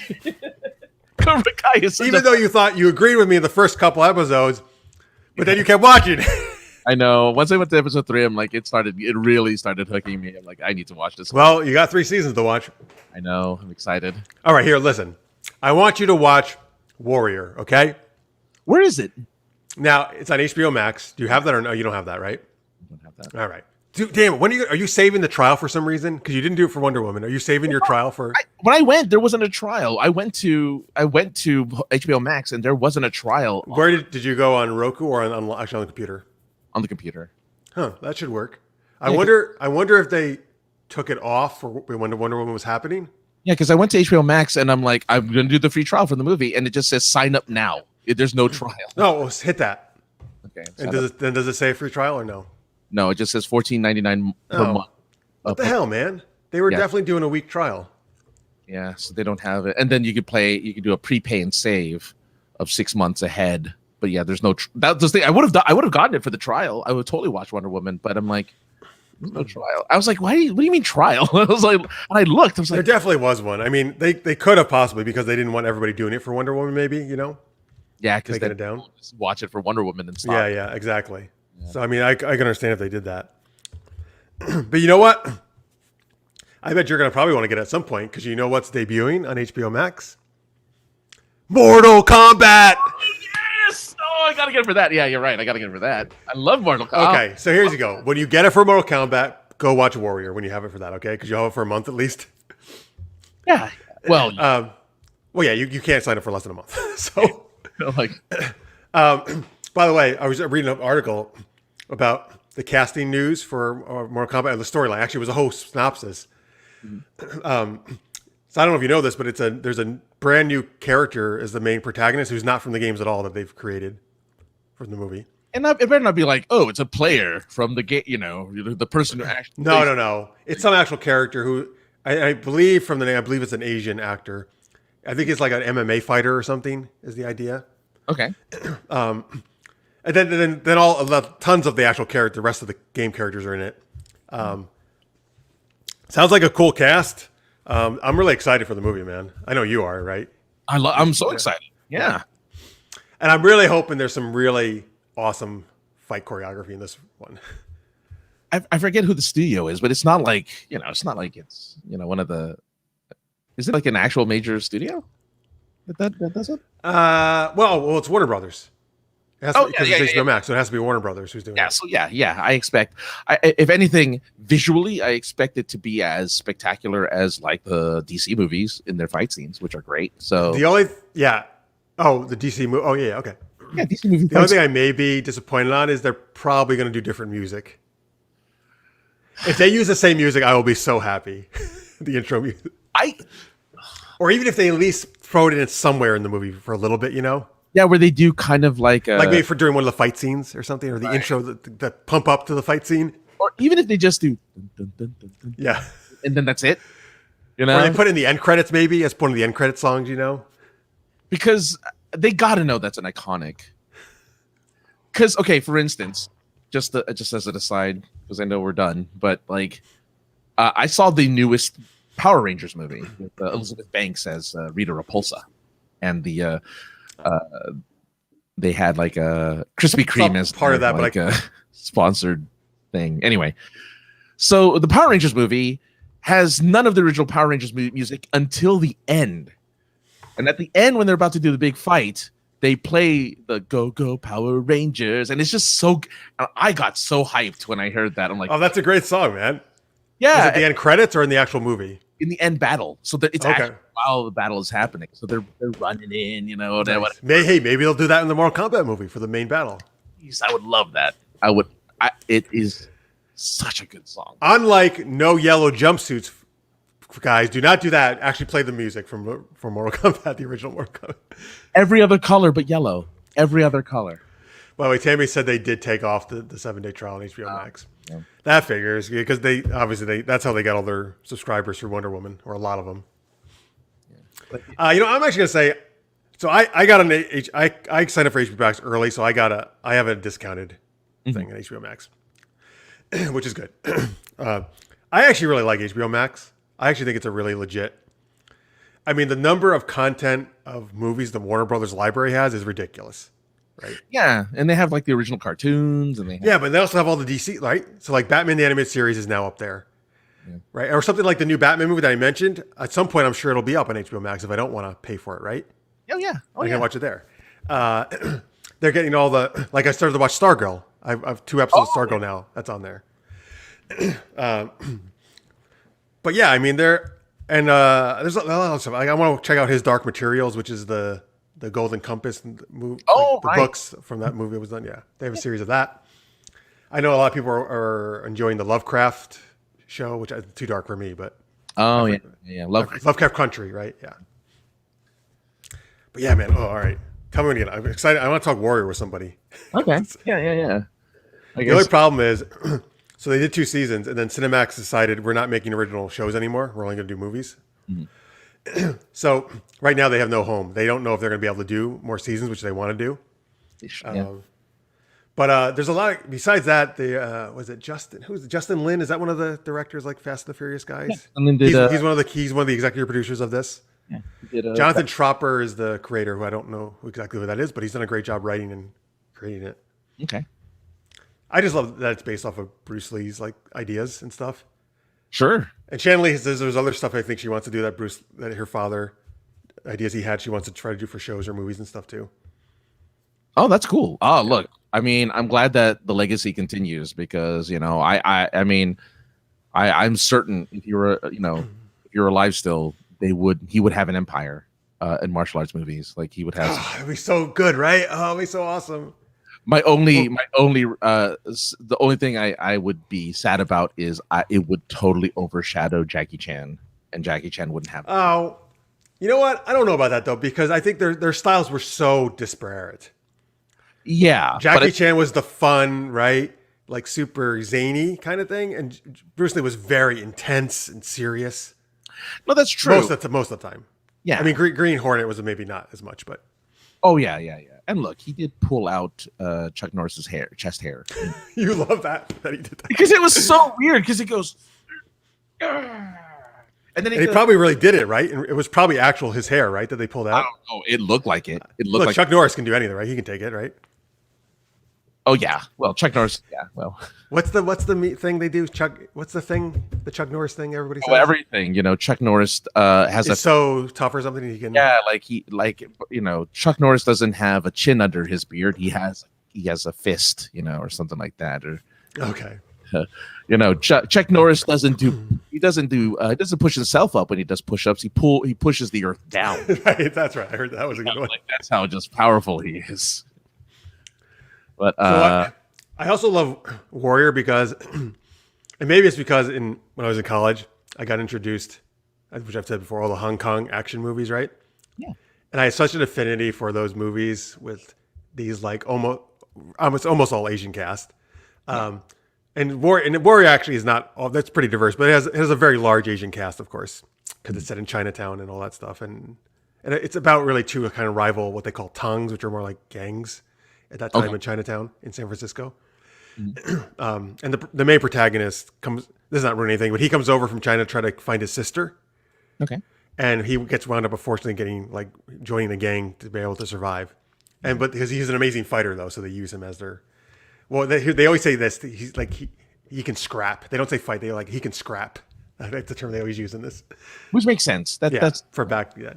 Cobra Kai is even though you thought you agreed with me in the first couple episodes, but then you kept watching. I know. Once I went to episode 3, I'm like, it really started hooking me. I'm like, I need to watch this. Well, you got 3 seasons to watch. I know. I'm excited. All right, here, listen. I want you to watch Warrior, okay? Where is it? Now, it's on HBO Max. Do you have that or no? You don't have that, right? I don't have that. All right. Dude, damn it. Are you saving the trial for some reason? Because you didn't do it for Wonder Woman. Are you saving your trial for? When I went, there wasn't a trial. I went to HBO Max, and there wasn't a trial. Where did you go, on Roku or actually on the computer? On the computer. Huh, that should work. I wonder if they took it off for when the Wonder Woman was happening. Yeah, because I went to HBO Max, and I'm like, I'm going to do the free trial for the movie, and it just says sign up now. There's no trial. No, well, hit that. Okay. And does it say free trial or no? No, it just says $14.99 per month. What the hell, man? They were definitely doing a week trial. Yeah, so they don't have it. And then you could do a prepay and save of 6 months ahead. But yeah, there's no that's the thing. I would have gotten it for the trial. I would totally watch Wonder Woman, but I'm like, there's no trial. I was like, what do you mean trial? I was like, and I looked. I was like, there definitely was one. I mean, they could have possibly, because they didn't want everybody doing it for Wonder Woman, maybe, yeah, because taking it down. Watch it for Wonder Woman and stuff. Yeah, exactly. Yeah. So I mean, I can understand if they did that. But you know what? I bet you're going to probably want to get it at some point, because you know what's debuting on HBO Max? Mortal Kombat! Yes! Oh, I got to get it for that. Yeah, you're right. I got to get it for that. I love Mortal Kombat. Okay, so here's you go. When you get it for Mortal Kombat, go watch Warrior when you have it for that, okay? Because you'll have it for a month at least. Yeah. Well, yeah, you can't sign up for less than a month. So, like, by the way, I was reading an article about the casting news for Mortal Kombat, and the storyline. Actually, it was a whole synopsis. So I don't know if you know this, but there's a brand new character as the main protagonist who's not from the games at all that they've created from the movie. And it better not be like, oh, it's a player from the game, the person who actually. No. It's some actual character who I believe from the name. I believe it's an Asian actor. I think it's like an MMA fighter or something. Is the idea? Okay. And then all of the tons of the actual character, the rest of the game characters are in it. Sounds like a cool cast. I'm really excited for the movie, man. I know you are, right? I'm so excited. Yeah. And I'm really hoping there's some really awesome fight choreography in this one. I forget who the studio is, but it's not like, it's one of the. Is it like an actual major studio that does it? Well, it's Warner Brothers. It has to, because it's HBO Max, so it has to be Warner Brothers who's doing it. So I expect, if anything, visually, I expect it to be as spectacular as like the DC movies in their fight scenes, which are great. So the DC movie. Oh yeah, okay. Yeah, DC movie. The only thing I may be disappointed on is they're probably going to do different music. If they use the same music, I will be so happy. The intro music. Or even if they at least throw it in somewhere in the movie for a little bit, Yeah, where they do kind of like maybe for during one of the fight scenes or something, or the intro that pump up to the fight scene. or even if they just do dun, dun, dun, dun, dun, Yeah. and then that's it. Or they put in the end credits maybe as one of the end credit songs, Because they got to know that's an iconic. Because okay, for instance, just as an aside, because I know we're done, but like I saw the newest Power Rangers movie with Elizabeth Banks as Rita Repulsa, and they had like a Krispy Kreme as part of that, like a sponsored thing. Anyway, so the Power Rangers movie has none of the original Power Rangers music until the end. And at the end, when they're about to do the big fight, they play the Go Go Power Rangers. And it's just so... I got so hyped when I heard that. I'm like... Oh, that's a great song, man. Yeah. Is it the end credits or in the actual movie? In the end battle. So that it's actually while the battle is happening. So they're running in, Nice. Maybe they'll do that in the Mortal Kombat movie for the main battle. I would love that. It is such a good song. Unlike No Yellow Jumpsuits, guys, do not do that. Actually play the music from Mortal Kombat, the original Mortal Kombat. Every other color but yellow. Every other color. By the way, Tammy said they did take off the 7-day trial on HBO Max. Yeah. That figures, because they obviously that's how they got all their subscribers for Wonder Woman, or a lot of them. Yeah. I'm actually gonna say, so I got I signed up for HBO Max early, so I have a discounted thing on HBO Max, which is good. I actually really like HBO Max. I actually think it's a really legit. I mean, the number of content of movies the Warner Brothers library has is ridiculous, right? Yeah, and they have like the original cartoons, and but they also have all the DC, right? So like Batman the Animated Series is now up there, right? Or something like the new Batman movie that I mentioned. At some point, I'm sure it'll be up on HBO Max if I don't want to pay for it, right? Oh yeah, I can watch it there. They're getting all the I started to watch Stargirl. I have 2 episodes of Stargirl now. That's on there. But yeah, I mean, there's a lot of stuff. I want to check out his Dark Materials, which is the Golden Compass movie. The books from that movie was done. Yeah, they have a series of that. I know a lot of people are enjoying the Lovecraft show, which is too dark for me, but Lovecraft Country, right? Yeah. But yeah, man. Oh, all right. Tell me when you get. I'm excited. I want to talk Warrior with somebody. Okay. Yeah. The only problem is. So they did 2 seasons, and then Cinemax decided we're not making original shows anymore. We're only going to do movies. Mm-hmm. So right now they have no home. They don't know if they're going to be able to do more seasons, which they want to do. But there's a lot of, besides that, was it Justin? Who's Justin Lin? Is that one of the directors like Fast and the Furious guys? Yeah. And then he's one of the executive producers of this. Yeah. Jonathan Tropper is the creator, who I don't know exactly who that is, but he's done a great job writing and creating it. Okay. I just love that it's based off of Bruce Lee's like ideas and stuff. Sure. And Shannon Lee says there's other stuff I think she wants to do that her father ideas he had, she wants to try to do for shows or movies and stuff too. Oh, that's cool. Oh, look, I mean, I'm glad that the legacy continues because, I'm certain if you're alive still, he would have an empire in martial arts movies. Like he would have. It'd be so good, right? Oh, it'd be so awesome. The only thing I would be sad about is it would totally overshadow Jackie Chan, and Jackie Chan wouldn't have. Oh, you know what? I don't know about that though, because I think their styles were so disparate. Yeah, Jackie Chan was the fun, right? Like super zany kind of thing, and Bruce Lee was very intense and serious. No, that's true. Most of the time. Yeah, I mean, Green Hornet was maybe not as much, but. Oh yeah. And look, he did pull out Chuck Norris's chest hair. You love that he did that because it was so weird. Because it goes, and then he probably really did it, right? And it was probably his hair, right? That they pulled out. I don't know. It looked like it. Look, Chuck Norris can do anything, right? He can take it, right? Oh yeah. Well, Chuck Norris. Yeah. Well, what's the thing they do? What's the thing? The Chuck Norris thing? Everybody says everything. Chuck Norris has so tough or something. He can. Yeah, Chuck Norris doesn't have a chin under his beard. He has a fist, or something like that. Or okay. Chuck Norris doesn't push himself up when he does push-ups. He pushes the earth down. Right. That's right. I heard that was a good one. That's how just powerful he is. But I also love Warrior because, and maybe it's because when I was in college, I got introduced, which I've said before, all the Hong Kong action movies, right? Yeah. And I had such an affinity for those movies with these like almost all Asian cast. And Warrior actually is not all, that's pretty diverse, but it has a very large Asian cast, of course, because it's set in Chinatown and all that stuff. And it's about really two kind of rival, what they call tongues, which are more like gangs at that time in Chinatown in San Francisco. And the main protagonist comes, this is not ruining anything, but he comes over from China to try to find his sister. Okay. And he gets wound up, unfortunately, joining the gang to be able to survive. But because he's an amazing fighter, though, so they use him as their. Well, they always say this. He's like he can scrap. They don't say fight. They like he can scrap. That's the term they always use in this. Which makes sense. That's for back. Yeah.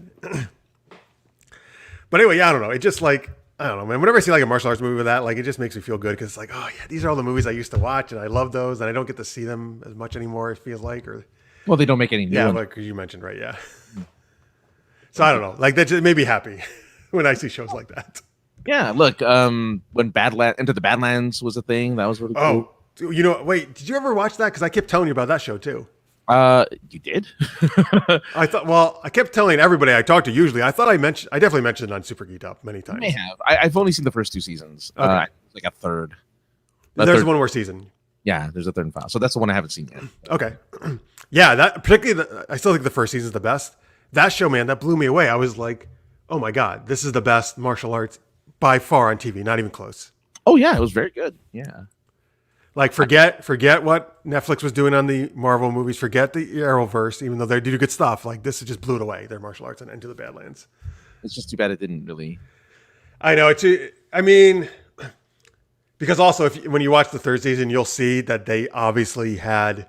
But anyway, I don't know. It just like I don't know, man. Whenever I see like a martial arts movie with that, like it just makes me feel good because it's like, oh yeah, these are all the movies I used to watch and I love those, and I don't get to see them as much anymore. It feels like, or well, they don't make any new ones. like you mentioned, right? Yeah. So I don't know. Like that just made me happy when I see shows like that. Yeah, look, when Enter the Badlands was a thing, that was really cool. Oh, you know, wait, did you ever watch that? Because I kept telling you about that show too. You did? I thought. Well, I kept telling everybody I talked to. Usually, I thought I definitely mentioned it on Super Geeked Up many times. You may have. I've only seen the first 2 seasons. Okay. Like a third. There's one more season. Yeah, there's a third and final. So that's the one I haven't seen yet. Okay. Yeah, that particularly. I still think the first season is the best. That show, man, that blew me away. I was like, oh my god, this is the best martial arts by far on TV. Not even close. Oh yeah, it was very good. Yeah. Like forget what Netflix was doing on the Marvel movies. Forget the Arrowverse, even though they do good stuff. Like this just blew it away. Their martial arts and Into the Badlands. It's just too bad it didn't really. I know. I mean, because also when you watch the third season, you'll see that they obviously had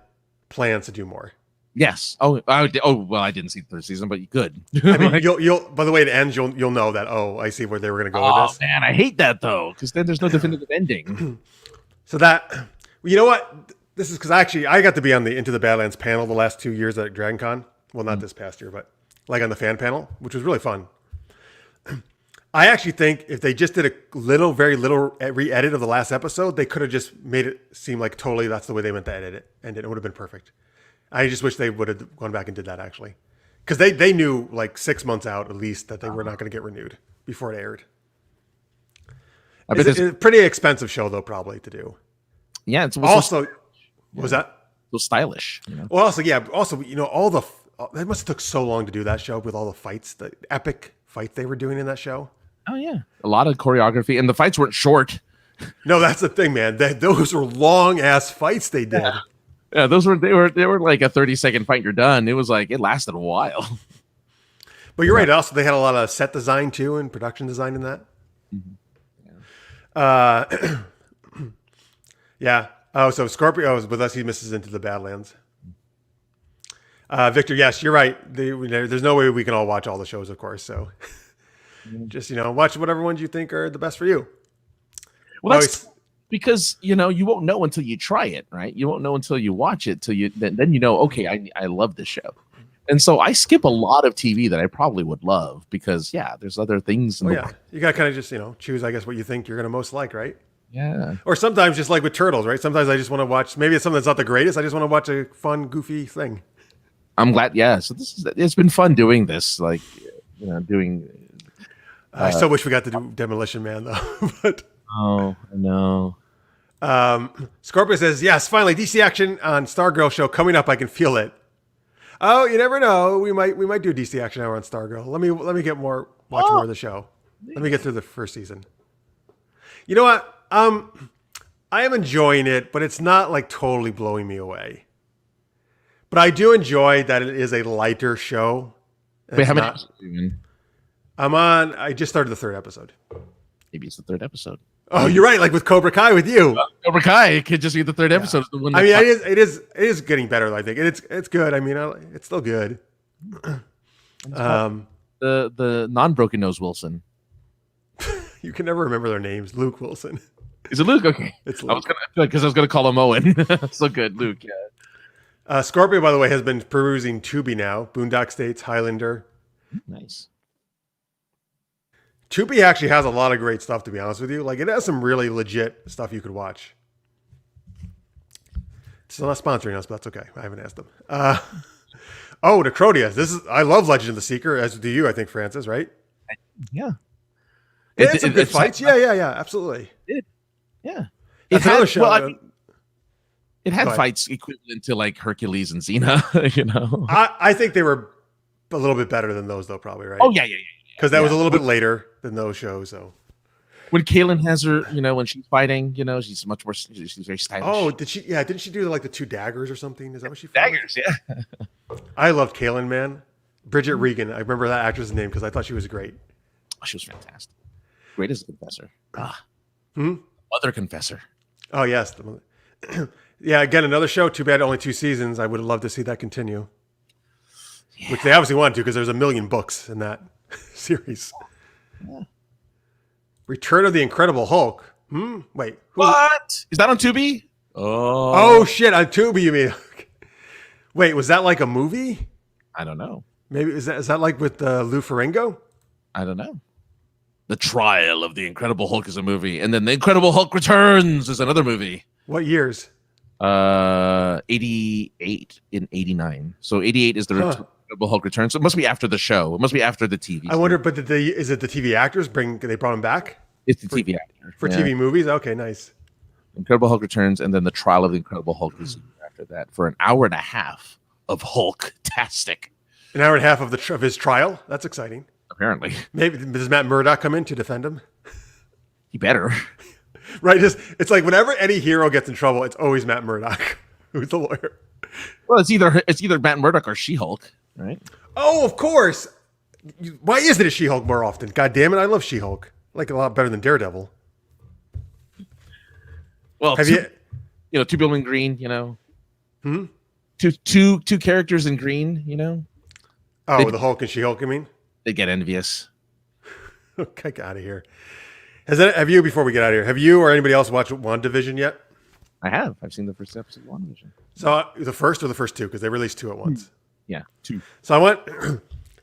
plans to do more. Yes. Oh, well, I didn't see the third season, but you could. I mean, you'll by the way it ends, you'll know that. Oh, I see where they were going to go with this. Oh man, I hate that though, because then there's no definitive ending. So that, you know what? This is because I got to be on the Into the Badlands panel the last 2 years at Dragon Con. Well, not this past year, but like on the fan panel, which was really fun. I actually think if they just did a very little re-edit of the last episode, they could have just made it seem like totally that's the way they meant to edit it, and it would have been perfect. I just wish they would have gone back and did that actually, because they knew like 6 months out at least that they were not going to get renewed before it aired. It's a pretty expensive show though, probably to do. Yeah, it's also what was that? So stylish. You know? Well, also you know all the it must have took so long to do that show with all the fights, the epic fights they were doing in that show. Oh yeah, a lot of choreography, and the fights weren't short. No, that's the thing, man. Those were long ass fights they did. Yeah, they were like a 30-second fight. You're done. It was like it lasted a while. But you're right. Also, they had a lot of set design too and production design in that. Mm-hmm. Yeah. Oh, so Scorpio is with us. He misses Into the Badlands. Victor, yes, you're right. There's no way we can all watch all the shows, of course. So just watch whatever ones you think are the best for you. Well, that's because you won't know until you try it, right? You won't know until you watch it. Then you know. Okay, I love this show, and so I skip a lot of TV that I probably would love because there's other things. You got to kind of just choose, I guess, what you think you're going to most like, right? Yeah. Or sometimes just like with Turtles, right? Sometimes I just want to watch. Maybe it's something that's not the greatest. I just want to watch a fun, goofy thing. I'm glad. Yeah. So it's been fun doing this, like doing. I still wish we got to do Demolition Man though, but. Oh no. Scorpio says, yes, finally DC action on Stargirl show coming up. I can feel it. Oh, you never know. We might do DC action hour on Stargirl. Let me watch more of the show. Let me get through the first season. You know what? I am enjoying it, but it's not like totally blowing me away. But I do enjoy that it is a lighter show. Wait, how many episodes are you in? I just started the 3rd episode. Maybe it's the 3rd episode. Oh, you're right. Like with Cobra Kai with you. Cobra Kai, it could just be the 3rd episode. The one it is getting better, I think. It's good. I mean, it's still good. The non-broken nose Wilson. You can never remember their names. Luke Wilson. Is it Luke? Okay. It's Luke. I was gonna call him Owen. So good, Luke. Yeah. Scorpio, by the way, has been perusing Tubi now. Boondock States, Highlander. Nice. Tubi actually has a lot of great stuff, to be honest with you. Like, it has some really legit stuff you could watch. It's not sponsoring us, but that's okay. I haven't asked them. The Crodias. I love Legend of the Seeker, as do you, I think, Francis, right? Yeah. It had some good fights. Yeah, absolutely. Yeah. That's another show. Well, I mean, it had Go ahead. fights equivalent to like Hercules and Xena, you know. I think they were a little bit better than those, though, probably, right? Oh yeah. Because that was a little bit later than those shows. So When Kaylin has her, you know, when she's fighting, you know, she's much more. She's very stylish. oh, did she? Yeah, didn't she do like the 2 daggers or something? Is that what she fought? Daggers, yeah. I loved Kaylin, man. Bridget Regan. I remember that actress' name because I thought she was great. Oh, she was fantastic. Great as a confessor. Hmm? Mother confessor. Oh yes. Yeah, again, another show. Too bad only 2 seasons. I would have loved to see that continue. Yeah. Which they obviously wanted to because there's a million books in that series. Yeah. Return of the Incredible Hulk. Wait. What? Is that on Tubi? Oh shit, on Tubi you mean. Wait, was that like a movie? I don't know. Maybe is that like with Lou Ferrigno? I don't know. The Trial of the Incredible Hulk is a movie, and then The Incredible Hulk Returns is another movie. What years? 88 in 89. So 88 is the Incredible Hulk Returns. So it must be after the show. It must be after the TV. I wonder, but is it the TV actors they brought him back? It's the TV actor. For TV movies? Okay, nice. Incredible Hulk Returns, and then The Trial of the Incredible Hulk is after that for an hour and a half of Hulk-tastic. An hour and a half of his trial? That's exciting. Apparently. Maybe does Matt Murdock come in to defend him? He better. Right? It's like whenever any hero gets in trouble, it's always Matt Murdock, who's the lawyer. Well, it's either Matt Murdock or She-Hulk, right? Oh, of course. Why isn't it She-Hulk more often? God damn it, I love She-Hulk. I like it a lot better than Daredevil. Well, two people in green, you know. Two characters in green, you know. Oh, the Hulk and She-Hulk, you mean? They get envious. Okay, get out of here. Have you, before we get out of here, have you or anybody else watched WandaVision yet? I have. I've seen the first episode of WandaVision. So the first or the first 2? Because they released 2 at once. Yeah, 2. So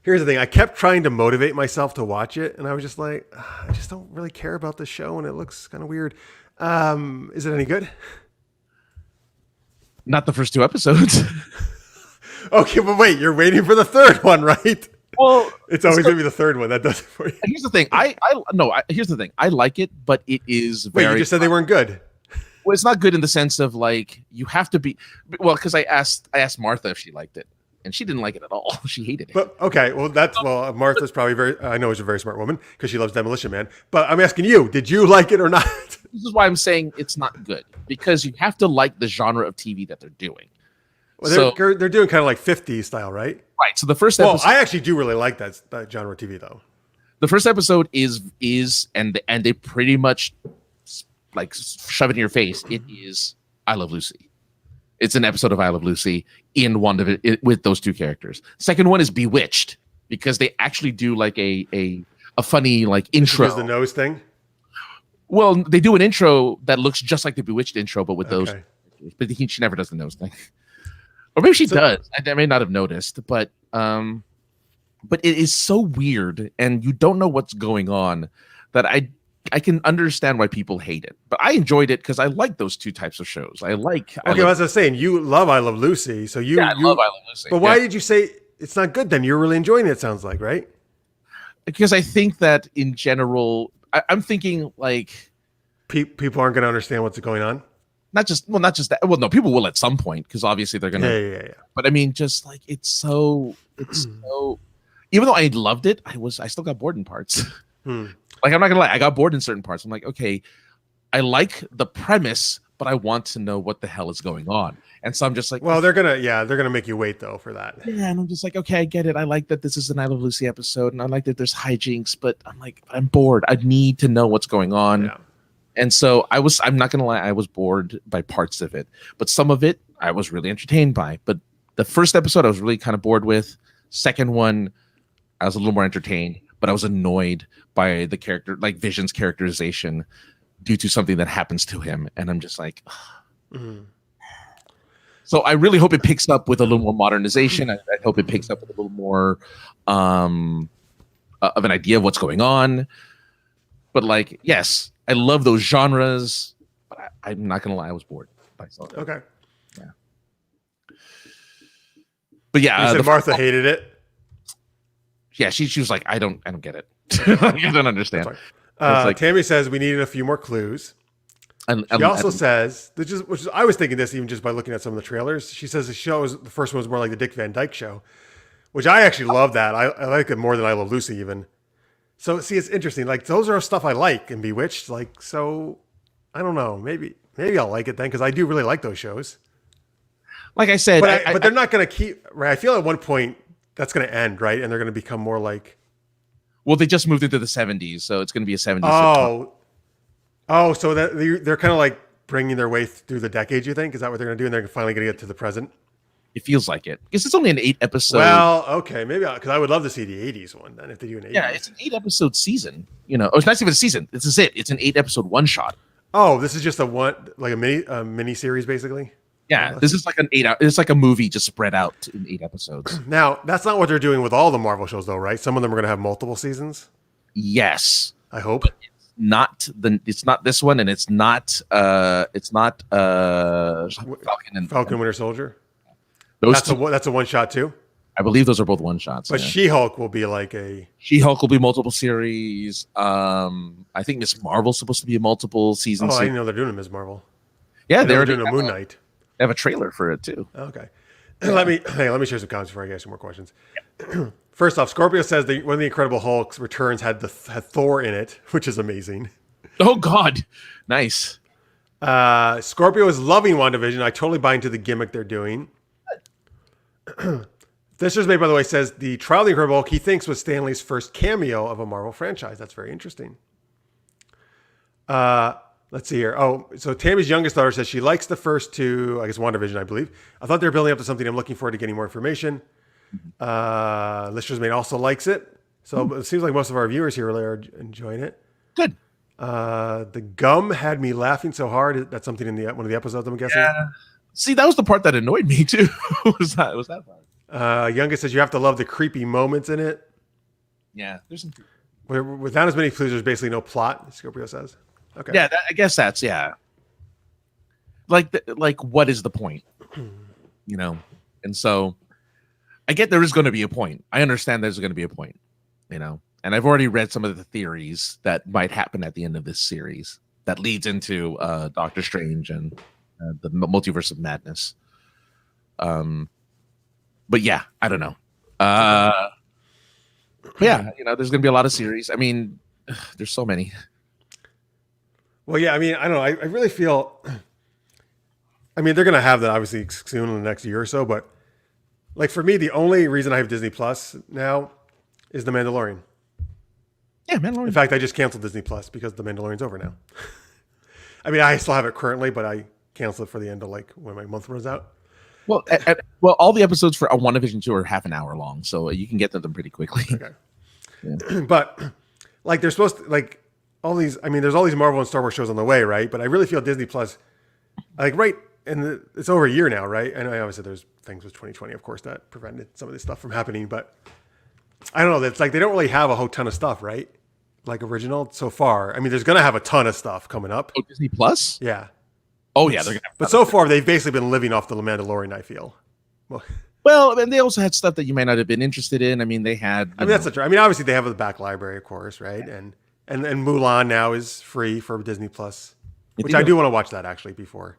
here's the thing. I kept trying to motivate myself to watch it, and I was just like, I just don't really care about this show, and it looks kind of weird. Is it any good? Not the first 2 episodes. Okay, but wait, you're waiting for the 3rd one, right? Well, it's always going to be the 3rd one that does it for you. Here's the thing. Here's the thing. I like it, but it is very. Wait, you just said they weren't good. Well, it's not good in the sense of like you have to be. Well, because I asked Martha if she liked it, and she didn't like it at all. She hated it. But okay, Martha's probably I know she's a very smart woman because she loves Demolition Man. But I'm asking you, did you like it or not? This is why I'm saying it's not good because you have to like the genre of TV that they're doing. Well, they're doing kind of like 50s style, right? Right. So the first episode. I actually do really like that genre of TV, though. The first episode is and they pretty much like shove it in your face. It is I Love Lucy. It's an episode of I Love Lucy in one with those 2 characters. Second one is Bewitched because they actually do like a funny like intro. Is the nose thing? Well, they do an intro that looks just like the Bewitched intro, but with those. But she never does the nose thing. Or maybe she does. I may not have noticed, but it is so weird, and you don't know what's going on. That I can understand why people hate it, but I enjoyed it because I like those 2 types of shows. I like. Okay, as I was saying, you love I Love Lucy, so you. I love I Love Lucy. But why did you say it's not good? Then you're really enjoying it. It sounds like, right? Because I think that in general, I'm thinking like people aren't going to understand what's going on. Not just that. Well, no, people will at some point because obviously they're gonna. Yeah. But I mean, just like it's so. Even though I loved it, I still got bored in parts. Like I'm not gonna lie, I got bored in certain parts. I'm like, okay, I like the premise, but I want to know what the hell is going on. And so I'm just like, well, they're gonna make you wait though for that. Yeah, and I'm just like, okay, I get it. I like that this is an I Love Lucy episode, and I like that there's hijinks, but I'm like, I'm bored. I need to know what's going on. Yeah. And so I'm not going to lie, I was bored by parts of it, but some of it I was really entertained by. But the first episode I was really kind of bored with. Second one, I was a little more entertained, but I was annoyed by the character, like Vision's characterization due to something that happens to him. And I'm just like, So I really hope it picks up with a little more modernization. I hope it picks up with a little more of an idea of what's going on. But like, yes, I love those genres, but I'm not gonna lie, I was bored by some of it. Okay. Yeah. But yeah, you said Martha hated it. Yeah, she was like, I don't get it. I don't understand. Tammy says we needed a few more clues. She also says, I was thinking this even just by looking at some of the trailers. She says the first one was more like the Dick Van Dyke Show, which I actually love that. I like it more than I Love Lucy even. So see, it's interesting. Like those are stuff I like in Bewitched. Like, so I don't know. Maybe I'll like it then because I do really like those shows. Like I said, but they're not going to keep. Right? I feel at one point that's going to end, right? And they're going to become more like. Well, they just moved into the 70s, so it's going to be a 70s. sitcom. So they're kind of like bringing their way through the decades, you think? Is that what they're going to do? And they're finally going to get to the present? It feels like it. Because it's only an 8-episode. Well, okay. Maybe because I would love to see the 80s one then if they do an 80s. Yeah, it's an 8-episode season. It's not even a season. This is it. It's an 8-episode one-shot. Oh, this is just a mini series basically? Yeah, this is like it's like a movie just spread out in 8 episodes. Now, that's not what they're doing with all the Marvel shows though, right? Some of them are going to have multiple seasons? Yes. I hope. But it's not this one, and it's not Falcon Winter Soldier. That's a one shot too. I believe those are both one shots. But yeah. She-Hulk will be like a She-Hulk will be multiple series. I think Miss Marvel's supposed to be a multiple season. I didn't know they're doing a Miss Marvel. Yeah, they're doing a Moon Knight. They have a trailer for it too. Okay. Yeah. Let me share some comments before I get some more questions. Yeah. First off, Scorpio says that one of the Incredible Hulk's returns had Thor in it, which is amazing. Oh God, nice. Scorpio is loving WandaVision. I totally buy into the gimmick they're doing. Fisher's Made, by the way, says the Trial of the Incredible Hulk he thinks was Stan Lee's first cameo of a Marvel franchise. That's very interesting. Let's see here. Oh, so Tammy's youngest daughter says she likes the first two, I guess WandaVision, I believe. I thought they were building up to something. I'm looking forward to getting more information. Listeners Made also likes it. So it seems like most of our viewers here really are enjoying it. Good. The gum had me laughing so hard. That's something in one of the episodes, I'm guessing. Yeah. See, that was the part that annoyed me too. was that part? Youngest says you have to love the creepy moments in it. Yeah, there's some. Without as many clues, there's basically no plot. Scorpio says. Okay. Yeah, I guess that's Like what is the point? And so I get there is going to be a point. I understand there's going to be a point. And I've already read some of the theories that might happen at the end of this series that leads into Doctor Strange and the Multiverse of Madness. But yeah, I don't know. But yeah, there's going to be a lot of series. I mean, there's so many. Well, yeah, I mean, I don't know. I really feel, I mean, they're going to have that obviously soon in the next year or so. But like for me, the only reason I have Disney Plus now is The Mandalorian. Yeah, Mandalorian. In fact, I just canceled Disney Plus because The Mandalorian's over now. I mean, I still have it currently, but I canceled it for the end of when my month runs out. Well, all the episodes for WandaVision 2 are half an hour long, so you can get to them pretty quickly. Okay. Yeah. But they're supposed to all these. I mean, there's all these Marvel and Star Wars shows on the way, right? But I really feel Disney Plus, and it's over a year now, right? And obviously there's things with 2020, of course, that prevented some of this stuff from happening. But I don't know. It's they don't really have a whole ton of stuff, right? Like original so far. I mean, there's gonna have a ton of stuff coming up. Oh, Disney Plus? Yeah. Oh yeah, they're gonna. But so far, they've basically been living off The Mandalorian, I feel. Well, and they also had stuff that you might not have been interested in. I mean, they had. That's the truth. I mean, obviously they have the back library, of course, right? Yeah. And Mulan now is free for Disney Plus, which I do want to watch that actually before.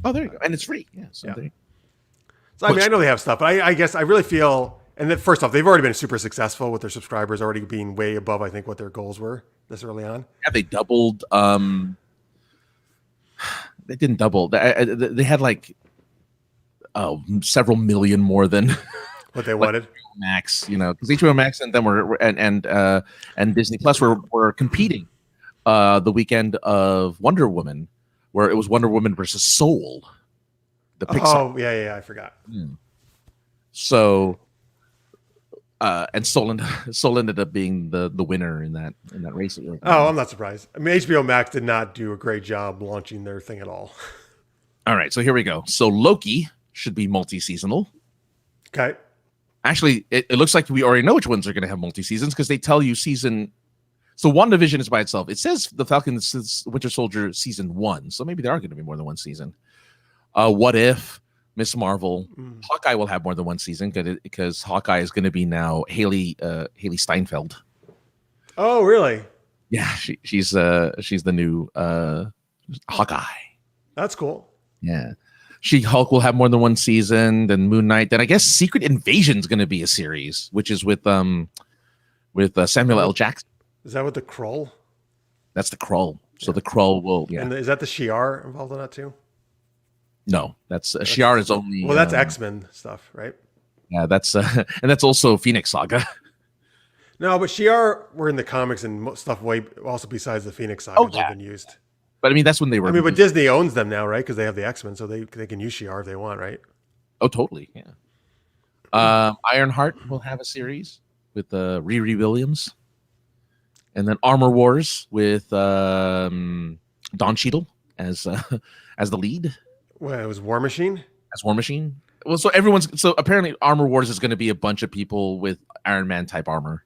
Oh, there you go, and it's free. Yeah. So I mean, I know they have stuff, but I guess I really feel. And then first off, they've already been super successful with their subscribers already being way above, I think, what their goals were this early on. Yeah, they doubled. They didn't double. They had several million more than what they wanted. Max, because HBO Max and then and Disney Plus were competing the weekend of Wonder Woman, where it was Wonder Woman versus Soul. The Pixar. Oh yeah, I forgot. So, and Soul ended up being the winner in that race. Oh, I'm not surprised. I mean, HBO Max did not do a great job launching their thing at all. All right, so here we go. So Loki should be multi-seasonal. Okay. Actually, it looks like we already know which ones are going to have multi-seasons because they tell you season. So WandaVision is by itself. It says The Falcon Winter Soldier season 1. So maybe there are going to be more than one season. What If? Miss Marvel. Hawkeye will have more than one season because Hawkeye is going to be now Haley Steinfeld. Oh, really? Yeah, she's the new Hawkeye. That's cool. Yeah. She-Hulk will have more than one season. Then Moon Knight. Then I guess Secret Invasion is going to be a series, which is with Samuel L. Jackson. Is that with the Krull? That's the Krull. So the Krull will. Yeah. And is that the Shi'ar involved in that too? No, that's Shi'ar is only. Well, that's X-Men stuff, right? Yeah, that's and that's also Phoenix Saga. No, but Shi'ar were in the comics and stuff way also besides the Phoenix Saga they've been used. But I mean, that's when they were. I mean, but Disney owns them now, right? Because they have the X-Men, so they can use Shi'ar if they want, right? Oh, totally. Yeah. Ironheart will have a series with Riri Williams, and then Armor Wars with Don Cheadle as the lead. Well, it was War Machine. As War Machine. Well, so apparently Armor Wars is going to be a bunch of people with Iron Man type armor,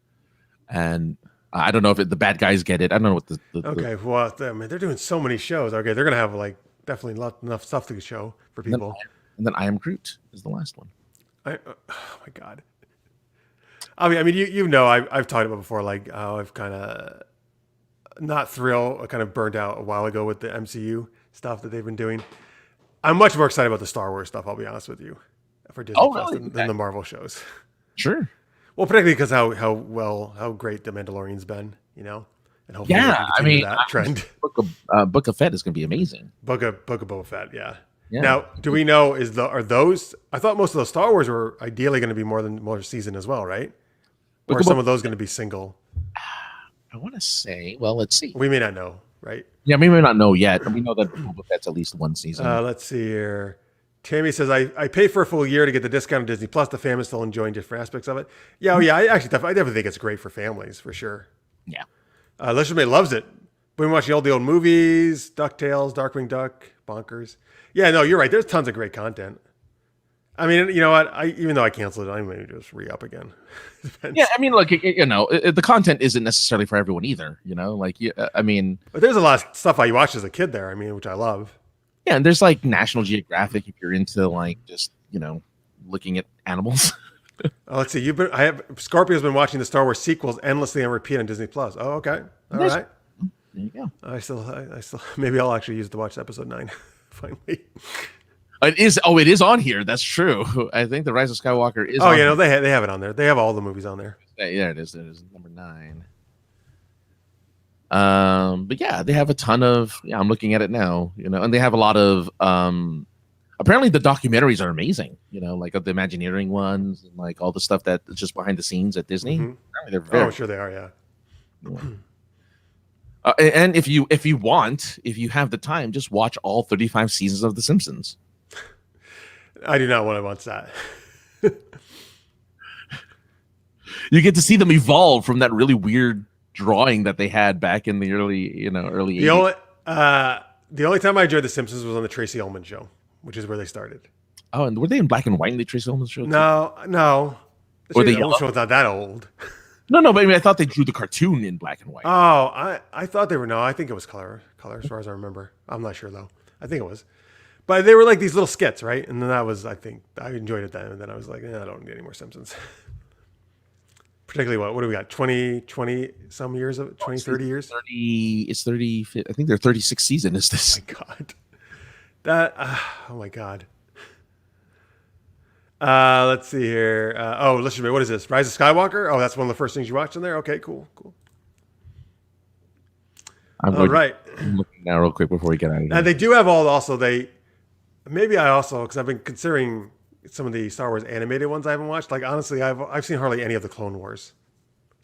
and I don't know if the bad guys get it. I don't know what the Okay, well, I mean, they're doing so many shows. Okay, they're gonna have like definitely enough stuff to show for people. And then I Am Groot is the last one. Oh my god. I mean, you know, I've talked about before, like how I've kind of not thrilled, kind of burned out a while ago with the MCU stuff that they've been doing. I'm much more excited about the Star Wars stuff. I'll be honest with you, for Disney Plus than the Marvel shows. Sure. Well, particularly because how great the Mandalorian's been, you know, and hopefully that trend. Book of Fett is going to be amazing. Book of Boba Fett, yeah. Now, do we know are those? I thought most of those Star Wars were ideally going to be more season as well, right? Or are some of those going to be single? I want to say, well, let's see. We may not know, right? Yeah, we may not know yet, but we know that Boba Fett's at least one season. Let's see here. Tammy says, I pay for a full year to get the discount on Disney Plus. The family's still enjoying different aspects of it. Yeah, I definitely think it's great for families, for sure. Yeah. Leslie May loves it. Been watching all the old movies, DuckTales, Darkwing Duck, Bonkers. Yeah, no, you're right. There's tons of great content. I mean, you know what? Even though I canceled it, I may just re-up again. Yeah, I mean, look, you know, the content isn't necessarily for everyone either, you know? Like, I mean... But there's a lot of stuff I watched as a kid there, I mean, which I love. Yeah, and there's, like, National Geographic if you're into, like, just, you know, looking at animals. Let's see. Scorpio's been watching the Star Wars sequels endlessly on repeat on Disney Plus. Oh, okay. All right. There you go. I still maybe I'll actually use it to watch episode 9 finally. It is on here. That's true. I think The Rise of Skywalker is. Oh, yeah, no, they have it on there. They have all the movies on there. Yeah, it is. It is number 9. But yeah, they have a ton of. Yeah, I'm looking at it now. You know, and they have a lot of. Apparently, the documentaries are amazing. You know, like the Imagineering ones, and like all the stuff that's just behind the scenes at Disney. Mm-hmm. They're very. Oh, sure they are. Yeah. And if you have the time, just watch all 35 seasons of The Simpsons. I do not want to watch that. You get to see them evolve from that really weird drawing that they had back in the early 80s. The only time I enjoyed The Simpsons was on the Tracy Ullman show, which is where they started. Oh, and were they in black and white in the Tracy Ullman show? No. The Tracy Ullman show's not that old. No, but I mean, I thought they drew the cartoon in black and white. Oh, I thought they were. No, I think it was color as far as I remember. I'm not sure though. I think it was. But they were like these little skits, right? And then I think I enjoyed it then. And then I was like, I don't need any more Simpsons. Particularly what do we got? 20 some years of it? 20, 30 years? 30, it's 30, I think their 36th season is this. Oh my God. Oh my God. Let's see here. What is this? Rise of Skywalker? Oh, that's one of the first things you watched in there? Okay, cool. I'm looking now real quick before we get out of here. And they do have because I've been considering some of the Star Wars animated ones I haven't watched. Like, honestly, I've seen hardly any of the Clone Wars.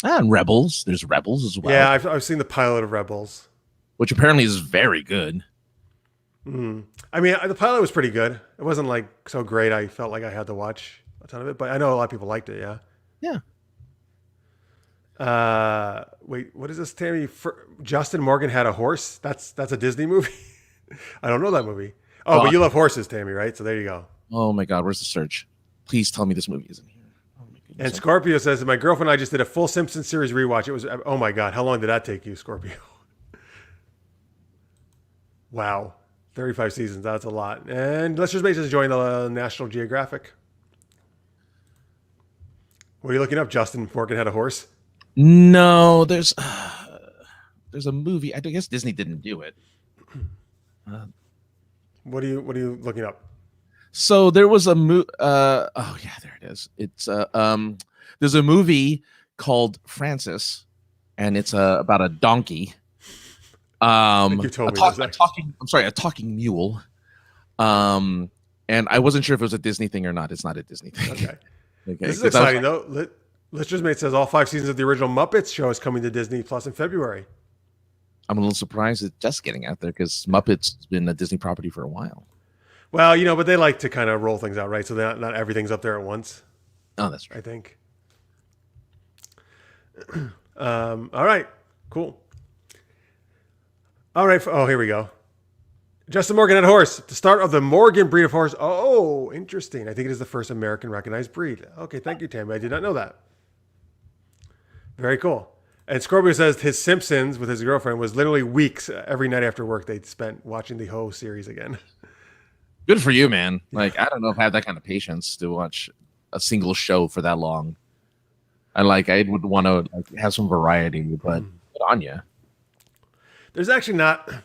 And Rebels. There's Rebels as well. Yeah, I've seen the pilot of Rebels. Which apparently is very good. Mm-hmm. I mean, the pilot was pretty good. It wasn't like so great. I felt like I had to watch a ton of it, but I know a lot of people liked it. Yeah. Yeah. Wait, what is this, Tammy? Justin Morgan Had a Horse. That's a Disney movie. I don't know that movie. Oh, but you love horses, Tammy, right? So there you go. Oh my God, where's the search? Please tell me this movie isn't here. Oh my goodness. And Scorpio says, my girlfriend and I just did a full Simpsons series rewatch. It was, oh my God, how long did that take you, Scorpio? Wow. 35 seasons. That's a lot. And let's just make this join the National Geographic. What are you looking up, Justin? Morgan had a horse. No, there's a movie. I guess Disney didn't do it. What are you looking up? So there was a oh yeah, there it is. It's there's a movie called Francis, and it's about a donkey. You told me a talking mule. And I wasn't sure if it was a Disney thing or not. It's not a Disney thing. Okay. Okay. This is exciting though. Let's just make says all 5 seasons of the original Muppets show is coming to Disney Plus in February. I'm a little surprised it's just getting out there because Muppets has been a Disney property for a while. Well, but they like to kind of roll things out, right? So not everything's up there at once. Oh, that's right. I think. All right. Cool. All right. Oh, here we go. Justin Morgan had a horse. The start of the Morgan breed of horse. Oh, interesting. I think it is the first American recognized breed. Okay, thank you, Tammy. I did not know that. Very cool. And Scorpio says his Simpsons with his girlfriend was literally weeks every night after work they'd spent watching the Ho series again. Good for you, man. Like, I don't know if I have that kind of patience to watch a single show for that long. I would want to have some variety, but good on you. There's actually not a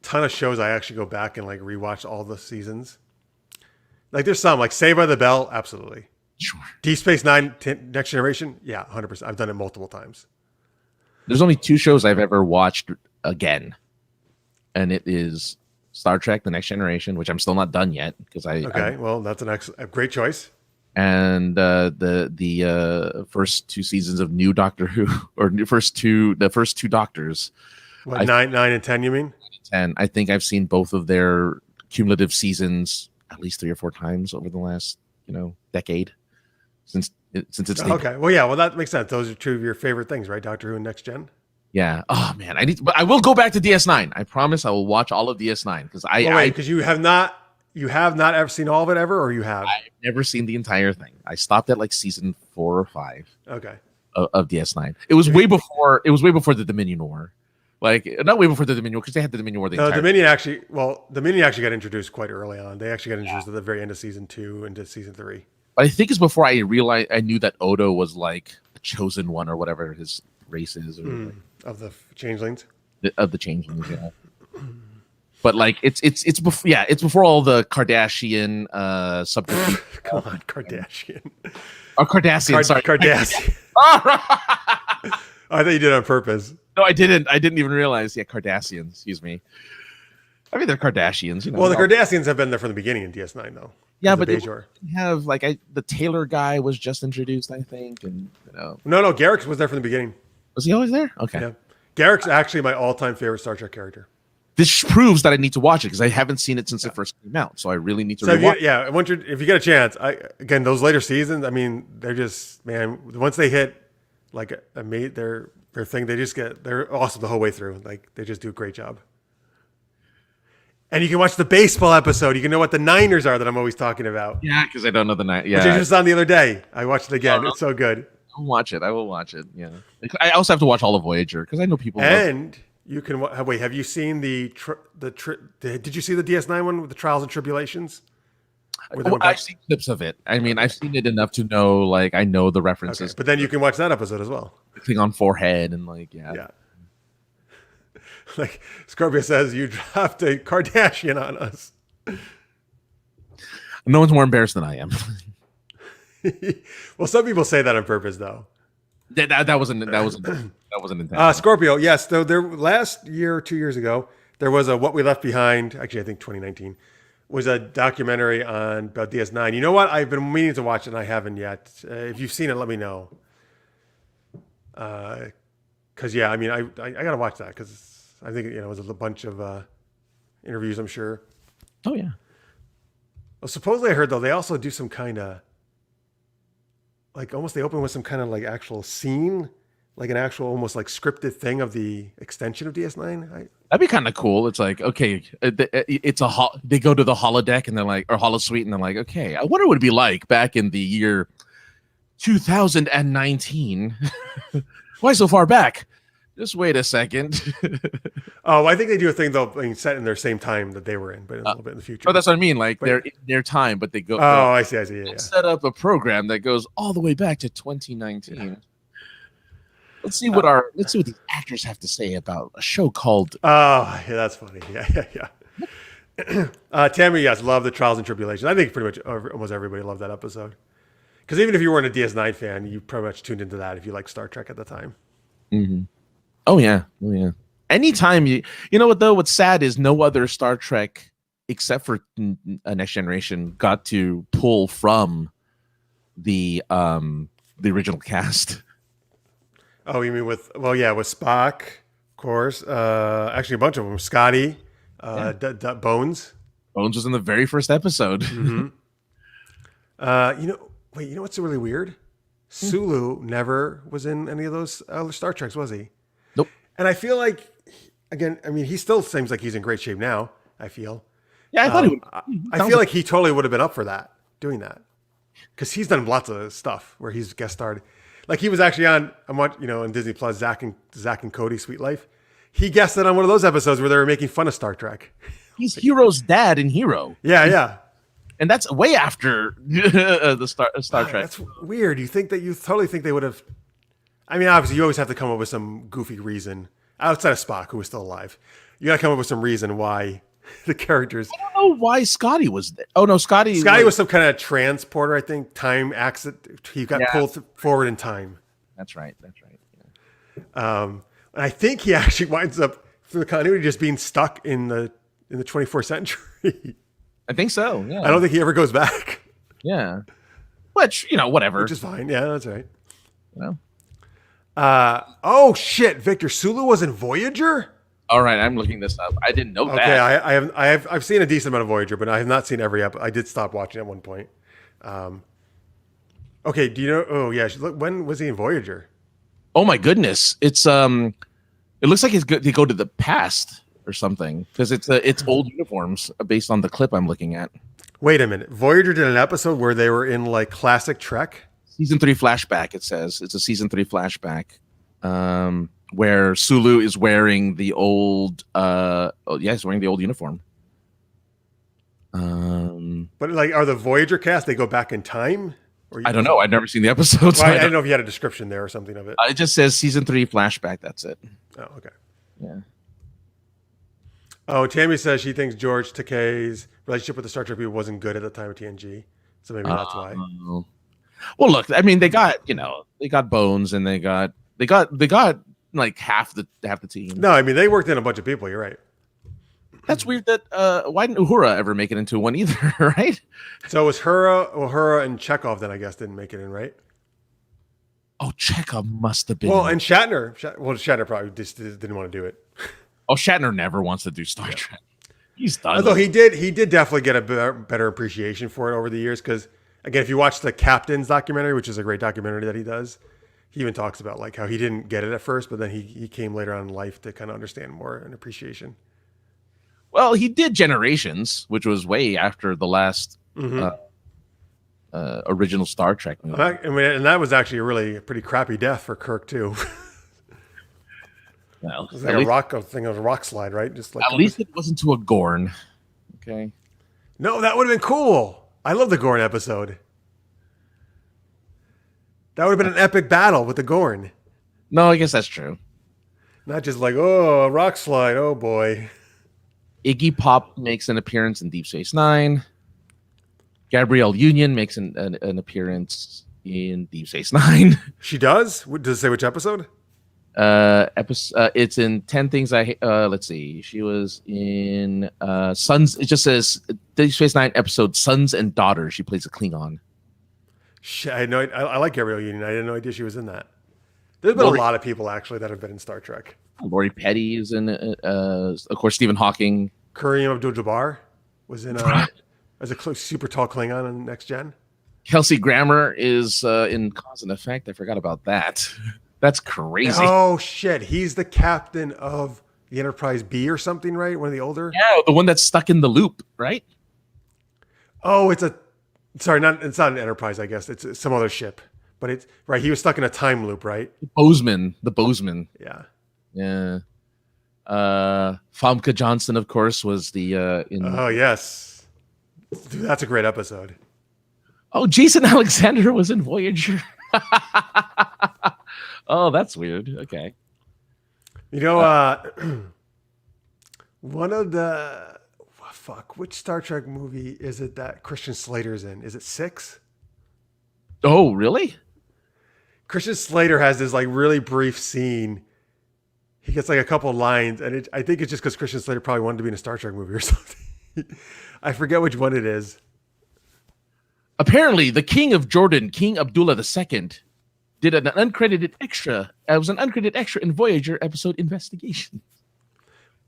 ton of shows I actually go back and rewatch all the seasons. There's some Saved by the Bell, absolutely. Sure. Deep Space Nine, Next Generation, yeah, 100%. I've done it multiple times. There's only 2 shows I've ever watched again, and it is Star Trek: The Next Generation, which I'm still not done yet because well, that's a great choice. And the first 2 seasons of New Doctor Who, or the first two Doctors. What, 9 and 10? You mean? 10. I think I've seen both of their cumulative seasons at least 3 or 4 times over the last decade since it's okay. Well, yeah. Well, that makes sense. Those are 2 of your favorite things, right? Doctor Who and Next Gen. Yeah. Oh man, but I will go back to DS9. I promise I will watch all of DS9 because because you have not ever seen all of it ever, or you have? I've never seen the entire thing. I stopped at season 4 or 5. Okay. Of DS9. It was way before the Dominion War. Not way before the Dominion War because they had the Dominion War. Dominion actually got introduced quite early on. They actually got introduced at the very end of season 2 into season 3. But I think it's before I realized I knew that Odo was a chosen one or whatever his race is, of the changelings. Of the changelings, yeah. But it's before it's before all the Kardashian subterfuge. Come on, Kardashian. Or Cardassian, sorry. Cardassian. I thought you did it on purpose. No, I didn't. I didn't even realize. Yeah, Cardassians. Excuse me. I mean, they're Kardashians. Well, the Cardassians have been there from the beginning in DS9, though. Yeah, but they have the Taylor guy was just introduced, I think, and No, Garrick was there from the beginning. Was he always there? Okay. Yeah, Garrick's actually my all-time favorite Star Trek character. This proves that I need to watch it because I haven't seen it since it first came out, so I really need to. If you get a chance, again those later seasons. I mean, they're just once they hit their thing, they're awesome the whole way through. They just do a great job. And you can watch the baseball episode. You can know what the Niners are that I'm always talking about. Yeah, because I don't know the Niners. Yeah, which I just on the other day. I watched it again. It's so good. I'll watch it. I will watch it. Yeah. I also have to watch all of Voyager because I know people. And you can wait. Have you seen did you see the DS9 one with the Trials and Tribulations? I've seen clips of it. I mean, I've seen it enough to know I know the references. Okay. But then you can watch that episode as well. The thing on forehead and yeah. Scorpio says, you dropped a Kardashian on us. No one's more embarrassed than I am. Well, some people say that on purpose, though. That wasn't intentional. Scorpio, yes. Though there last year or 2 years ago, there was a What We Left Behind. Actually, I think 2019 was a documentary about DS9. You know what? I've been meaning to watch it, and I haven't yet. If you've seen it, let me know. Because I gotta watch that because I think it was a bunch of interviews. I'm sure. Oh yeah. Well, supposedly I heard though they also do some kind of almost they open with some kind of actual scene, an actual almost scripted thing of the extension of DS9. That'd be kind of cool. It's okay, it's they go to the holodeck and they're or holosuite and they're okay, I wonder what it'd be like back in the year 2019. Why so far back? Just wait a second. Oh, I think they do a thing though, set in their same time that they were in, but a little bit in the future. Oh, that's what I mean. Like But- they're in their time, but they go. Oh, I see. Yeah. Set up a program that goes all the way back to 2019. Let's see what these actors have to say about a show called. Oh, yeah, that's funny. Yeah. Tammy, yes, love the Trials and Tribulations. I think pretty much almost everybody loved that episode. Because even if you weren't a DS9 fan, you pretty much tuned into that if you liked Star Trek at the time. Mm-hmm. Oh yeah. Anytime you know what though? What's sad is no other Star Trek except for Next Generation got to pull from the original cast. Oh, you mean with Spock, of course. Actually, a bunch of them. Scotty, Bones. Bones was in the very first episode. Mm-hmm. You know what's really weird? Sulu never was in any of those other Star Treks, was he? Nope. And I feel like, again, I mean, he still seems like he's in great shape now, I feel. Yeah, I thought he would. I feel like he totally would have been up for that, doing that. Because he's done lots of stuff where he's guest starred. Like he was actually on Disney Plus, Zach and Cody, Sweet Life. He guested on one of those episodes where they were making fun of Star Trek. He's Hero's dad in Hero. Yeah. And that's way after the Star Trek. That's weird. You totally think they would have. I mean, obviously, you always have to come up with some goofy reason outside of Spock, who was still alive. You got to come up with some reason why the characters. I don't know why Scotty was there. Oh no, Scotty was some kind of transporter, I think. Time accident. He got pulled forward in time. That's right. Yeah. And I think he actually winds up through the continuity just being stuck in the 24th century. I think so. Yeah. I don't think he ever goes back. Yeah. Which whatever. Which is fine. Yeah, that's right. Well. Shit! Victor, Sulu was in Voyager. All right, I'm looking this up. I didn't know that. Okay, I've seen a decent amount of Voyager, but I have not seen every episode. I did stop watching at one point. Okay, do you know? Oh yeah, when was he in Voyager? Oh my goodness, it's it looks like they go to the past or something because it's old uniforms based on the clip I'm looking at. Wait a minute, Voyager did an episode where they were in like classic Trek. Season 3 flashback. It says it's a season 3 flashback. Where Sulu is wearing the old he's wearing the old uniform. But like, are the Voyager cast, they go back in time? I don't know. I've never seen the episodes. Well, I don't know if you had a description there or something of it. It just says season 3 flashback. That's it. Oh, okay. Yeah. Oh, Tammy says she thinks George Takei's relationship with the Star Trek people wasn't good at the time of TNG. So maybe that's why. Well, look, I mean, they got Bones and they got like half the team. No, I mean they worked in a bunch of people. You're right. That's weird. That why didn't Uhura ever make it into one either? Right. So it was Uhura and Chekhov then I guess didn't make it in, right? Oh, Chekhov must have been. Well, and Shatner. Shatner probably just didn't want to do it. Oh, Shatner never wants to do Star Trek. He's done. Although he did definitely get a better appreciation for it over the years. Because again, if you watch the Captain's documentary, which is a great documentary that he does. He even talks about like how he didn't get it at first, but then he came later on in life to kind of understand more and appreciation. Well, he did Generations, which was way after the last original Star Trek movie. And that was actually a pretty crappy death for Kirk too. Well, it was like a rock slide, right? Just like at least it wasn't to a Gorn. Okay. No, that would have been cool. I love the Gorn episode. That would have been an epic battle with the Gorn. No, I guess that's true. Not just like, a rock slide. Oh, boy. Iggy Pop makes an appearance in Deep Space Nine. Gabrielle Union makes an appearance in Deep Space Nine. She does? Does it say which episode? It's in 10 Things I Hate. Let's see. She was in Sons. It just says Deep Space Nine episode Sons and Daughters. She plays a Klingon. I like Gabrielle Union. I had no idea she was in that. There's been a lot of people actually that have been in Star Trek. Lori Petty is in, of course, Stephen Hawking. Kareem Abdul-Jabbar was in as a super tall Klingon in Next Gen. Kelsey Grammer is in Cause and Effect. I forgot about that. That's crazy. Oh shit! He's the captain of the Enterprise B or something, right? One of the older. Yeah, the one that's stuck in the loop, right? Oh, it's not an Enterprise, I guess. It's some other ship. But it's right, he was stuck in a time loop, right? The Bozeman. Yeah. Yeah. Famke Johnson, of course, was the in. Oh yes, dude, that's a great episode. Oh, Jason Alexander was in Voyager. Oh, that's weird. Okay. You know, one of the which Star Trek movie is it that Christian Slater's in? Is it 6? Oh, really? Christian Slater has this like really brief scene. He gets like a couple lines, and I think it's just because Christian Slater probably wanted to be in a Star Trek movie or something. I forget which one it is. Apparently, the King of Jordan, King Abdullah II, did an uncredited extra. It was an uncredited extra in Voyager episode Investigation.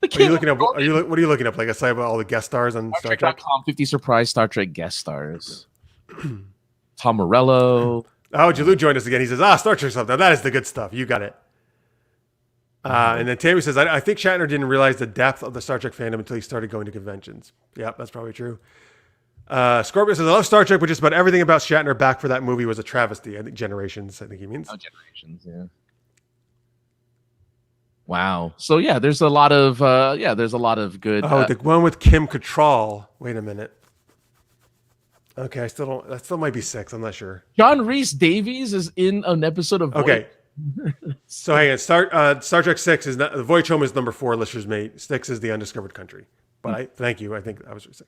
Are you looking up? What are you looking up? Like a site about all the guest stars on Star Trek? StarTrek.com 50 surprise Star Trek guest stars. Tom Morello. Oh, Jalou joined us again. He says, Star Trek stuff. Now that is the good stuff. You got it. And then Tammy says, I think Shatner didn't realize the depth of the Star Trek fandom until he started going to conventions. Yeah, that's probably true. Scorpio says, I love Star Trek, but just about everything about Shatner back for that movie was a travesty. I think Generations, I think he means. Oh, Generations, yeah. Wow. So yeah, there's a lot of good. Oh, the one with Kim Cattrall. Wait a minute. Okay, I still don't. That still might be 6. I'm not sure. John Rhys Davies is in an episode of. Okay. So hang on. Star Trek 6 is not, the Voyage Home is number 4. Listeners mate. 6 is the Undiscovered Country. But thank you. I think I was 6.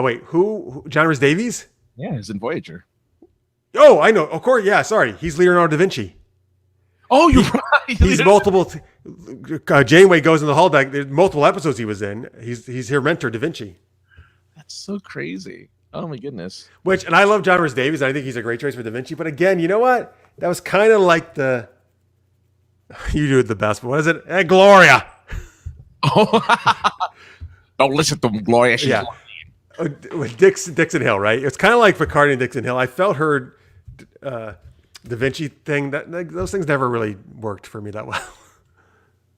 Wait, who? John Rhys Davies? Yeah, he's in Voyager. Oh, I know. Of course, yeah. Sorry, he's Leonardo da Vinci. Oh, you're right. He's multiple. Janeway goes in the holodeck. There's multiple episodes he was in. He's her mentor, Da Vinci. That's so crazy. Oh my goodness. And I love John Rhys Davies. And I think he's a great choice for Da Vinci. But again, you know what? That was kind of like the. You do it the best. But what is it? Hey, Gloria. Oh, don't listen to him, Gloria. She's Yeah. With Dixon Hill, right? It's kind of like Picard and Dixon Hill. I felt her Da Vinci thing. Those things never really worked for me that well.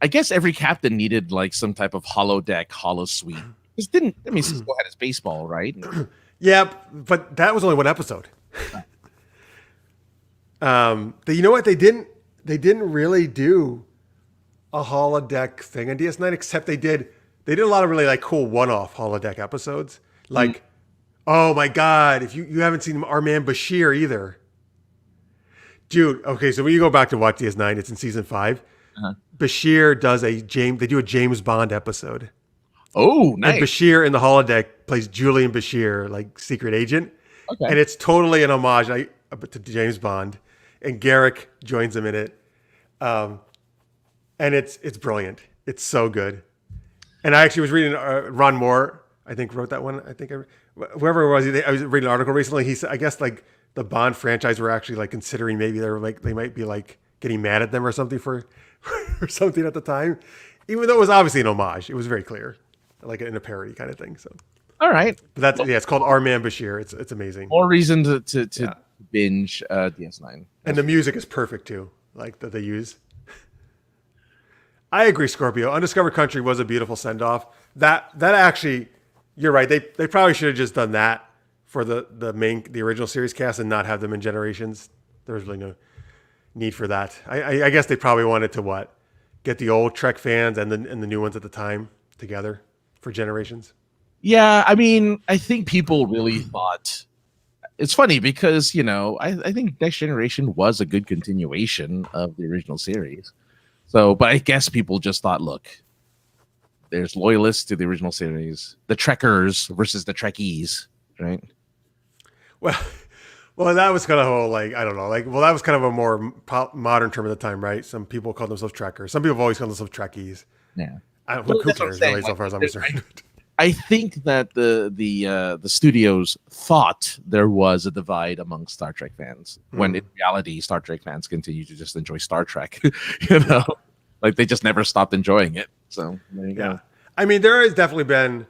I guess every captain needed like some type of holodeck, holosuite. Cisco had his baseball, right? Yeah, but that was only one episode. You know what? They didn't really do a holodeck thing on DS9, except they did a lot of really like cool one-off holodeck episodes. Like, oh my God, if you haven't seen our man Bashir either. Dude, okay, so when you go back to watch DS9, it's in season 5. Uh-huh. Bashir does they do a James Bond episode. Oh, nice. And Bashir in the holodeck plays Julian Bashir, like secret agent. Okay. And it's totally an homage to James Bond. And Garrick joins him in it. And it's brilliant. It's so good. And I actually was reading Ron Moore, I think wrote that one. I think whoever it was, I was reading an article recently. He said, I guess like the Bond franchise were actually like considering maybe they might be like getting mad at them or something for something at the time, even though it was obviously an homage. It was very clear, like in a parody kind of thing. So, all right, but it's called Our Man Bashir. It's amazing. More reason to binge DS9, and the music is perfect too, like that they use. I agree, Scorpio. Undiscovered Country was a beautiful send off. That actually, you're right. They probably should have just done that for the original series cast and not have them in Generations. There was really no need for that. I guess they probably wanted to get the old Trek fans and the new ones at the time together for Generations. Yeah, I mean, I think people really thought it's funny because I think Next Generation was a good continuation of the original series. So, but I guess people just thought, look, there's loyalists to the original series, the Trekkers versus the Trekkies, right? Well, that was kind of I don't know, that was kind of a more modern term at the time, right? Some people called themselves Trekkers. Some people have always called themselves Trekkies. Yeah. Who cares, really, so far as I'm concerned? I think that the studios thought there was a divide among Star Trek fans, when in reality, Star Trek fans continue to just enjoy Star Trek. Like they just never stopped enjoying it. So there you go. I mean, there has definitely been.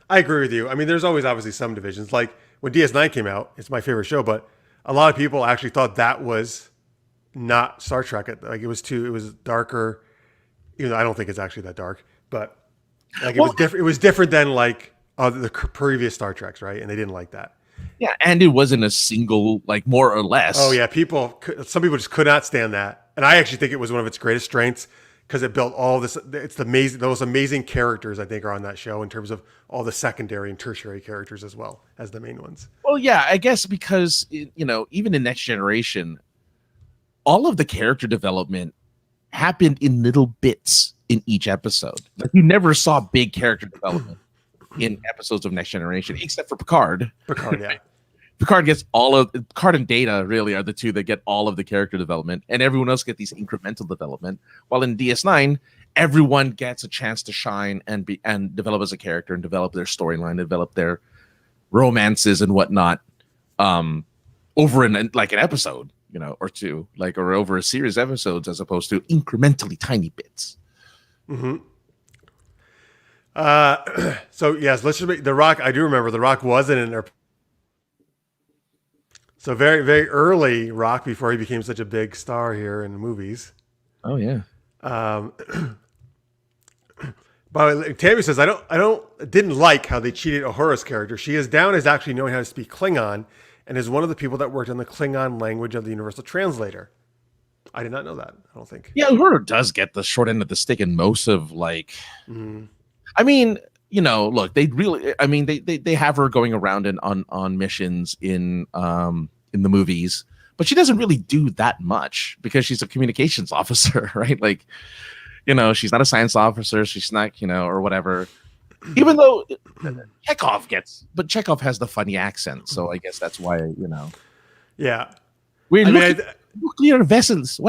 I agree with you. I mean, there's always obviously some divisions. Like when DS9 came out, it's my favorite show, but a lot of people actually thought that was not Star Trek. Like it was darker. Even though I don't think it's actually that dark, but. Like it was different. It was different than like the previous Star Treks, right? And they didn't like that. Yeah, and it wasn't a single, like more or less. Oh yeah, some people just could not stand that. and I actually think it was one of its greatest strengths because it built all this. It's amazing. Those amazing characters I think are on that show in terms of all the secondary and tertiary characters as well as the main ones. Well, yeah, I guess because even in Next Generation, all of the character development happened in little bits in each episode. Like you never saw big character development in episodes of Next Generation, except for Picard. Picard, yeah. Picard and Data really are the two that get all of the character development, and everyone else get these incremental development. While in DS9, everyone gets a chance to shine and develop as a character and develop their storyline, develop their romances and whatnot, over an episode, or two, or over a series of episodes, as opposed to incrementally tiny bits. Mm-hmm. So yes, let's just make The Rock. I do remember The Rock wasn't in there. So very, very early Rock before he became such a big star here in the movies. Oh yeah. But Tammy says, I didn't like how they cheated Uhura's character. She is down as actually knowing how to speak Klingon and is one of the people that worked on the Klingon language of the Universal Translator. I did not know that. I don't think. Yeah, Uhura does get the short end of the stick in most of I mean, look, they really, they have her going around on missions in the movies, but she doesn't really do that much because she's a communications officer, right? She's not a science officer. She's not, or whatever. Even though Chekhov Chekhov has the funny accent, so I guess that's why, Yeah. We're nuclear vessels.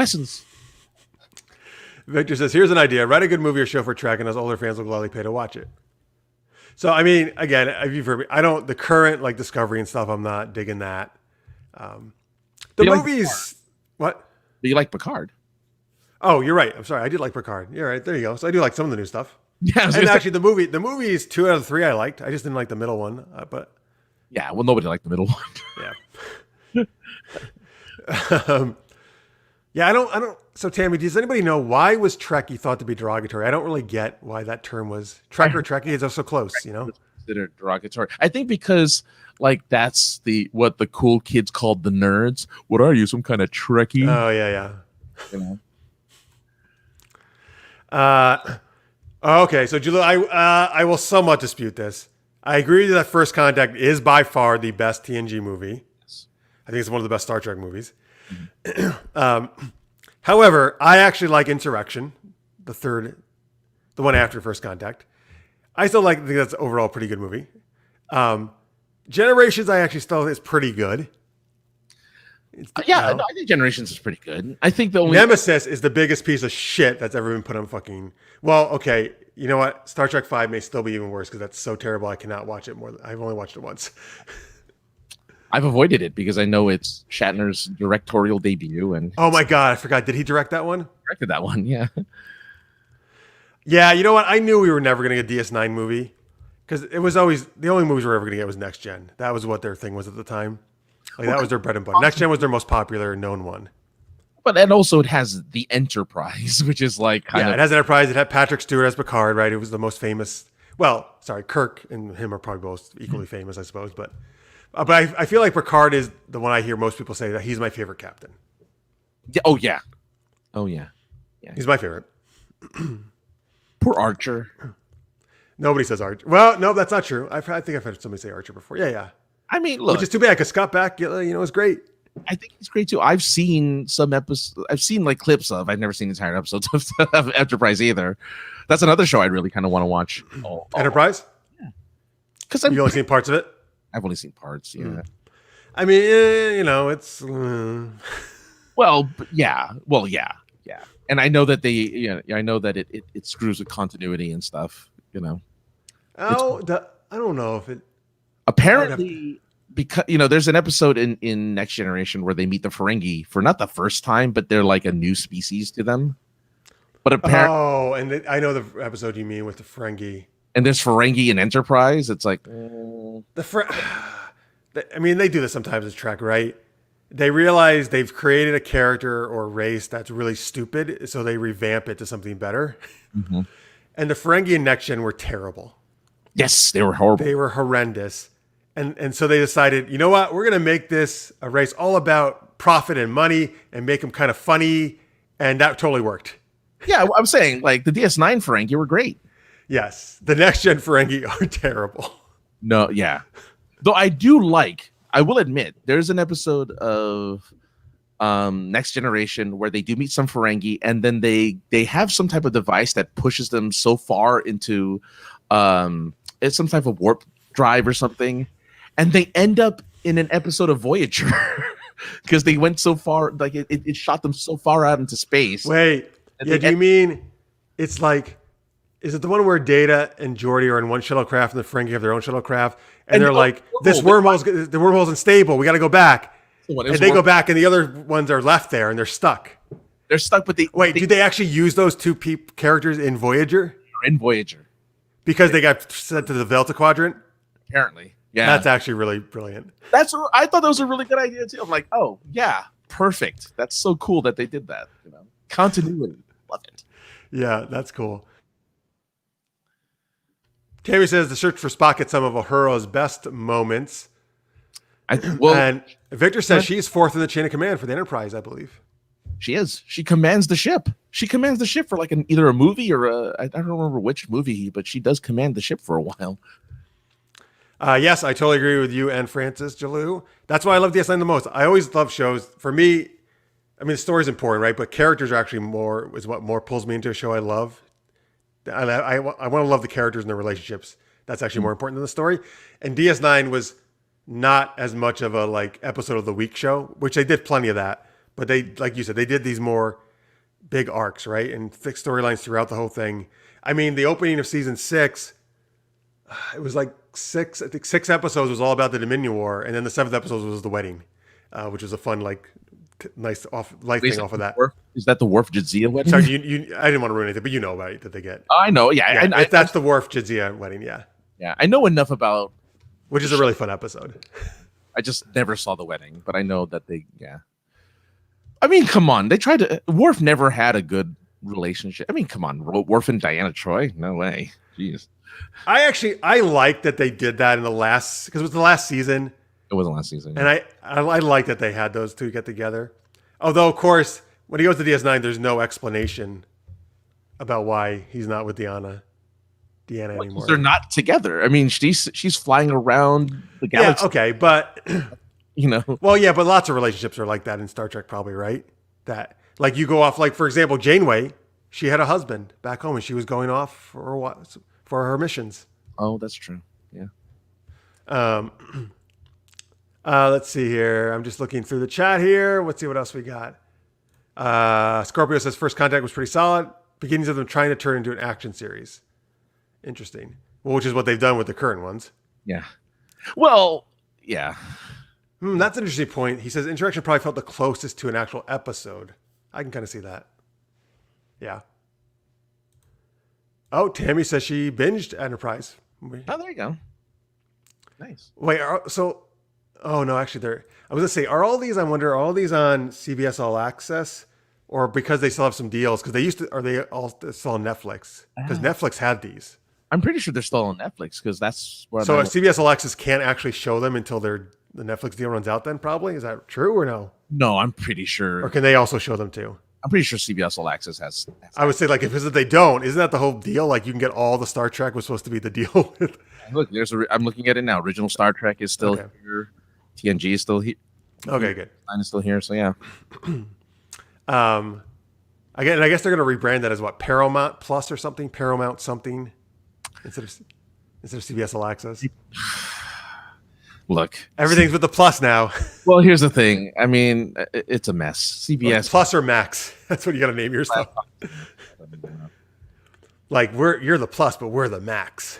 Victor says, here's an idea. Write a good movie or show for Trek, and us older fans will gladly pay to watch it. So, again, if you've heard me, the current, Discovery and stuff, I'm not digging that. The movies... What? Do you like Picard? Oh, you're right. I'm sorry. I did like Picard. You're right. There you go. So I do like some of the new stuff. Yeah, and actually, the movies 2 out of 3 I liked. I just didn't like the middle one. But yeah, well, nobody liked the middle one. Yeah. Yeah, I don't. So Tammy, does anybody know why was Trekkie thought to be derogatory? I don't really get why that term was Trek or Trekkie is so close. Considered derogatory. I think because that's what the cool kids called the nerds. What are you, some kind of Trekkie? Oh yeah. Okay, so Julia, I will somewhat dispute this. I agree that First Contact is by far the best TNG movie. Yes. I think it's one of the best Star Trek movies. Mm-hmm. However, I actually like Insurrection, the one after First Contact. I still think that's overall a pretty good movie. Generations, I actually still think is pretty good. I think Generations is pretty good. I think the only Nemesis is the biggest piece of shit that's ever been put on fucking. Well, okay, you know what? Star Trek V may still be even worse because that's so terrible. I cannot watch it more. I've only watched it once. I've avoided it because I know it's Shatner's directorial debut. And oh my god, I forgot. Did he direct that one? Directed that one, yeah. Yeah, you know what? I knew we were never going to get a DS9 movie because it was always the only movies we were ever going to get was Next Gen. That was what their thing was at the time. That was their bread and butter. Next Gen was their most popular known one. But also it has the Enterprise, which is it has Enterprise. It had Patrick Stewart as Picard, right? It was the most famous. Well, sorry, Kirk and him are probably both equally famous, I suppose. But I feel like Picard is the one I hear most people say that he's my favorite captain. Yeah. Oh yeah. Yeah. He's my favorite. Poor Archer. Nobody says Archer. Well, no, that's not true. I think I've heard somebody say Archer before. Yeah. I mean, look, which is too bad because Scott Bakk, is great. I think he's great too. I've seen some episodes. I've seen clips of. I've never seen entire episodes of Enterprise either. That's another show I really kind of want to watch. Enterprise. Yeah. Because you've only seen parts of it. I've only seen parts. Yeah. I mean, it's. Well, yeah. And I know that I know that it screws with continuity and stuff. Oh, I don't know if it. Apparently, because there's an episode in Next Generation where they meet the Ferengi for not the first time, but they're like a new species to them. But apparently, I know the episode you mean with the Ferengi. And there's Ferengi in Enterprise. It's like they do this sometimes in Trek, right? They realize they've created a character or race that's really stupid, so they revamp it to something better. Mm-hmm. And the Ferengi in Next Gen were terrible. Yes, they were horrible. They were horrendous. And so they decided, you know what? We're going to make this a race all about profit and money and make them kind of funny and that totally worked. Yeah, I'm saying like the DS9 Ferengi were great. Yes, the next gen Ferengi are terrible. No, yeah. Though I will admit, there's an episode of Next Generation where they do meet some Ferengi, and then they have some type of device that pushes them so far into it's some type of warp drive or something, and they end up in an episode of Voyager because they went so far, like it shot them so far out into space. Wait, do you mean it's like, is it the one where Data and Geordi are in one shuttlecraft and the Ferengi have their own shuttlecraft, and they're like, the wormhole's unstable, we got to go back. And they go back, and the other ones are left there, and they're stuck. They're stuck, but do they actually use those two characters in Voyager? In Voyager, because they got sent to the Delta Quadrant. Apparently, yeah. That's actually really brilliant. I thought that was a really good idea too. I'm like, oh yeah, perfect. That's so cool that they did that. Continuity, love it. Yeah, that's cool. Tammy says the search for Spock gets some of Uhura's best moments. And Victor says she's fourth in the chain of command for the Enterprise, I believe. She is. She commands the ship. She commands the ship for like either a movie or I don't remember which movie, but she does command the ship for a while. Yes, I totally agree with you and Francis Jalou. That's why I love DS9 the most. I always love shows. For me, I mean, the story's important, right? But characters are actually what more pulls me into a show I love. I want to love the characters and their relationships. That's actually more important than the story. And DS9 was not as much of a like episode of the week show, which they did plenty of that. But they, like you said, they did these more big arcs, right? And thick storylines throughout the whole thing. I mean, the opening of season 6, it was like 6 episodes was all about the Dominion War. And then the 7th episode was the wedding, which was a fun, like, nice life thing off of that. Is that the Worf Jadzia wedding? Sorry, I didn't want to ruin anything, but you know about it that they get. I know, yeah. That's the Worf Jadzia wedding, yeah. Yeah, I know enough about. Which is a really fun episode. I just never saw the wedding, but I know that I mean, come on. Worf never had a good relationship. I mean, come on. Worf and Diana Troy? No way. Jeez. I like that they did that in because it was the last season. It wasn't last season. And I like that they had those two get together. Although, of course, when he goes to DS9, there's no explanation about why he's not with Deanna anymore. They're not together. I mean, she's flying around the galaxy. Yeah, okay, but Well, yeah, but lots of relationships are like that in Star Trek, probably, right? That like you go off, like for example, Janeway, she had a husband back home, and she was going off for her missions. Oh, that's true. Yeah. Let's see here. I'm just looking through the chat here. Let's see what else we got. Scorpio says First Contact was pretty solid. Beginnings of them trying to turn into an action series. Interesting. Well, which is what they've done with the current ones. Yeah. Well, yeah. That's an interesting point. He says Interaction probably felt the closest to an actual episode. I can kind of see that. Yeah. Oh, Tammy says she binged Enterprise. Oh, there you go. Nice. Wait, oh no, actually, I was gonna say, are all these on CBS All Access, or because they still have some deals? Because are they all still on Netflix? Because Netflix had these. I'm pretty sure they're still on Netflix because that's where. So CBS All Access can't actually show them until the Netflix deal runs out. Then probably is that true or no? No, I'm pretty sure. Or can they also show them too? I'm pretty sure CBS All Access has. I would say like if they don't, isn't that the whole deal? Like you can get all the Star Trek was supposed to be the deal. Look, I'm looking at it now. Original Star Trek is still here. TNG is still here. Okay, good. Mine is still here, so yeah. I guess they're going to rebrand that as what, Paramount Plus or something, Paramount something instead of CBS All Access. Look, everything's with the plus now. Well, here's the thing. I mean, it's a mess. CBS Plus or Max. That's what you got to name yourself. Like you're the plus, but we're the Max.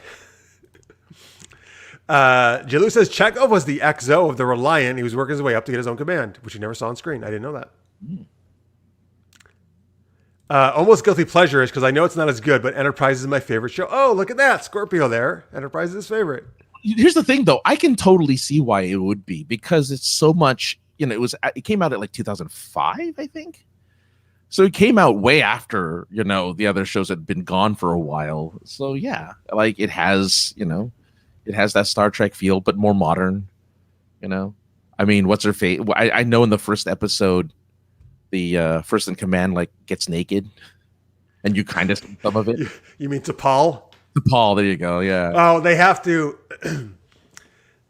Jalou says Chekhov was the XO of the Reliant. He was working his way up to get his own command, which he never saw on screen. I didn't know that. Almost guilty pleasure is because I know it's not as good, but Enterprise is my favorite show. Oh, look at that. Scorpio there. Enterprise is his favorite. Here's the thing, though. I can totally see why it would be because it's so much, it came out at like 2005, I think. So it came out way after, the other shows had been gone for a while. So yeah, like it has, it has that Star Trek feel, but more modern, I mean, what's her fate? I know in the first episode, the first in command like gets naked, and you kind of see some of it. You mean to Paul? To Paul, there you go. Yeah. Oh, they have to.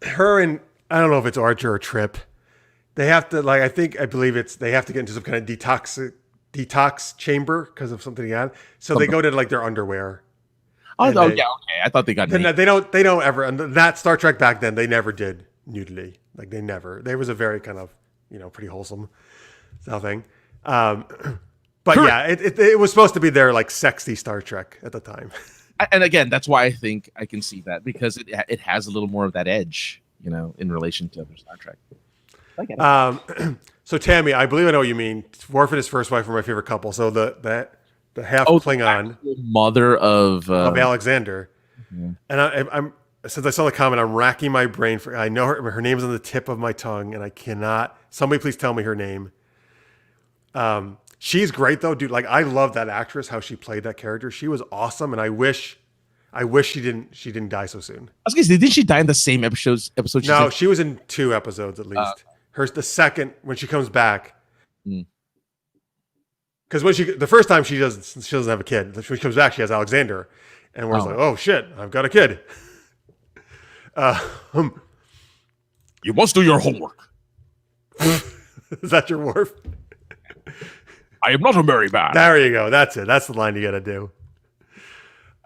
Her and I don't know if it's Archer or Trip. They have to I believe they have to get into some kind of detox chamber because of something he had. So they go to like their underwear. Oh, yeah, okay. I thought they got naked. They don't ever, and that Star Trek back then, they never did nudity. Like they never. There was a very kind of, pretty wholesome thing. But yeah, it was supposed to be their like sexy Star Trek at the time. And again, that's why I think I can see that, because it has a little more of that edge, in relation to other Star Trek. I get it. So Tammy, I believe I know what you mean. Worf and his first wife were my favorite couple. So the half Klingon mother of Alexander, mm-hmm. and I'm since I saw the comment, I'm racking my brain for. I know her name's on the tip of my tongue, and I cannot. Somebody please tell me her name. She's great though, dude. Like I love that actress, how she played that character. She was awesome, and I wish she didn't die so soon. I was gonna say, didn't she die in the same episode? No, she was in 2 episodes at least. The second when she comes back. Because the first time she doesn't have a kid. When she comes back, she has Alexander, and we're like, oh shit, I've got a kid. You must do your homework. Is that your Worf? I am not a merry man. There you go. That's it. That's the line you got to do.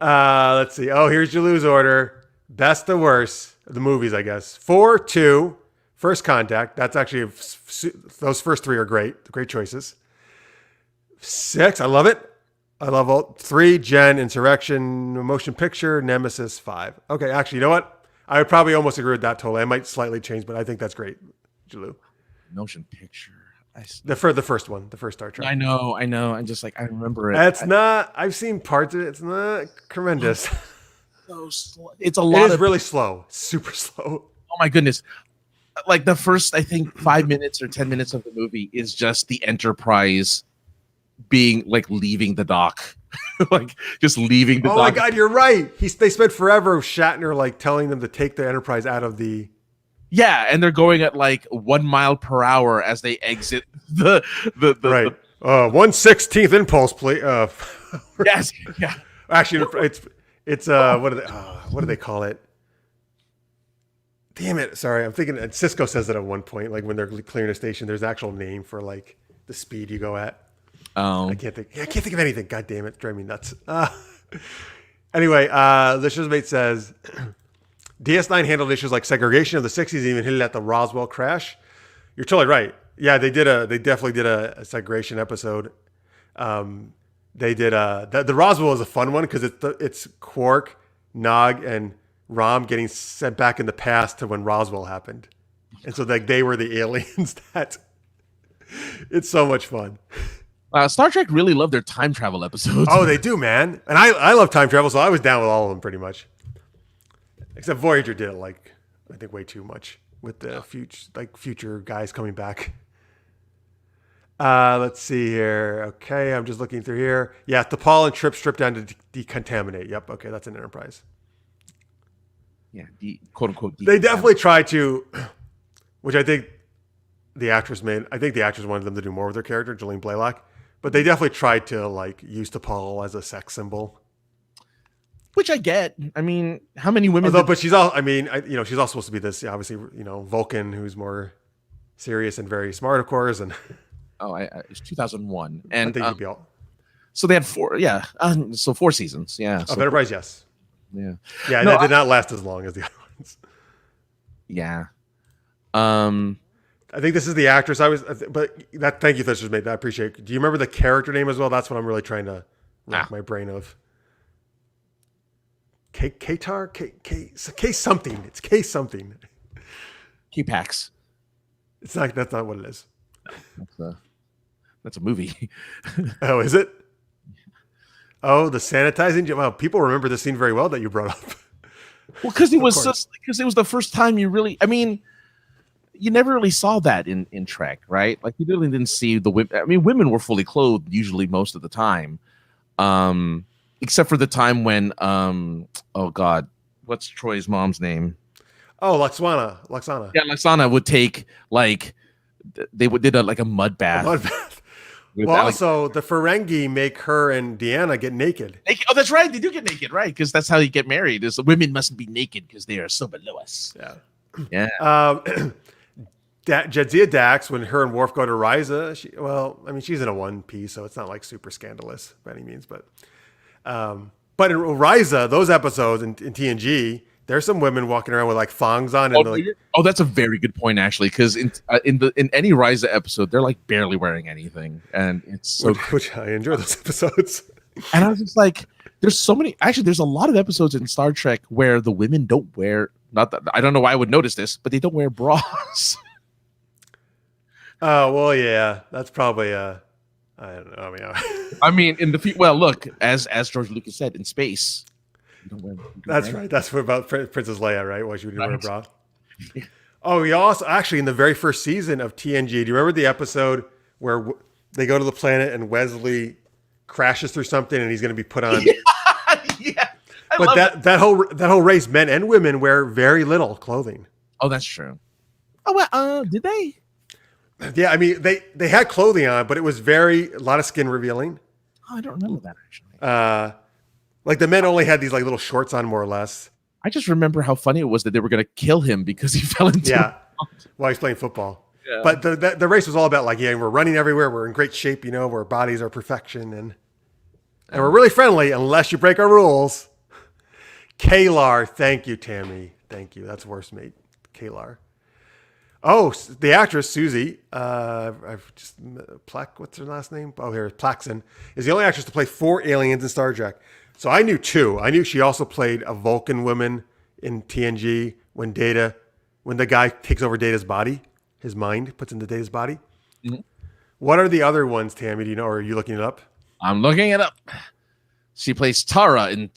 Let's see. Oh, here's your lose order. Best to worst. The movies, I guess. 4, 2, First Contact. That's actually those first 3 are great. Great choices. 6, I love it. I love all 3, Jen, Insurrection, Motion Picture, Nemesis, 5. Okay, actually, you know what? I would probably almost agree with that totally. I might slightly change, but I think that's great, Jalou. Motion Picture. The first one, the first Star Trek. I know. I'm just like, I remember it. It's not. I've seen parts of it. It's not tremendous. So slow. It's a lot. It is really slow. Super slow. Oh my goodness! Like the first, I think 5 minutes or 10 minutes of the movie is just the Enterprise being like leaving the dock, like just leaving the dock. Oh my God, you're right. They spent forever Shatner like telling them to take the Enterprise out of the. Yeah, and they're going at like 1 mile per hour as they exit the right. 1/16 impulse, please. Yes. Yeah. Actually, it's what do they call it? Damn it! Sorry, I'm thinking. Cisco says that at one point, like when they're clearing a station, there's an actual name for like the speed you go at. I can't think of anything. God damn it, drive me nuts. Anyway, the showmate says. DS9 handled issues like segregation of the 60s and even hinted at the Roswell crash. You're totally right. Yeah, they definitely did a segregation episode. They did the Roswell is a fun one because it's Quark, Nog, and Rom getting sent back in the past to when Roswell happened. And so like they were the aliens that it's so much fun. Star Trek really loved their time travel episodes. Oh, they do, man. And I love time travel, so I was down with all of them pretty much. Except Voyager did it like I think way too much with the future guys coming back. Let's see here. Okay, I'm just looking through here. Yeah, T'Pol and Trip stripped down to decontaminate. Yep. Okay, that's an Enterprise. Yeah, quote unquote. They definitely tried to, which I think the actress made. I think the actress wanted them to do more with their character, Jolene Blaylock. But they definitely tried to like use T'Pol as a sex symbol. Which I get. I mean, how many women? But she's all. I mean, she's all supposed to be this. Obviously, Vulcan, who's more serious and very smart, of course. And it's 2001, and I think you'd be all. So they had 4. Yeah, so 4 seasons. Yeah. So Enterprise, yes. Yeah. Yeah, that did not last as long as the other ones. Yeah. I think this is the actress thank you, Thisters mate. I appreciate it. Do you remember the character name as well? That's what I'm really trying to rack my brain of. K-Tar? K something. It's K something. K-Pax. That's not what it is. That's a movie. Oh, is it? Oh, the sanitizing. Wow, people remember this scene very well that you brought up. Well, because it was the first time you really. I mean, you never really saw that in Trek, right? Like you really didn't see the women. I mean, women were fully clothed usually most of the time. Except for the time when, oh God, what's Troy's mom's name? Oh, Laxana. Yeah, Laxana would take like they did a mud bath. With Well, Alex- also the Ferengi make her and Deanna get naked. Oh, that's right. They do get naked, right? Because that's how you get married. Is the women mustn't be naked because they are so below us. Yeah. Yeah. Jadzia Dax, when her and Worf go to Ryza, she's in a one piece, so it's not like super scandalous by any means. But in Ryza, those episodes in TNG, there's some women walking around with like thongs on. And That's a very good point, actually, because in any Ryza episode, they're like barely wearing anything, and it's so. Which I enjoy those episodes. And I was just like, there's so many. Actually, there's a lot of episodes in Star Trek where the women don't wear. Not that I don't know why I would notice this, but they don't wear bras. Oh, well, yeah, that's probably I don't know. I mean, look, as George Lucas said, in space. You don't That's right. That's what about Princess Leia, right? Why she would wear a bra. Oh, we also actually in the very first season of TNG. Do you remember the episode where they go to the planet and Wesley crashes through something and he's going to be put on? Yeah. But that whole race, men and women, wear very little clothing. Oh, that's true. Oh, well, did they? Yeah, I mean they had clothing on, but it was a lot of skin revealing. Oh, I don't remember that actually. Like the men only had these like little shorts on, more or less. I just remember how funny it was that they were going to kill him because he fell into. While he's playing football. Yeah. But the race was all about like, we're running everywhere, we're in great shape, our bodies are perfection, and we're really friendly unless you break our rules. Kalar, thank you, Tammy, thank you. That's worst mate, Kalar. Oh, the actress Susie, I've just what's her last name? Oh, here, Plaxton is the only actress to play 4 aliens in Star Trek. So I knew 2. I knew she also played a Vulcan woman in TNG when the guy takes over Data's body, his mind puts into Data's body. Mm-hmm. What are the other ones, Tammy? Do you know, or are you looking it up? I'm looking it up. She plays Tara in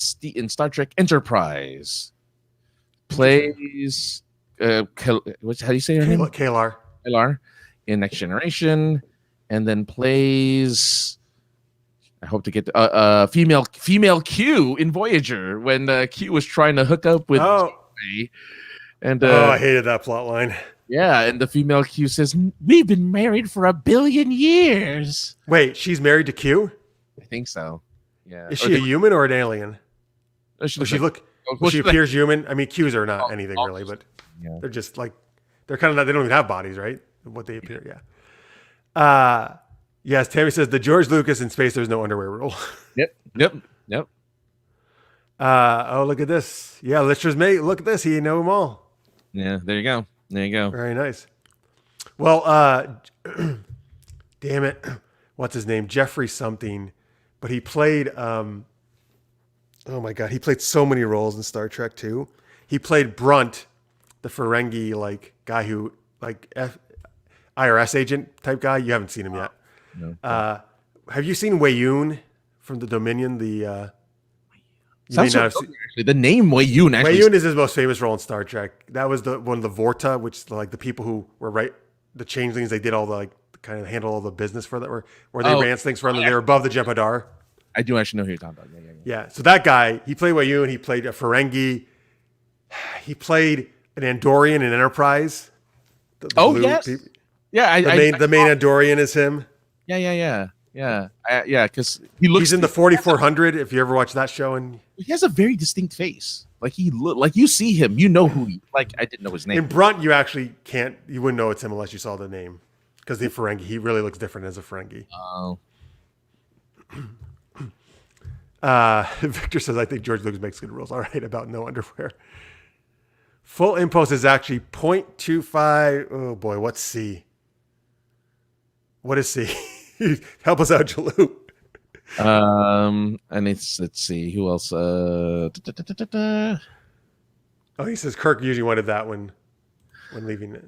Star Trek Enterprise. Plays how do you say her name? Kalar. Kalar in Next Generation, and then plays. I hope to get female Q in Voyager when Q was trying to hook up with. And I hated that plot line. Yeah, and the female Q says, "We've been married for 1 billion years." Wait, she's married to Q? I think so. Yeah. Is she a human or an alien? She appears human. I mean, Qs are not anything really, but they're just like they're kind of not. They don't even have bodies, right? What they appear, yeah. Yes, Tammy says the George Lucas in space. There's no underwear rule. Yep. Oh, look at this. Yeah, Lister's mate. Look at this. He know them all. Yeah, there you go. Very nice. Well, damn it. What's his name? Jeffrey something. But he played, oh my God, he played so many roles in Star Trek too. He played Brunt, the Ferengi guy who IRS agent type guy. You haven't seen him yet. No. Have you seen Wayun from the Dominion? The name Wayun. Wayun is his most famous role in Star Trek. That was one of the Vorta, which the people who were the changelings. They did all the kind of handle all the business for that, where they ran things for them. They were above the Jem'Hadar. I do actually know who you're talking about. Yeah. So that guy, he played Wayun. He played a Ferengi. He played an Andorian in Enterprise. Yes. Yeah. The main Andorian is him. Yeah. Because he's in the 4400. If you ever watch that show, and he has a very distinct face. You see him, you know who he. I didn't know his name. In Brunt, you actually can't. You wouldn't know it's him unless you saw the name, because the Ferengi, he really looks different as a Ferengi. Oh. Victor says, I think George Lucas makes good rules. All right, about no underwear. Full impulse is actually 0.25. Oh boy, what's C? What is C? Help us out, Jalou. And let's see who else. Oh, he says Kirk usually wanted that when leaving it.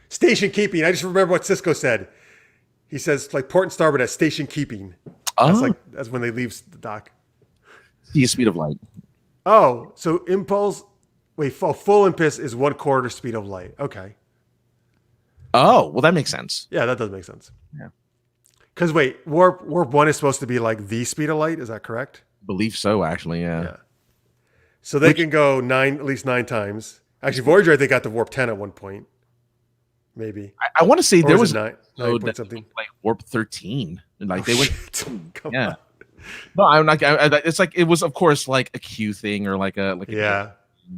Station keeping. I just remember what Cisco said. He says port and starboard at station keeping. That's when they leave the dock. The speed of light. Oh, so impulse. Wait, full impulse is 1/4 speed of light. Okay. Oh, well, that makes sense. Yeah, that does make sense. Yeah. Because warp 1 is supposed to be the speed of light. Is that correct? Believe so, actually. Yeah. So they can go at least 9 times. Actually, Voyager, I think, got to warp 10 at one point. maybe. I want to say Or there was was it an 9 episode point that something. was like Warp 13. And like Oh, they went, shit. Come yeah. on. No, I'm not. It's like it was, of course, like a Q thing or like a Yeah.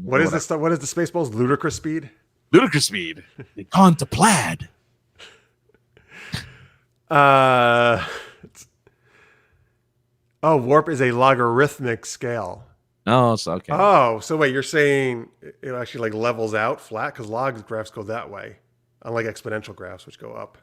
What is this stuff? What is the Spaceballs? Ludicrous speed? ludicrous speed. They gone to plaid. Uh, warp is a logarithmic scale. Oh, so okay. Oh, so wait, you're saying it actually like levels out flat because log graphs go that way, unlike exponential graphs which go up.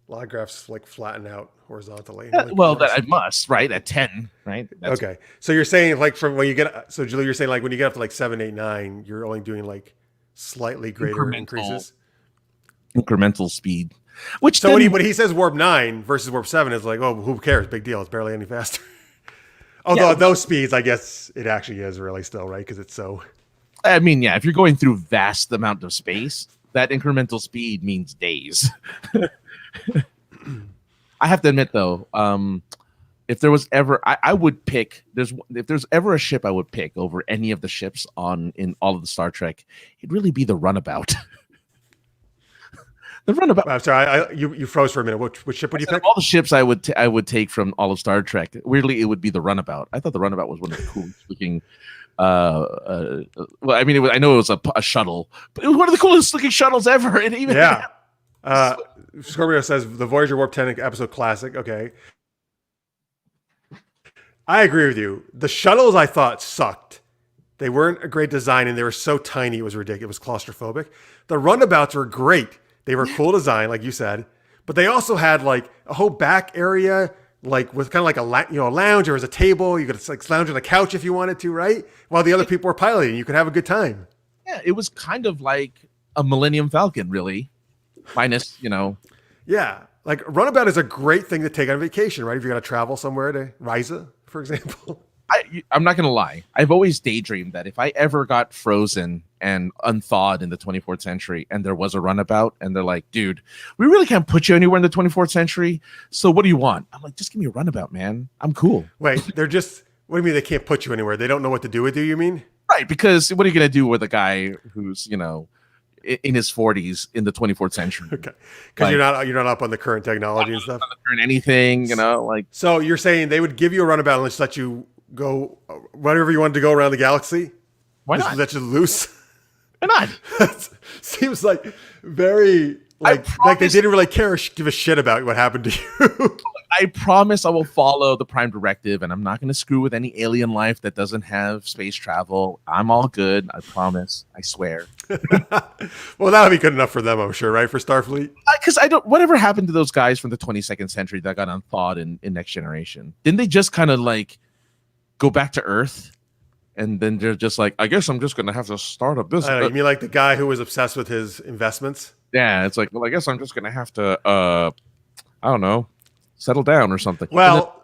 Log graphs like flatten out horizontally. Like Well, yours. that I must, right? At 10, right? That's Okay, so you're saying like from when you get so Julie, you're saying like when you get up to like 7, 8, 9, you're only doing like slightly greater Incremental. increases. incremental speed. Which So then, when he says warp 9 versus warp 7, it's like, oh, who cares? Big deal. It's barely any faster. Although at those speeds, I guess it actually is really still, right? Because it's so. I mean, yeah, if you're going through vast amount of space, that incremental speed means days. I have to admit, though, if there was ever, I would pick. If there's ever a ship I would pick over any of the ships in all of the Star Trek, it'd really be the Runabout. The Runabout. I'm sorry, you froze for a minute. Which ship would you pick? Of all the ships I would take from all of Star Trek, weirdly, it would be the Runabout. I thought the Runabout was one of the coolest looking. Well, I mean, I know it was a shuttle, but it was one of the coolest looking shuttles ever. And even Scorpio says the Voyager Warp 10 episode classic. Okay, I agree with you. The shuttles I thought sucked. They weren't a great design, and they were so tiny it was ridiculous. It was claustrophobic. The runabouts were great. They were cool design, like you said, but they also had like a whole back area, like with kind of like a lounge. There was a table. You could like lounge on the couch if you wanted to, right? While the other people were piloting, you could have a good time. Yeah, it was kind of like a Millennium Falcon, really, minus Yeah, like runabout is a great thing to take on vacation, right? If you're gonna travel somewhere to Risa, for example. I'm not gonna lie. I've always daydreamed that if I ever got frozen and unthawed in the 24th century, and there was a runabout, and they're like, "Dude, we really can't put you anywhere in the 24th century. So what do you want?" I'm like, "Just give me a runabout, man. I'm cool." Wait, they're just. What do you mean they can't put you anywhere? They don't know what to do with you. You mean? Right? Because what are you gonna do with a guy who's in his 40s in the 24th century? Okay, because you're not up on the current technology and stuff. Not anything, like. So you're saying they would give you a runabout and just let you go wherever you wanted to go around the galaxy? Why just not? let you loose? Why not? That seems like very like they didn't really give a shit about what happened to you. I promise I will follow the Prime Directive, and I'm not going to screw with any alien life that doesn't have space travel. I'm all good. I promise. I swear. Well, that'll be good enough for them, I'm sure, right? For Starfleet? Because whatever happened to those guys from the 22nd century that got unthawed in Next Generation? Didn't they just kind of like go back to Earth? And then they're just like, I guess I'm just going to have to start a business. I don't know, you mean like the guy who was obsessed with his investments? Yeah, it's like, well, I guess I'm just going to have to, I don't know, settle down or something. Well,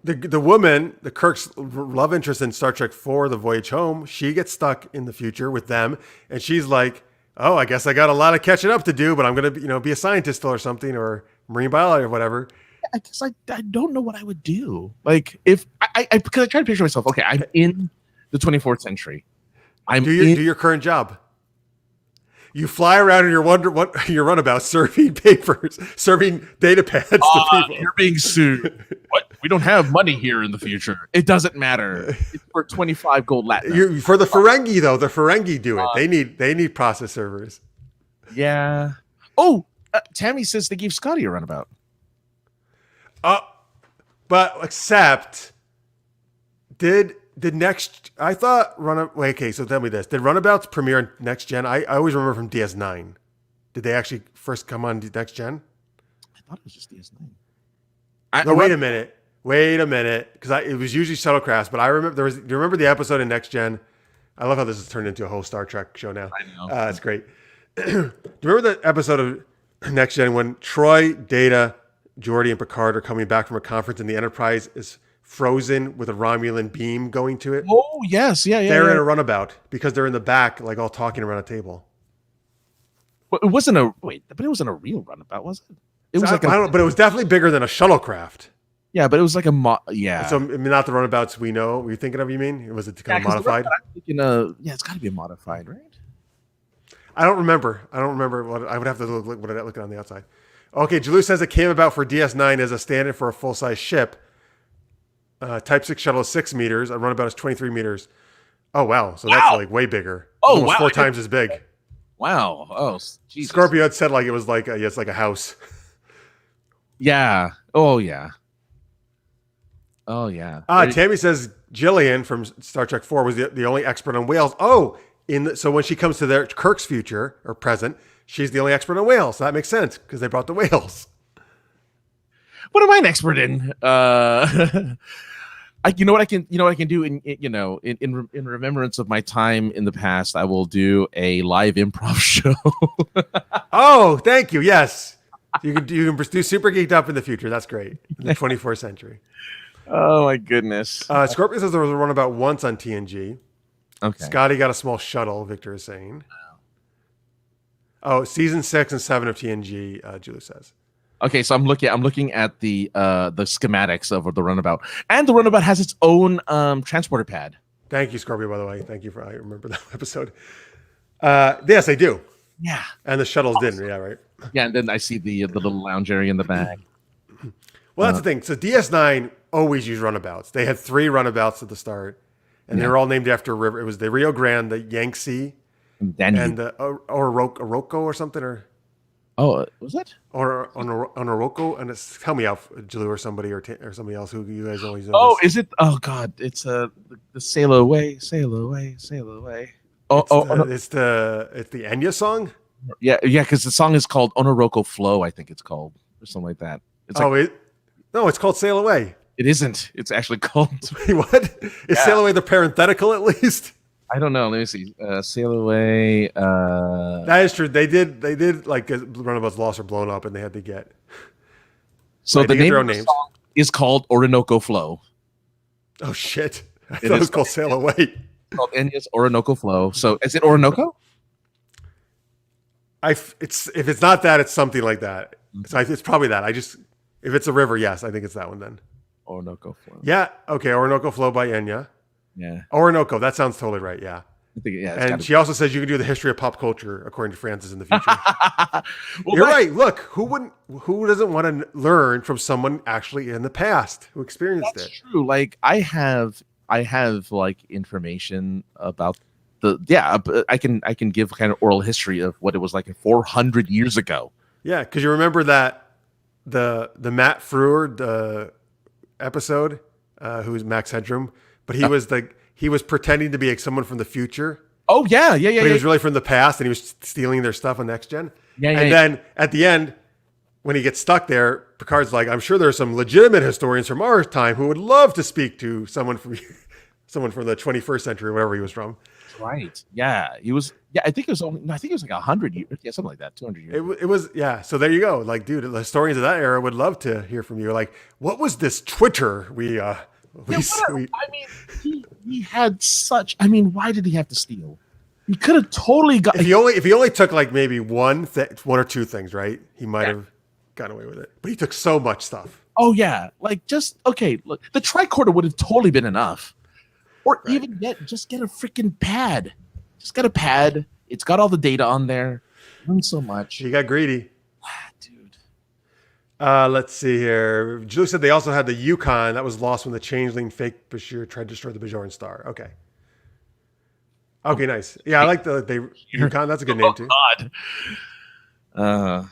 the woman, the Kirk's love interest in Star Trek 4, The Voyage Home, she gets stuck in the future with them, and she's like, "Oh, I guess I got a lot of catching up to do, but I'm going to, be a scientist still or something, or marine biology or whatever." I guess I don't know what I would do. Like if because I try to picture myself. Okay, I'm in the 24th century. Do your current job. You fly around in your runabout serving papers, serving data pads to people. You're being sued. What? We don't have money here in the future. It doesn't matter. It's for 25 gold Latin. For the Ferengi though, the Ferengi do it. They need process servers. Yeah. Oh, Tammy says they gave Scotty a runabout. But except did next? I thought Wait, okay, so tell me this: did Runabouts premiere on Next Gen? I always remember from DS9. Did they actually first come on Next Gen? I thought it was just DS9. No, wait a minute, because it was usually shuttlecrafts. But I remember do you remember the episode in Next Gen? I love how this has turned into a whole Star Trek show now. I know. It's great. Do you remember the episode of Next Gen when Troy, Data, Geordi, and Picard are coming back from a conference and the Enterprise is frozen with a Romulan beam going to it? Oh, yes. Yeah. They're in a runabout because they're in the back, like all talking around a table. But it wasn't a real runabout, was it? It was I don't know, but it was definitely bigger than a shuttlecraft. Yeah, but it was like yeah. So I mean, not the runabouts we know. Were you thinking of? You mean? Was it kind of modified? I'm thinking, it's got to be a modified, right? I don't remember. What I would have to look on the outside. Okay, Jalou says it came about for DS9 as a stand-in for a full-size ship. Type 6 shuttle is 6 meters. A runabout is 23 meters. Oh, wow. So that's like way bigger. Oh, almost wow. 4 times as big. Wow. Oh, Jesus. Scorpio had said like it was like it's like a house. Yeah. Oh, yeah. Oh, yeah. Tammy says Jillian from Star Trek 4 was the only expert on whales. Oh, so when she comes to Kirk's future or present, she's the only expert on whales. So that makes sense because they brought the whales. What am I an expert in? You know what I can do in remembrance of my time in the past. I will do a live improv show. Oh, thank you. Yes, you can do Super Geeked Up in the future. That's great. In the 24th century. Oh my goodness. Scorpio says there was a runabout once on TNG. Okay. Scotty got a small shuttle. Victor is saying. Oh, season 6 and 7 of TNG. Julie says. Okay, so I'm looking at the schematics of the runabout, and the runabout has its own transporter pad. Thank you, Scorpio. By the way, thank you I remember that episode. Yes, I do. Yeah, and the shuttles didn't. Yeah, right. Yeah, and then I see the little lounge area in the back. Well, that's the thing. So DS9 always used runabouts. They had 3 runabouts at the start, and they were all named after a river. It was the Rio Grande, the Yangtze, and the Orinoco or something, or. Oh, was it? Or on Orinoco, and help me out, Jalou or somebody or somebody else who you guys always know. Oh, is it? Oh God, it's the sail away, sail away, sail away. It's the Enya song. Yeah, because the song is called Orinoco Flow, I think it's called, or something like that. It's it's called Sail Away. It isn't. It's actually called. Wait, what? Is Sail Away the parenthetical at least? I don't know. Let me see. Sail Away. That is true. They did like runabouts lost or blown up, and they had to get. So the name of the song is called Orinoco Flow. Oh shit! I thought it was called Sail Away. It's called Enya's Orinoco Flow. So is it Orinoco? If it's not that, it's something like that. So it's probably that. If it's a river, yes, I think it's that one then. Orinoco Flow. Yeah. Okay. Orinoco Flow by Enya. Yeah. Orinoco. That sounds totally right. Yeah. I think, and she also says you can do the history of pop culture according to Francis in the future. You're right. Look, who doesn't want to learn from someone actually in the past who experienced it? That's true. Like I have like information about I can give kind of oral history of what it was like 400 years ago. Yeah, because you remember that the Matt Frewer episode, who's Max Headroom, but he was pretending to be like someone from the future. Oh yeah. But he was really from the past, and he was stealing their stuff on Next Gen. Then at the end, when he gets stuck there, Picard's like, "I'm sure there are some legitimate historians from our time who would love to speak to someone from the 21st century, or wherever he was from." Right. Yeah. He was. Yeah. I think it was like 100 years. Yeah, something like that. 200 years. It was. Yeah. So there you go. Like, dude, the historians of that era would love to hear from you. Like, what was this Twitter I mean, he had such. I mean, why did he have to steal? He could have totally got. If he only took like maybe one or two things, right? He might have gotten away with it. But he took so much stuff. Oh yeah, like just okay. Look, the tricorder would have totally been enough, or even get a freaking pad. Just get a pad. It's got all the data on there. Not so much. He got greedy. Let's see here. Julie said they also had the Yukon that was lost when the changeling fake Bashir tried to destroy the Bajoran star. Okay, nice. Yeah, I like the Yukon. That's a good name too. God.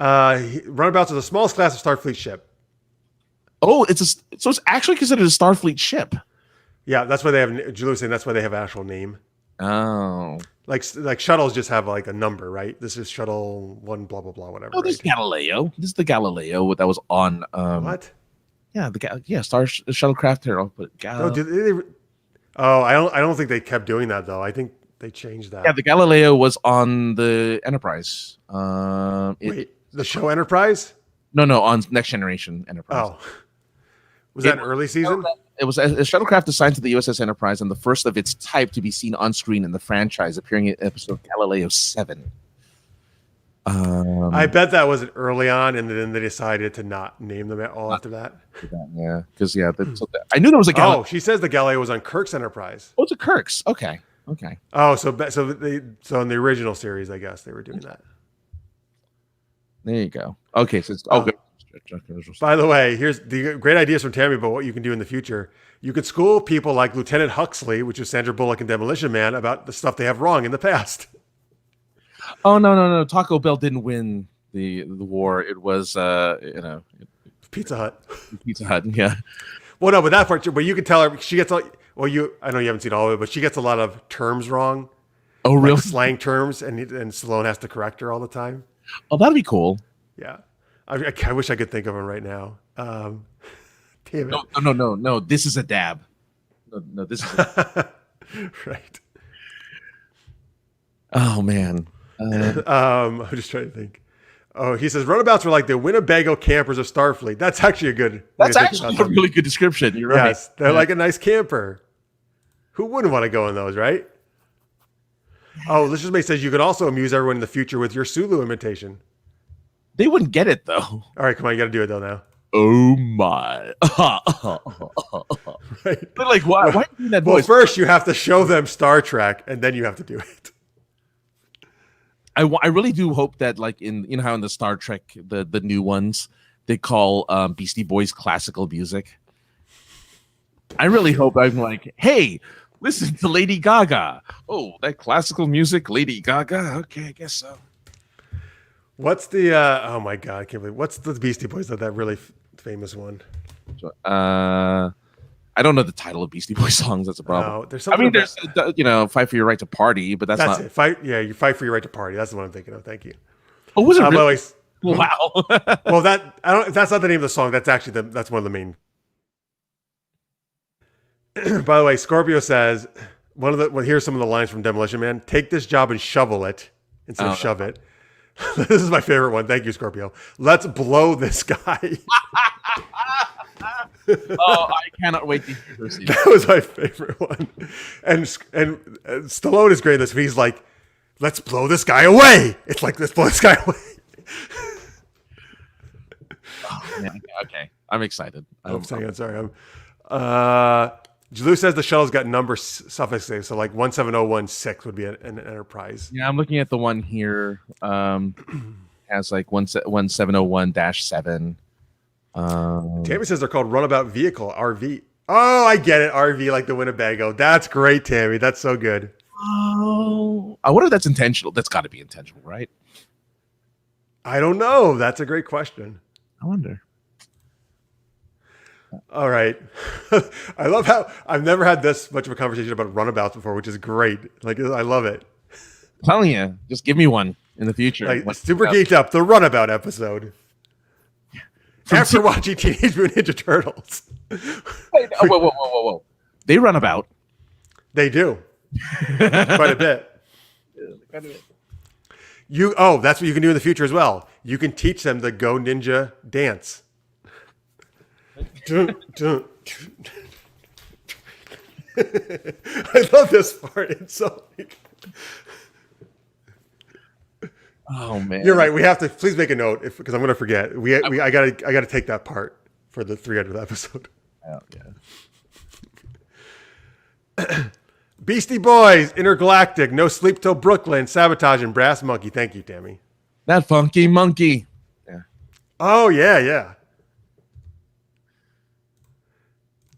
Runabouts are the smallest class of Starfleet ship. Oh, it's actually considered a Starfleet ship. Yeah, that's why they have. Julie was saying that's why they have an actual name. Oh. Like shuttles just have like a number, right? This is shuttle 1, blah blah blah, whatever. Oh, this is Galileo. This is the Galileo that was on. What? Yeah, shuttlecraft here. I'll put Galileo. I don't think they kept doing that though. I think they changed that. Yeah, the Galileo was on the Enterprise. Wait, the show Enterprise? No, on Next Generation Enterprise. Oh, was that an early season? It was a shuttlecraft assigned to the USS Enterprise and the first of its type to be seen on screen in the franchise, appearing in episode Galileo 7. I bet that was early on, and then they decided to not name them at all after that. Yeah, because I knew there was a Galileo. Oh, she says the Galileo was on Kirk's Enterprise. Oh, it's a Kirk's. Okay. Okay. Oh, so in the original series, I guess they were doing that. There you go. Okay, so it's good. By the way, here's the great ideas from Tammy about what you can do in the future. You could school people like Lieutenant Huxley, which is Sandra Bullock in Demolition Man, about the stuff they have wrong in the past. Oh no! Taco Bell didn't win the war. It was Pizza Hut. Pizza Hut. Yeah. Well, no, but that part. But you can tell her she gets. I know you haven't seen all of it, but she gets a lot of terms wrong. Oh, really? Like slang terms, and Stallone has to correct her all the time. Oh, that'd be cool. Yeah, I wish I could think of him right now. Damn it. No. This is a dab. No, this is right. Oh man. I'm just trying to think. Oh, he says runabouts were like the Winnebago campers of Starfleet. That's actually a good. That's actually a really good description. You're right. Yes, they're like a nice camper. Who wouldn't want to go in those, right? Oh, Licious May says you could also amuse everyone in the future with your Sulu imitation. They wouldn't get it though. All right, come on, you got to do it though now. Oh my! Right. But like, why are you doing that voice? Well, first you have to show them Star Trek, and then you have to do it. I really do hope that, like, in how in the Star Trek, the new ones, they call Beastie Boys classical music. I really hope I'm like, hey, listen to Lady Gaga. Oh, that classical music, Lady Gaga. Okay, I guess so. What's the? Oh my God, I can't believe. What's the Beastie Boys? That really famous one. I don't know the title of Beastie Boys songs. That's a problem. No, there's something. There's "Fight for Your Right to Party," but that's not it. You fight for your right to party. That's the one I'm thinking of. Thank you. Oh, was it really? By the way, wow. Well, that's not the name of the song. That's actually that's one of the main. By the way, Scorpio says here's some of the lines from Demolition Man. Take this job and shovel it instead of shove it. This is my favorite one. Thank you, Scorpio. Let's blow this guy. Oh, I cannot wait to hear this. That was my favorite one. And Stallone is great at this. He's like, let's blow this guy away. It's like, let's blow this guy away. Oh, man. Okay. I'm excited. I'm sorry. Jalou says the shuttle's got number suffixes, so like 17016 would be an Enterprise. Yeah, I'm looking at the one here. Has like 1701-7. Tammy says they're called runabout vehicle, RV. Oh, I get it. RV like the Winnebago. That's great, Tammy. That's so good. Oh, I wonder if that's intentional. That's got to be intentional, right? I don't know. That's a great question. I wonder. All right. I love how I've never had this much of a conversation about runabouts before, which is great. Like, I love it. I'm telling you, just give me one in the future. Like, Super Geeked Up, the runabout episode. After watching Teenage Mutant Ninja Turtles. Wait, whoa. They run about. They do. Quite a bit. That's what you can do in the future as well. You can teach them the Go Ninja dance. I love this part. It's so. Oh man, you're right. We have to please make a note because I'm going to forget. I gotta take that part for the 300th episode. Oh, yeah. Beastie Boys, Intergalactic, No Sleep Till Brooklyn, Sabotage, and Brass Monkey. Thank you, Tammy. That funky monkey. Yeah. Oh yeah.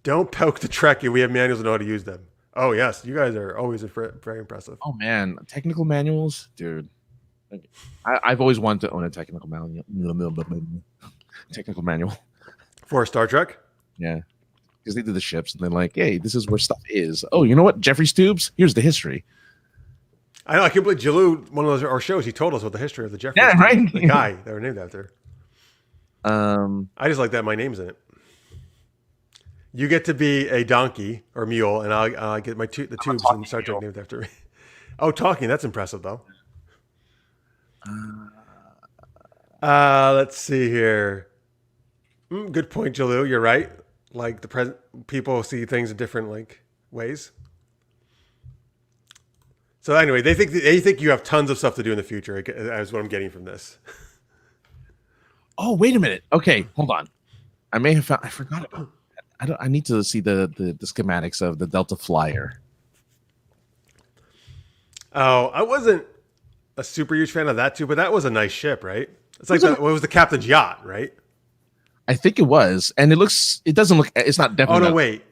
Don't poke the Trekkie. We have manuals to know how to use them. Oh, yes. You guys are always very impressive. Oh, man. Technical manuals? Dude. I've always wanted to own a technical manual. Technical manual. For Star Trek? Yeah. Because they do the ships and they're like, hey, this is where stuff is. Oh, you know what? Jeffrey's tubes? Here's the history. I know. I can't believe Jalou, one of our shows, he told us what the history of the Jeffrey. Yeah, right? The guy that were named after. I just like that my name's in it. You get to be a donkey or mule, and I'll get the tubes and Star Trek named after me. Oh, talking. That's impressive, though. Let's see here. Good point, Jalou. You're right. Like the present, people see things in different ways. So anyway, they think you have tons of stuff to do in the future. Is what I'm getting from this. Oh, wait a minute. Okay, hold on. I may have found. I forgot about. I need to see the schematics of the Delta Flyer. Oh, I wasn't a super huge fan of that too, but that was a nice ship, right? It's like what was the captain's yacht, right? I think it was, and it doesn't look. It's not Oh definitely. no, not. wait.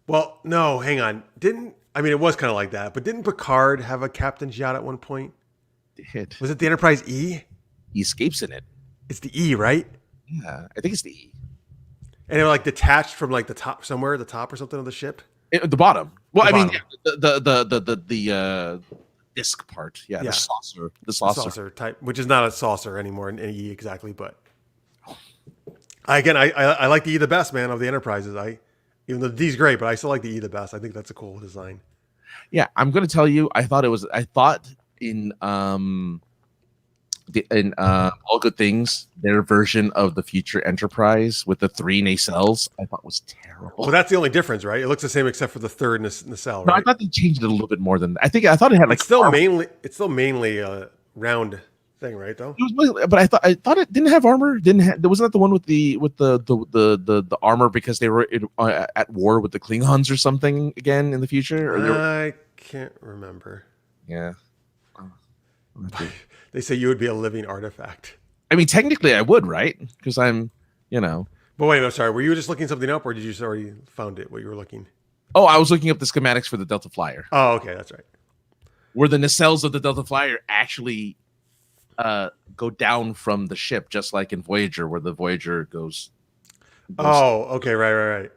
Well, no, hang on. It was kind of like that, but didn't Picard have a captain's yacht at one point? Hit. Was it the Enterprise E? He escapes in it. It's the E, right? Yeah, I think it's the E. And they were like detached from like the top somewhere, the top or something of the ship. The bottom. Well, The I mean, bottom. the disc part. Yeah, Yeah. the saucer. Saucer type, which is not a saucer anymore in E exactly, but I like the E the best, man, of the Enterprises. Even though the D's great, but I still like the E the best. I think that's a cool design. Yeah, I'm gonna tell you. I thought in All Good Things, their version of the future Enterprise with the 3 nacelles, I thought was terrible. Well, that's the only difference, right? It looks the same except for the third nacelle, No, I right? thought they changed it a little bit more than that. I thought it had like It's still mainly a round thing, right? Though. it was, but I thought it didn't have armor. Wasn't that the one with the armor because they were at war with the Klingons or something again in the future? I can't remember. Yeah. They say you would be a living artifact. I mean, technically, I would, right? Because I'm, you know. But wait, no, sorry. Were you just looking something up, or did you just already found it? What you were looking? Oh, I was looking up the schematics for the Delta Flyer. Oh, okay, that's right. Where the nacelles of the Delta Flyer actually go down from the ship, just like in Voyager, where the Voyager goes. Oh, okay, right.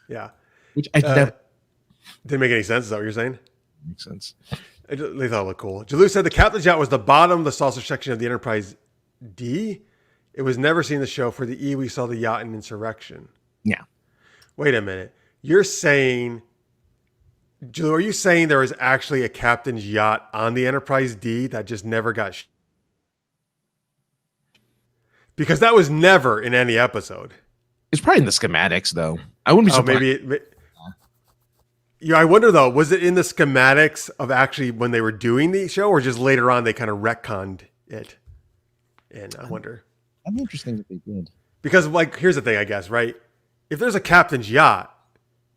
Yeah. Which I never Didn't make any sense. Is that what you're saying? makes sense. They thought it looked cool. Jalou said the captain's yacht was the bottom of the saucer section of the Enterprise D. It was never seen in the show. For the E, we saw the yacht in Insurrection. Yeah. Wait a minute. You're saying, Jalou, are you saying there was actually a captain's yacht on the Enterprise D that just never got because that was never in any episode. It's probably in the schematics, though. I wouldn't be surprised. Yeah, I wonder though, was it in the schematics of actually when they were doing the show, or just later on they kind of retconned it? And I wonder. That'd be interesting if they did. Because, like, here's the thing, I guess, right? If there's a captain's yacht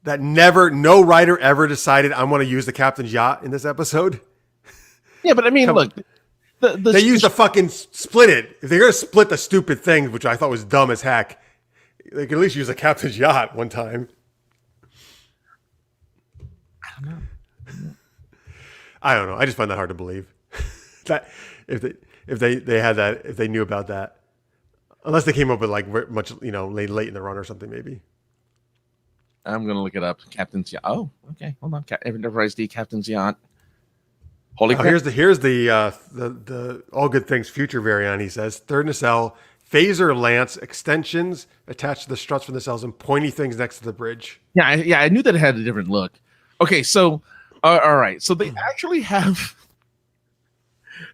that no writer ever decided I'm going to use the captain's yacht in this episode. Yeah, but I mean, look, they used to fucking split it. If they're going to split the stupid thing, which I thought was dumb as heck, they could at least use a captain's yacht one time. I don't know. I just find that hard to believe. That if they had that, if they knew about that, unless they came up with like much, late in the run or something, maybe. I'm gonna look it up. Captain's yacht. Oh, okay. Hold on. Enterprise D Captain's yacht. Holy crap! Here's the All Good Things future variant. He says third nacelle, phaser lance extensions attached to the struts from the nacelles and pointy things next to the bridge. Yeah, I knew that it had a different look. Okay, so all right. So they actually have.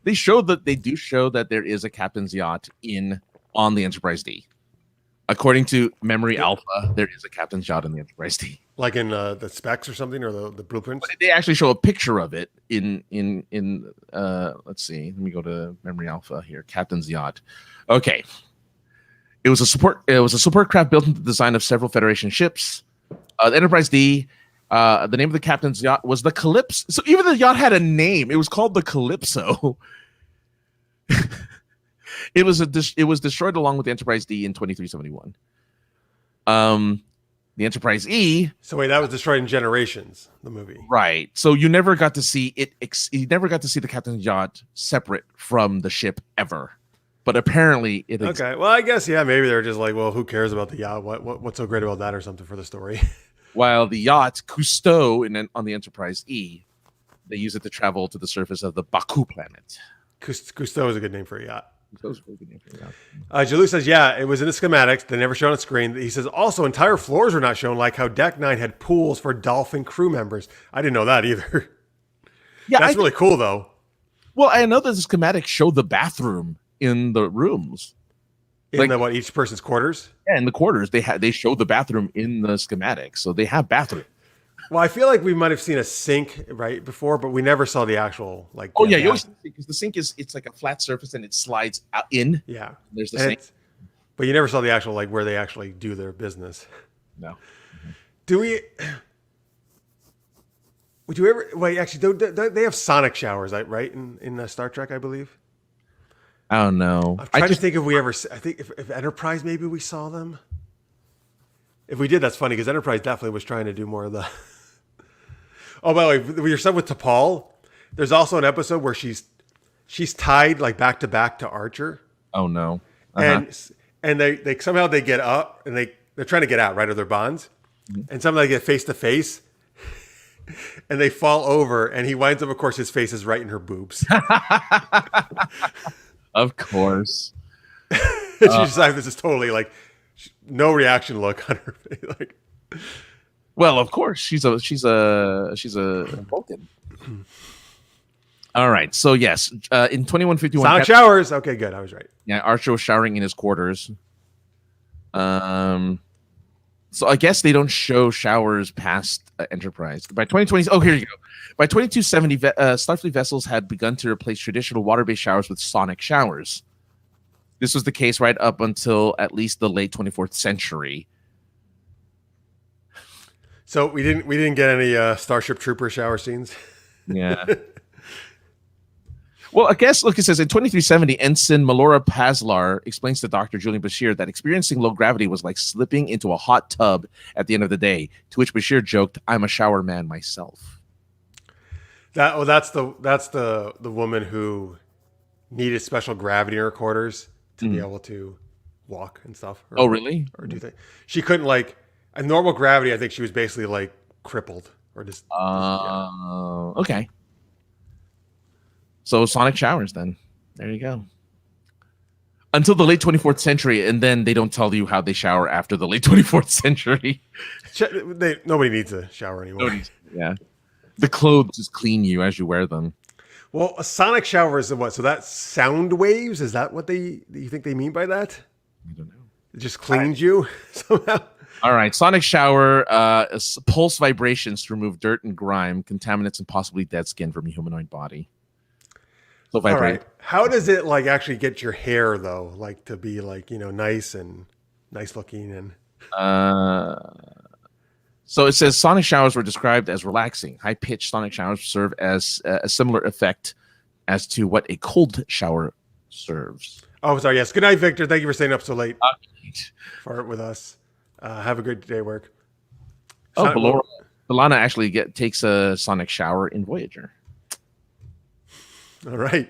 They do show that there is a captain's yacht on the Enterprise D. According to Memory Alpha, there is a captain's yacht in the Enterprise D. Like in the specs or something, or the blueprints. They actually show a picture of it in let's see. Let me go to Memory Alpha here. Captain's yacht. Okay. It was a support craft built into the design of several Federation ships. The Enterprise D. The name of the captain's yacht was the Calypso. So even the yacht had a name. It was called the Calypso. It was destroyed along with the Enterprise D in 2371. The Enterprise E. So wait, that was destroyed in Generations, the movie. Right. So you never got to see it. You never got to see the captain's yacht separate from the ship ever. But apparently it. Okay. Well, I guess maybe they're just like, well, who cares about the yacht? What's so great about that or something for the story? While the yacht Cousteau on the Enterprise E, they use it to travel to the surface of the Baku planet. Cousteau is a good name for a yacht. Cousteau's a very good name for a yacht. Jalou says, yeah, it was in the schematics. They never showed on screen. He says, also, entire floors were not shown, like how Deck 9 had pools for Dolphin crew members. I didn't know that either. Yeah, That's really cool, though. Well, I know that the schematics show the bathroom in the rooms. Each person's quarters? Yeah, in the quarters. They show the bathroom in the schematics. So they have bathroom. Well, I feel like we might have seen a sink right before, but we never saw the actual like. Oh yeah, you always because the sink it's like a flat surface and it slides out in. Yeah, there's the sink, but you never saw the actual like where they actually do their business. No. Do we? Would you ever? Wait, actually, they have sonic showers, right? In Star Trek, I believe. I don't know. I'm trying to think if we ever. I think if Enterprise, maybe we saw them. If we did, that's funny because Enterprise definitely was trying to do more of the. Oh, by the way, we were said with T'Pol. There's also an episode where she's tied like back to back to Archer. Oh no. Uh-huh. And they somehow they get up and they're trying to get out, right, of their bonds, and somehow they get face to face, and they fall over, and he winds up, of course, his face is right in her boobs. Of course. She just like, this is totally like no reaction look on her face, like. Well, of course, she's a Vulcan. All right, so yes, in 2151, Sonic showers. Okay, good. I was right. Yeah, Archer was showering in his quarters. So I guess they don't show showers past Enterprise. By 2020, oh, here you go. By 2270, Starfleet vessels had begun to replace traditional water-based showers with sonic showers. This was the case right up until at least the late 24th century. So we didn't get any Starship Trooper shower scenes. Yeah. Well, I guess, look, it says in 2370, Ensign Melora Paslar explains to Dr. Julian Bashir that experiencing low gravity was like slipping into a hot tub at the end of the day, to which Bashir joked, "I'm a shower man myself." That's the woman who needed special gravity in her quarters to be able to walk and stuff. Oh, really? Or do you think she couldn't, like, a normal gravity? I think she was basically like crippled or just. Okay. So sonic showers, then. There you go. Until the late 24th century, and then they don't tell you how they shower after the late 24th century. Nobody needs a shower anymore. Yeah. The clothes just clean you as you wear them. Well, a sonic shower is what? So that's sound waves? Is that what you think they mean by that? I don't know. It just cleans you somehow? All right. Sonic shower, pulse vibrations to remove dirt and grime, contaminants, and possibly dead skin from a humanoid body. So vibrate. All right. How does it like actually get your hair though? Like to be like, nice looking and. So it says sonic showers were described as relaxing. High-pitched sonic showers serve as a similar effect as to what a cold shower serves. Oh, sorry. Yes. Good night, Victor. Thank you for staying up so late with us. Have a good day at work. B'Elanna actually takes a sonic shower in Voyager. All right.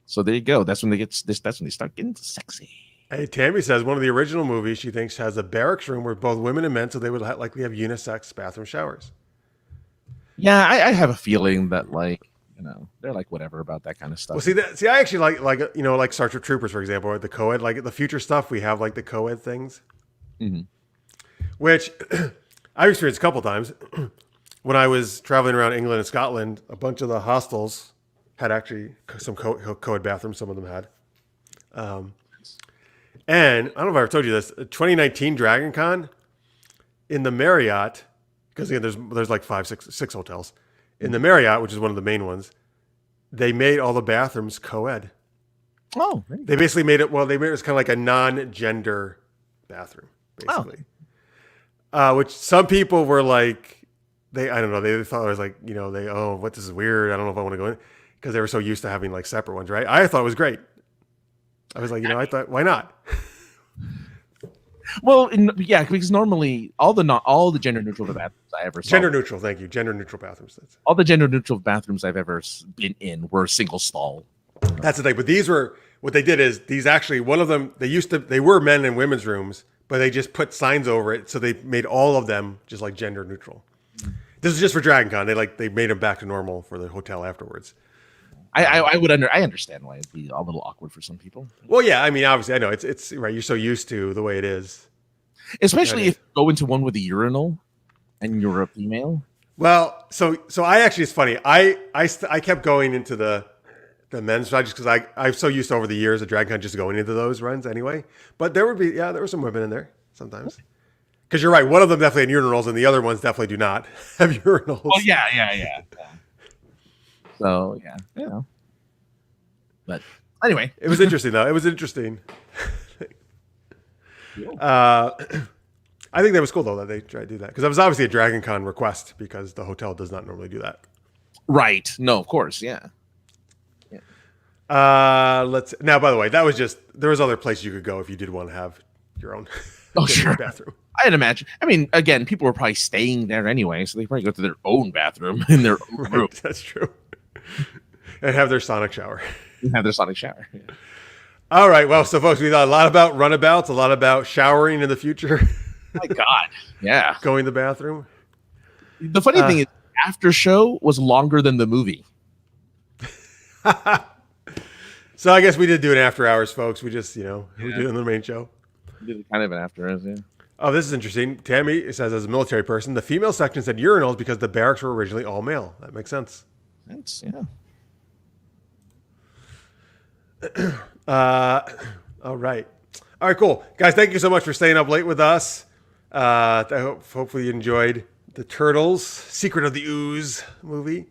So there you go. That's when they start getting sexy. Hey, Tammy says one of the original movies she thinks has a barracks room where both women and men, so they would likely have unisex bathroom showers. Yeah, I have a feeling that they're like whatever about that kind of stuff. Well, see, I actually like Star Trek Troopers, for example, or the co-ed, like the future stuff. We have like the co-ed things, which I've experienced a couple times. When I was traveling around England and Scotland, a bunch of the hostels had actually some co-ed bathrooms. Some of them had. And I don't know if I ever told you this, 2019 Dragon Con in the Marriott, because again, there's like six hotels. In the Marriott, which is one of the main ones, they made all the bathrooms co-ed. Oh. They basically made it kind of like a non-gender bathroom, basically. Oh. Which some people were like, I don't know, they thought it was like, what, this is weird. I don't know if I want to go in. Because they were so used to having like separate ones, right? I thought it was great. I was like, I thought, why not? Well, because normally all the gender neutral bathrooms I ever saw. Gender neutral, thank you. Gender neutral bathrooms. All the gender neutral bathrooms I've ever been in were single stall. That's the thing. But these were, what they did is these actually, one of them, they were men and women's rooms, but they just put signs over it. So they made all of them just like gender neutral. This is just for Dragon Con. They made them back to normal for the hotel afterwards. I understand why it'd be a little awkward for some people. Well, yeah, I mean, obviously, I know it's right. You're so used to the way it is, especially if you go into one with a urinal, and you're a female. Well, so I actually, it's funny. I kept going into the men's side just because I'm so used to over the years of Dragon Con just going into those runs anyway. But there were some women in there sometimes. Because you're right, one of them definitely had urinals, and the other ones definitely do not have urinals. Well, yeah. So yeah. But anyway, it was interesting though. It was interesting. I think that was cool though that they tried to do that because that was obviously a Dragon Con request because the hotel does not normally do that. Right. No, of course. Yeah. Let's now. By the way, that was just there was other places you could go if you did want to have your own Sure. bathroom. I'd imagine. I mean, again, people were probably staying there anyway, so they probably go to their own bathroom in their own room. That's true. And have their sonic shower. And have their sonic shower. Yeah. All right. Well, so folks, we thought a lot about runabouts, a lot about showering in the future. My God. Yeah. Going to the bathroom. The funny thing is, after show was longer than the movie. So I guess we did do an after hours, folks. We just, we did it in the main show. We did kind of an after hours, yeah. Oh, this is interesting. Tammy says, as a military person, the female section said urinals because the barracks were originally all male. That makes sense. Yeah. All right. All right, cool. Guys, thank you so much for staying up late with us. Hopefully you enjoyed the Turtles, Secret of the Ooze movie.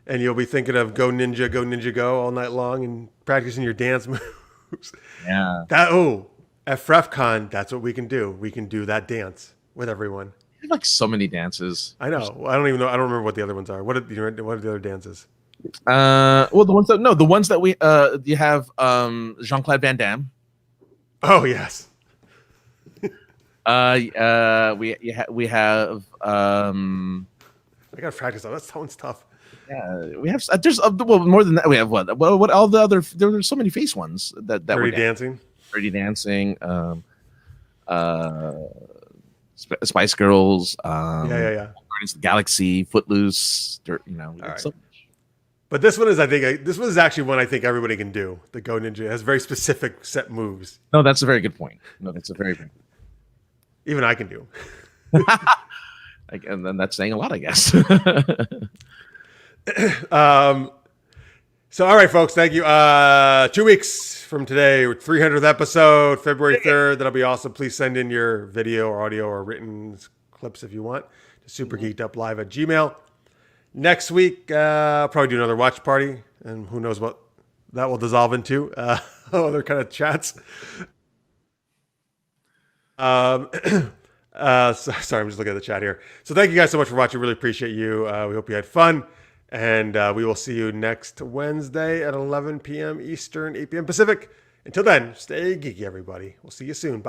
And you'll be thinking of Go Ninja Go all night long and practicing your dance moves. Yeah. At FrefCon, that's what we can do. We can do that dance with everyone. There's like so many dances. I know. I don't even know. I don't remember what the other ones are. What are the other dances? Well, the ones that we you have Jean-Claude Van Damme. Oh yes. We have I gotta practice on that one's tough. Yeah, we have. There's more than that. We have what? Well, what all the other? There's so many face ones that Dirty were Dancing. Dirty Dancing. Spice Girls. Yeah. Guardians of the Galaxy, Footloose. Right. So much. But this one is, this one is actually one I think everybody can do. The Go Ninja it has very specific set moves. No, that's a very good point. No, that's a very good. Even I can do. And then that's saying a lot, I guess. So, all right, folks, thank you. 2 weeks from today, 300th episode, February 3rd. That'll be awesome. Please send in your video or audio or written clips if you want to supergeekeduplive@gmail.com. Next week, I'll probably do another watch party, and who knows what that will dissolve into. Other kind of chats. Sorry, I'm just looking at the chat here. So thank you guys so much for watching. Really appreciate you. We hope you had fun. And we will see you next Wednesday at 11 p.m. Eastern, 8 p.m. Pacific. Until then, stay geeky, everybody. We'll see you soon. Bye.